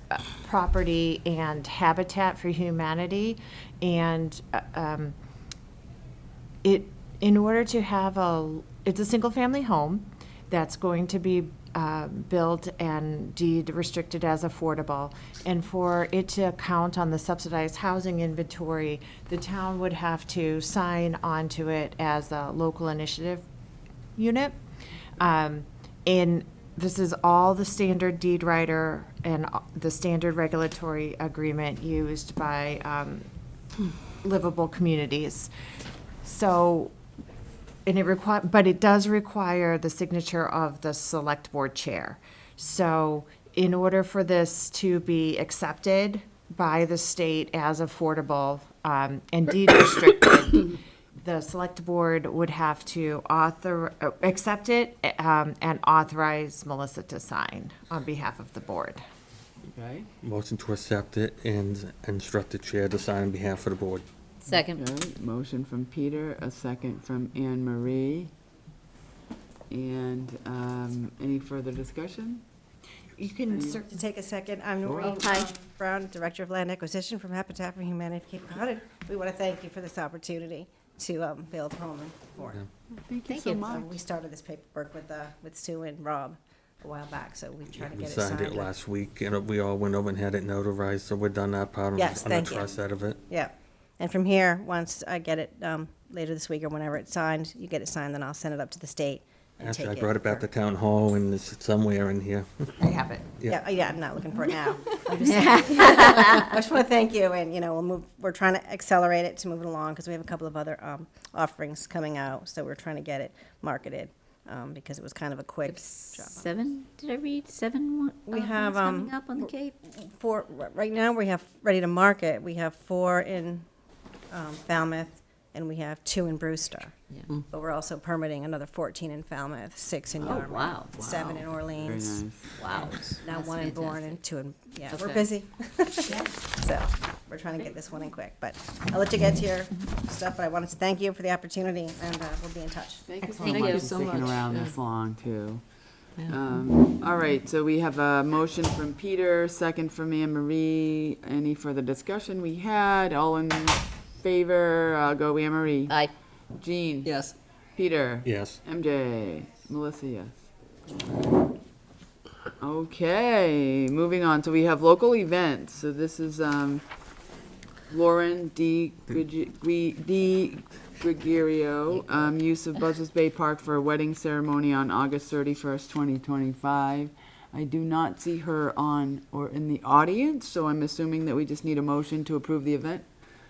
property and Habitat for Humanity. And in order to have it's a single-family home that's going to be built and deed restricted as affordable. And for it to count on the subsidized housing inventory, the town would have to sign onto it as a local initiative unit. And this is all the standard deed writer and the standard regulatory agreement used by livable communities. So, but it does require the signature of the select board chair. So in order for this to be accepted by the state as affordable and deed restricted, the select board would have to accept it and authorize Melissa to sign on behalf of the board. Okay. Motion to accept it and instruct the chair to sign on behalf of the board. Second. Okay, motion from Peter, a second from Anne Marie. And any further discussion? You can To take a second, I'm Noreen Brown, Director of Land Acquisition from Habitat for Humanity Cape Cod. We want to thank you for this opportunity to build home and more. Thank you Thank so you. much. We started this paperwork with Sue and Rob a while back, so we tried to We get it signed it signed. last week, and we all went over and had it notarized, so we're done that part Yes, on the thank you. trust side of it. Yeah, and from here, once I get it later this week or whenever it's signed, you get it signed, then I'll send it up to the state and Actually, I take brought it back for- to town hall, and it's somewhere in here. I have it. Yeah. Yeah, I'm not looking for it now. I'm just saying. I just want to thank you, and, we're trying to accelerate it to move it along, because we have a couple of other offerings coming out, so we're trying to get it marketed, because it was kind of a quick job. 7, did I read? 7 We have, coming up on the Cape? Right now, we have ready to market, we have 4 in Falmouth, and we have 2 in Brewster. Yeah. But we're also permitting another 14 in Falmouth, 6 in Oh, Yarmouth. wow. 7 in Very Orleans. nice. Wow. Now That's 1 in Bourne fantastic. and 2 in, yeah, we're Okay. busy. So, we're trying to get this one in quick, but I'll let you get to your stuff, but I wanted to thank you for the opportunity, and we'll be in touch. Thank you so Thank much you for so sticking much. around Yeah. this long, too. Yeah. All right, so we have a motion from Peter, second from Anne Marie. Any further discussion we had? All in favor? I'll go Anne Marie. Aye. Jean? Yes. Peter? Yes. MJ? Melissa, yes. Okay, moving on. So we have local events. So this is Lauren D. Gregorio, use of Buzzards Bay Park for a wedding ceremony on August 31st, 2025. I do not see her on or in the audience, so I'm assuming that we just need a motion to approve the event.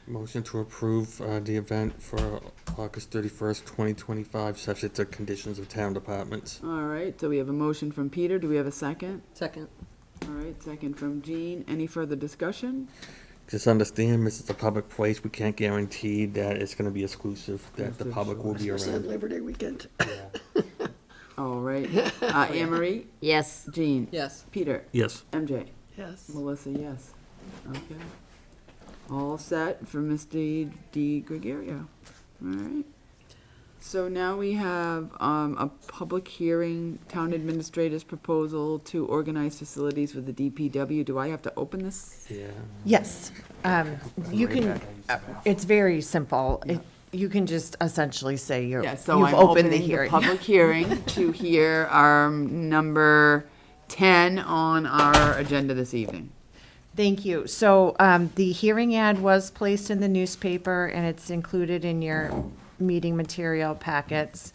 Motion to approve the event for August 31st, 2025, subject to conditions of town departments. All right, so we have a motion from Peter. Do we have a second? Second. All right, second from Jean. Any further discussion? Just understand, this is a public place. We can't guarantee that it's going to be exclusive, that the public will be Especially on around. Labor Day weekend. All right. Anne Marie? Yes. Jean? Yes. Peter? Yes. MJ? Yes. Melissa, yes. Okay. All set for Mr. D. Gregorio. All right. So now we have a public hearing, town administrator's proposal to organize facilities with the DPW. Do I have to open this? Yeah. Yes. You can, it's very simple. You can just essentially say you're, Yeah, so you've I'm opened the opening the hearing. public hearing to hear our number 10 on our agenda this evening. Thank you. So the hearing ad was placed in the newspaper, and it's included in your meeting material packets.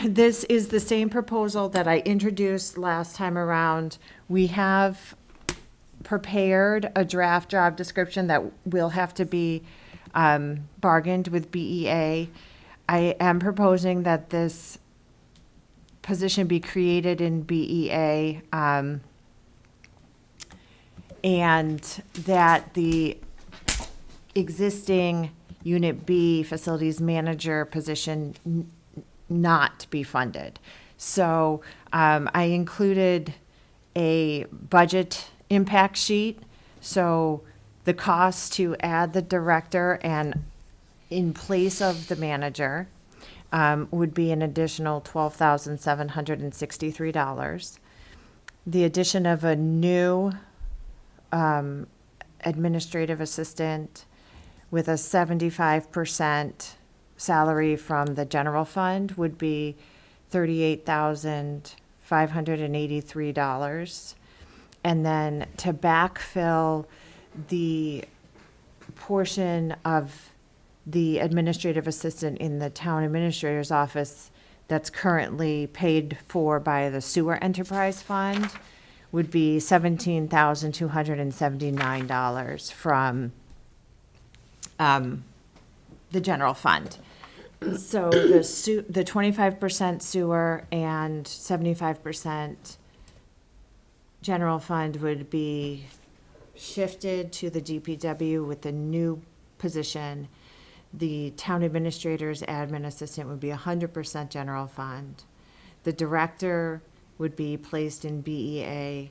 This is the same proposal that I introduced last time around. We have prepared a draft job description that will have to be bargained with BEA. I am proposing that this position be created in BEA, and that the existing Unit B Facilities Manager position not be funded. So I included a budget impact sheet. So the cost to add the director and in place of the manager would be an additional $12,763. The addition of a new administrative assistant with a 75% salary from the general fund would be $38,583. And then to backfill the portion of the administrative assistant in the town administrator's office that's currently paid for by the sewer enterprise fund would be $17,279 from the general fund. So the 25% sewer and 75% general fund would be shifted to the DPW with the new position. The town administrator's admin assistant would be 100% general fund. The director would be placed in BEA.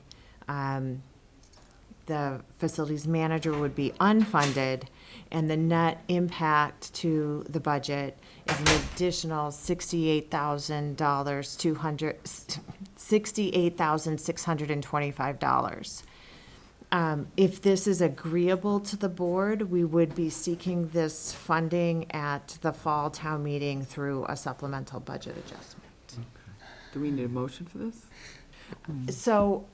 The facilities manager would be unfunded, and the net impact to the budget is an additional $68,625. If this is agreeable to the board, we would be seeking this funding at the fall town meeting through a supplemental budget adjustment. Do we need a motion for this? So,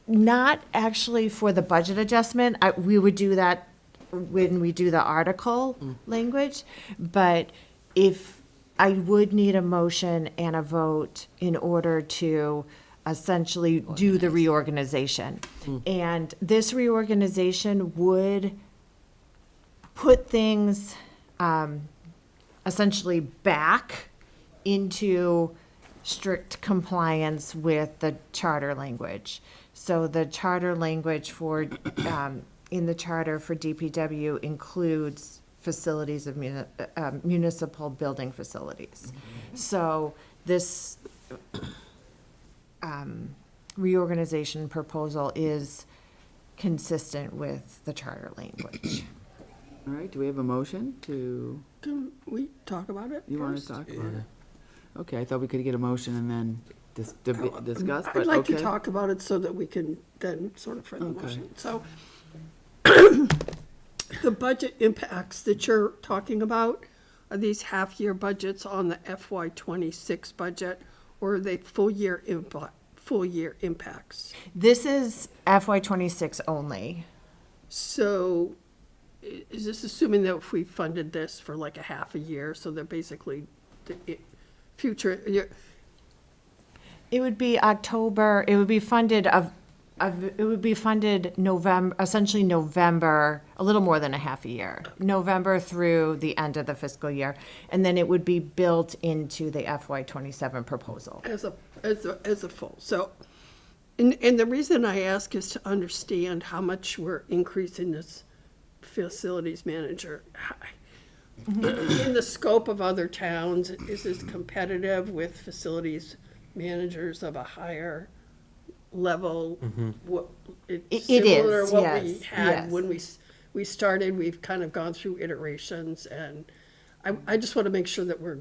not actually for the budget adjustment, we would do that when we do the article language, but if, I would need a motion and a vote in order to essentially do the reorganization. And this reorganization would put things essentially back into strict compliance with the charter language. So the charter language for, in the charter for DPW includes facilities of municipal building facilities. So this reorganization proposal is consistent with the charter language. All right, do we have a motion to, Can we talk about it you want to first? talk about it? Okay, I thought we could get a motion and then discuss, but I'd like to okay. talk about it so that we can then sort of frame the Okay. motion. So the budget impacts that you're talking about, are these half-year budgets on the FY '26 budget, or are they full-year impacts? This is FY '26 only. So is this assuming that if we funded this for like a half a year, so that basically future, It would be October, it would be funded it would be funded November, essentially November, a little more than a half a year. November through the end of the fiscal year. And then it would be built into the FY '27 proposal. as a full, so, and the reason I ask is to understand how much we're increasing this facilities manager. In the scope of other towns, is this competitive with facilities managers of a higher level? What, It similar is, to what yes, we had yes. when we started, we've kind of gone through iterations, and I just want to make sure that we're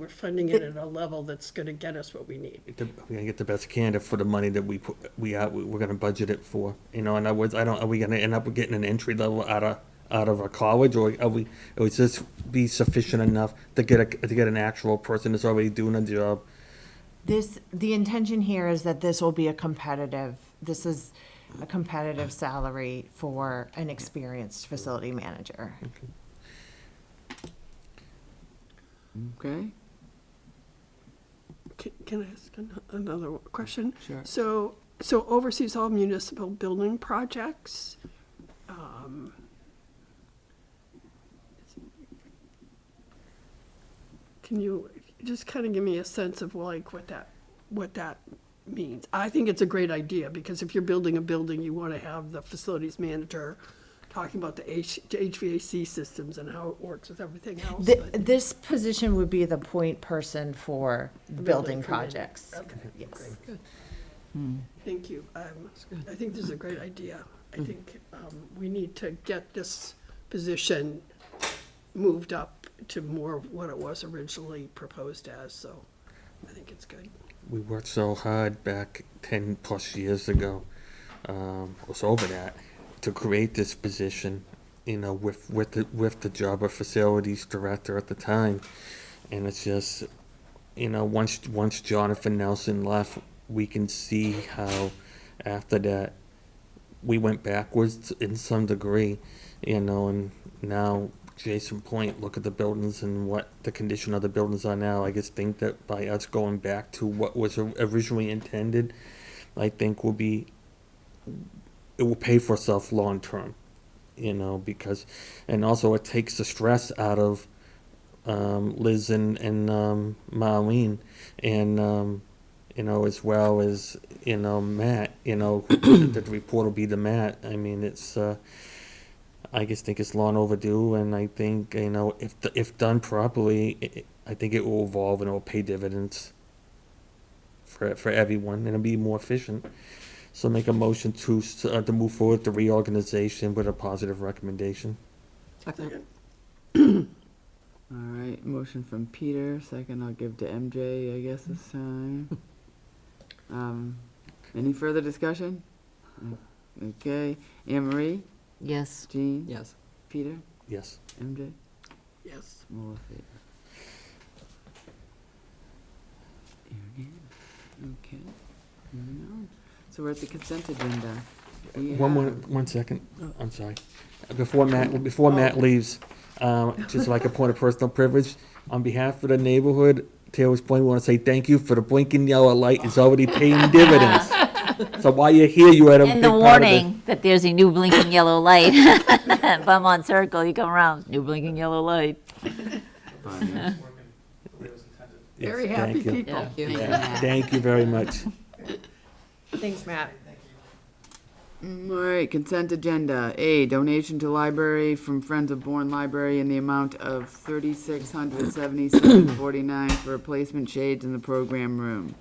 funding it at a level that's going to get us what we need. We're gonna get the best candidate for the money that we're gonna budget it for. In other words, are we gonna end up getting an entry level out of a college, or would this be sufficient enough to get an actual person that's already doing a job? The intention here is that this is a competitive salary for an experienced facility manager. Okay, Can I ask another question? Sure. So oversees all municipal building projects. Can you just kind of give me a sense of like what that means? I think it's a great idea, because if you're building a building, you want to have the facilities manager talking about the HVAC systems and how it works with everything else. but- This position would be the point person for building committee. projects. Okay, Yes. great, good. Thank you. I think this is a great idea. I think we need to get this position moved up to more of what it was originally proposed as, so I think it's good. We worked so hard back 10 plus years ago, was over that, to create this position, with the job of facilities director at the time. And it's just, once Jonathan Nelson left, we can see how after that, we went backwards in some degree, and now Jason Point, look at the buildings and what the condition of the buildings are now. I just think that by us going back to what was originally intended, I think it will pay for itself long term, because, and also it takes the stress out of Liz and Marlene, and as well as Matt. That the report will be to Matt. I mean, it's. I just think it's long overdue, and I think if done properly, I think it will evolve and it will pay dividends for everyone, and it'll be more efficient. So make a motion to move forward the reorganization with a positive recommendation. Second. all right, motion from Peter, second I'll give to MJ, I guess this time. Any further discussion? Okay, Anne Marie? Yes. Jean? Yes. Peter? Yes. MJ? Yes. More favor. Okay. Moving on. So we're at the consent agenda. We One more, have- 1 second. I'm sorry. Before Matt leaves, just like a point of personal privilege, on behalf of the neighborhood, Taylor's Point, we want to say thank you for the blinking yellow light. It's already paying dividends. So while you're here, you had a big And the part of it. warning that there's a new blinking yellow light. Beaumont Circle, you come around, new blinking yellow light. Very Yes, happy thank you. people. Thank you. Yeah, thank you very much. Thanks, Matt. All right, consent agenda. A, donation to library from Friends of Bourne Library in the amount of $3,677.49 for replacement shades in the program room.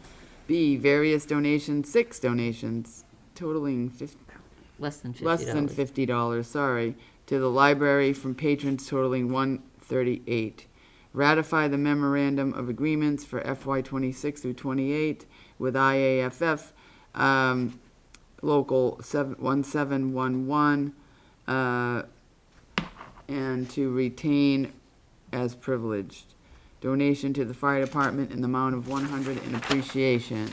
B, various donations, 6 donations totaling Less than $50. less than $50, sorry, to the library from patrons totaling $138. Ratify the memorandum of agreements for FY '26 through '28 with IAFF, Local 1711, and to retain as privileged. Donation to the fire department in the amount of 100 in appreciation.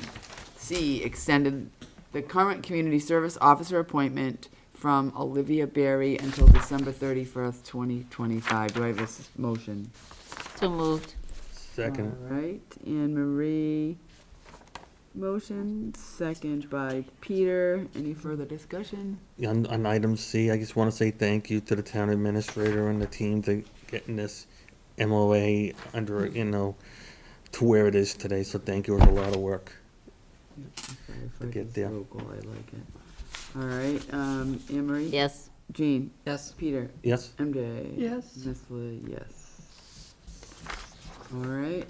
C, extended the current community service officer appointment from Olivia Berry until December 31st, 2025. Do I have a motion? So moved. Second. All right, Anne Marie, motion, second by Peter. Any further discussion? On item C, I just want to say thank you to the town administrator and the team to getting this MOA under, to where it is today. So thank you. It was a lot of work to get there. Local, I like it. All right, Anne Marie? Yes. Jean? Yes. Peter? Yes. MJ? Yes. Nestle, yes. All right,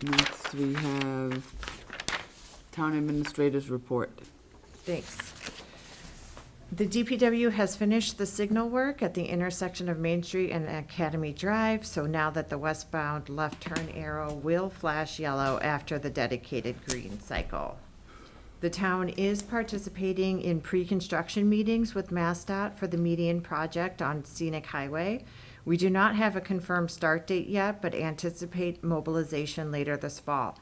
next we have town administrator's report. Thanks. The DPW has finished the signal work at the intersection of Main Street and Academy Drive, so now that the westbound left turn arrow will flash yellow after the dedicated green cycle. The town is participating in pre-construction meetings with MassDOT for the median project on Scenic Highway. We do not have a confirmed start date yet, but anticipate mobilization later this fall.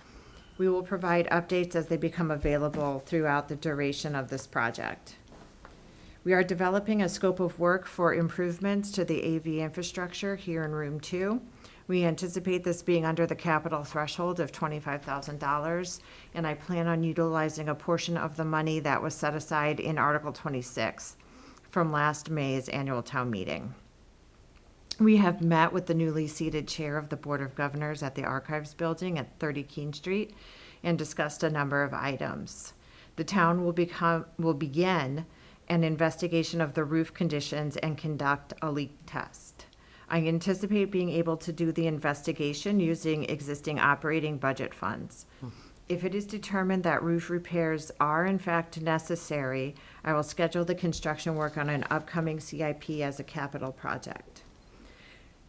We will provide updates as they become available throughout the duration of this project. We are developing a scope of work for improvements to the AV infrastructure here in Room 2. We anticipate this being under the capital threshold of $25,000, and I plan on utilizing a portion of the money that was set aside in Article 26 from last May's annual town meeting. We have met with the newly seated chair of the Board of Governors at the Archives Building at 30 Keene Street and discussed a number of items. The town will begin an investigation of the roof conditions and conduct a leak test. I anticipate being able to do the investigation using existing operating budget funds. If it is determined that roof repairs are in fact necessary, I will schedule the construction work on an upcoming CIP as a capital project.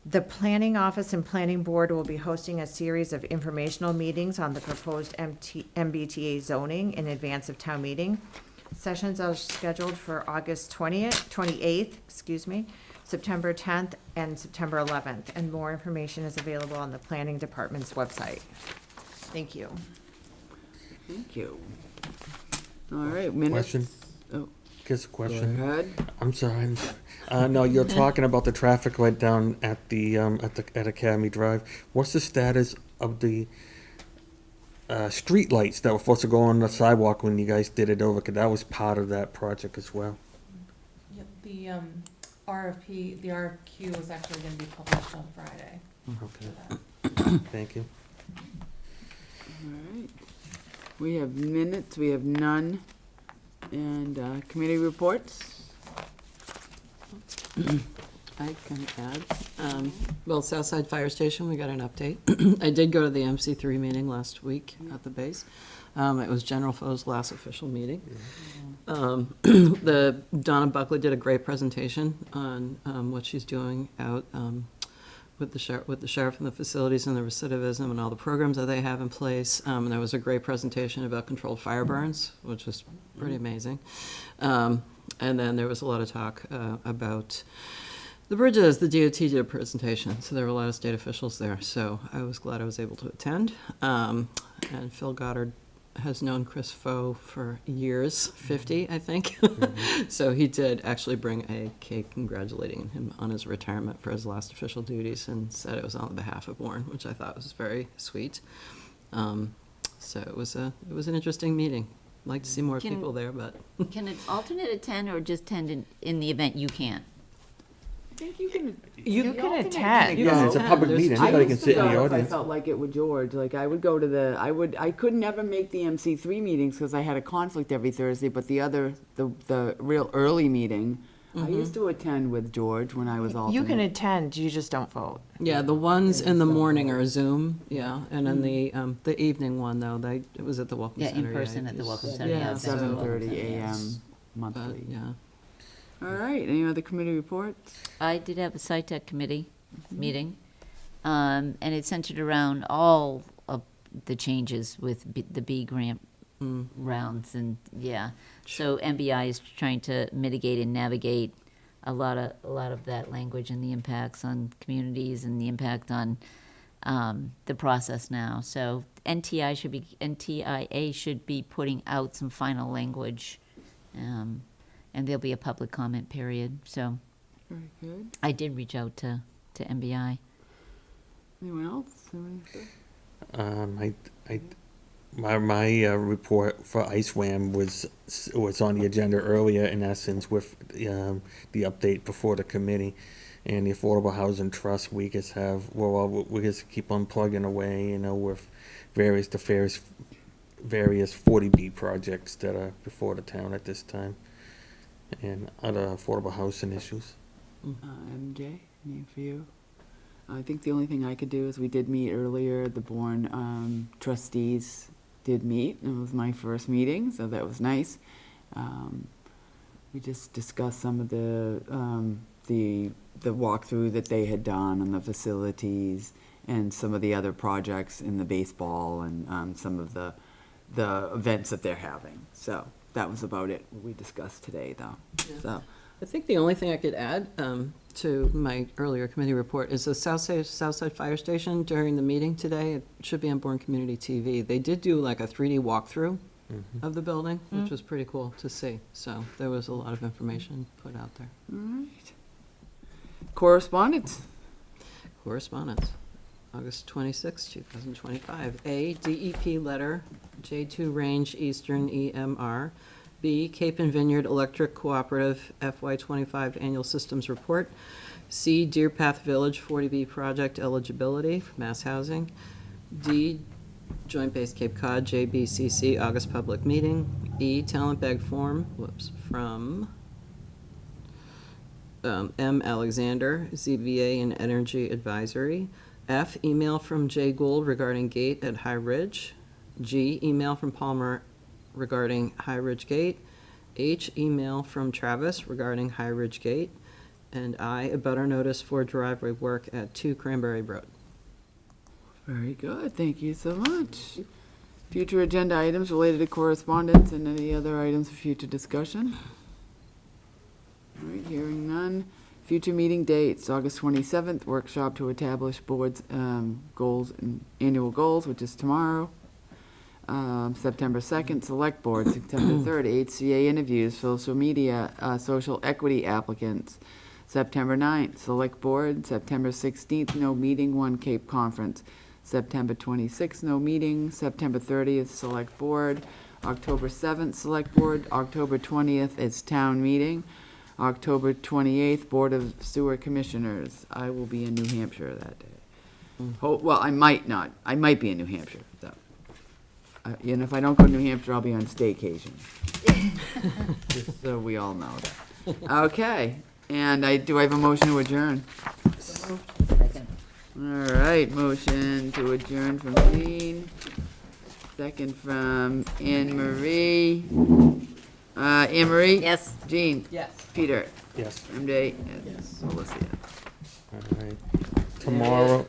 The Planning Office and Planning Board will be hosting a series of informational meetings on the proposed MBTA zoning in advance of town meeting. Sessions are scheduled for August 28th, September 10th, and September 11th, and more information is available on the Planning Department's website. Thank you. Thank you. All right, minutes. Question? Oh, Just a question. go ahead. I'm sorry. No, you're talking about the traffic light down at the at Academy Drive. What's the status of the street lights that were supposed to go on the sidewalk when you guys did it over? 'Cause that was part of that project as well. Yep, the the RFQ is actually gonna be published on Friday. Okay. Thank you. All right. We have minutes, we have none, and committee reports. I can add. Well, Southside Fire Station, we got an update. I did go to the MC3 meeting last week at the base. It was General Fo's last official meeting. Donna Buckley did a great presentation on what she's doing out with the sheriff and the facilities and the recidivism and all the programs that they have in place. And there was a great presentation about controlled fire burns, which was pretty amazing. And then there was a lot of talk about the bridges. The DOT did a presentation, so there were a lot of state officials there. So I was glad I was able to attend. and Phil Goddard has known Chris Foe for years, 50, I think. So he did actually bring a cake congratulating him on his retirement for his last official duties and said it was on behalf of Bourne, which I thought was very sweet. So it was an interesting meeting. I'd like to see more people there, but Can an alternate attend or just attend in the event you can't? I think you can. You can attend. Yeah, it's a public meeting. Anybody can sit in the I audience. felt like it with George. Like I would go to I could never make the MC3 meetings because I had a conflict every Thursday. But the real early meeting, I used to attend with George when I was alternate. You can attend, you just don't vote. yeah, the ones in the morning are Zoom, yeah, and then the evening one though, it was at the Welcome Yeah, Center. in person at the Welcome Center, Yeah, yeah, so- 7:30 Center, a.m. yes. monthly. But, yeah. All right. Any other committee reports? I did have a SciTech committee meeting, and it centered around all of the changes with the B grant rounds, and yeah. So MBI is trying to mitigate and navigate a lot of that language and the impacts on communities and the impact on the process now. So NTIA should be putting out some final language. And there'll be a public comment period, so Very good. I did reach out to MBI. Anyone else? Have anything? My report for ISWAM was on the agenda earlier, in essence, with the update before the committee. And the Affordable Housing Trust, we just keep on plugging away, with various 40B projects that are before the town at this time, and other affordable housing issues. MJ, any for you? I think the only thing I could do is we did meet earlier. The Bourne trustees did meet. It was my first meeting, so that was nice. We just discussed some of the walkthrough that they had done on the facilities and some of the other projects in the baseball and some of the events that they're having. So that was about it. We discussed today, though. Yeah. So. I think the only thing I could add to my earlier committee report is the Southside Fire Station during the meeting today. It should be on Bourne Community TV. They did do like a 3D walkthrough of the building, which was pretty cool to see. So there was a lot of information put out there. All right. Correspondence. Correspondence. August 26, 2025. A, DEP letter, J2 Range Eastern EMR. B, Cape and Vineyard Electric Cooperative FY25 Annual Systems Report. C, Deer Path Village 40B Project Eligibility for Mass Housing. D, Joint Base Cape Cod JBCC August Public Meeting. E, Talent Bag Form, from M. Alexander, ZBA and Energy Advisory. F, email from Jay Gould regarding gate at High Ridge. G, email from Palmer regarding High Ridge Gate. H, email from Travis regarding High Ridge Gate. And I, a butter notice for driveway work at 2 Cranberry Road. Very good. Thank you so much. Future agenda items related to correspondence and any other items for future discussion? All right, hearing none. Future meeting dates, August 27th, workshop to establish board's goals and annual goals, which is tomorrow. September 2nd, select board. September 3rd, HCA interviews, social media, social equity applicants. September 9th, select board. September 16th, no meeting, 1 Cape conference. September 26th, no meeting. September 30th, select board. October 7th, select board. October 20th is town meeting. October 28th, Board of Sewer Commissioners. I will be in New Hampshire that day. Well, I might not. I might be in New Hampshire, though. And if I don't go to New Hampshire, I'll be on staycation. Just so we all know that. Okay, and do I have a motion to adjourn? Second. All right, motion to adjourn from Jean. Second from Anne Marie. Anne Marie? Yes. Jean? Yes. Peter? Yes. MJ? Yes. Melissa? All right. Tomorrow,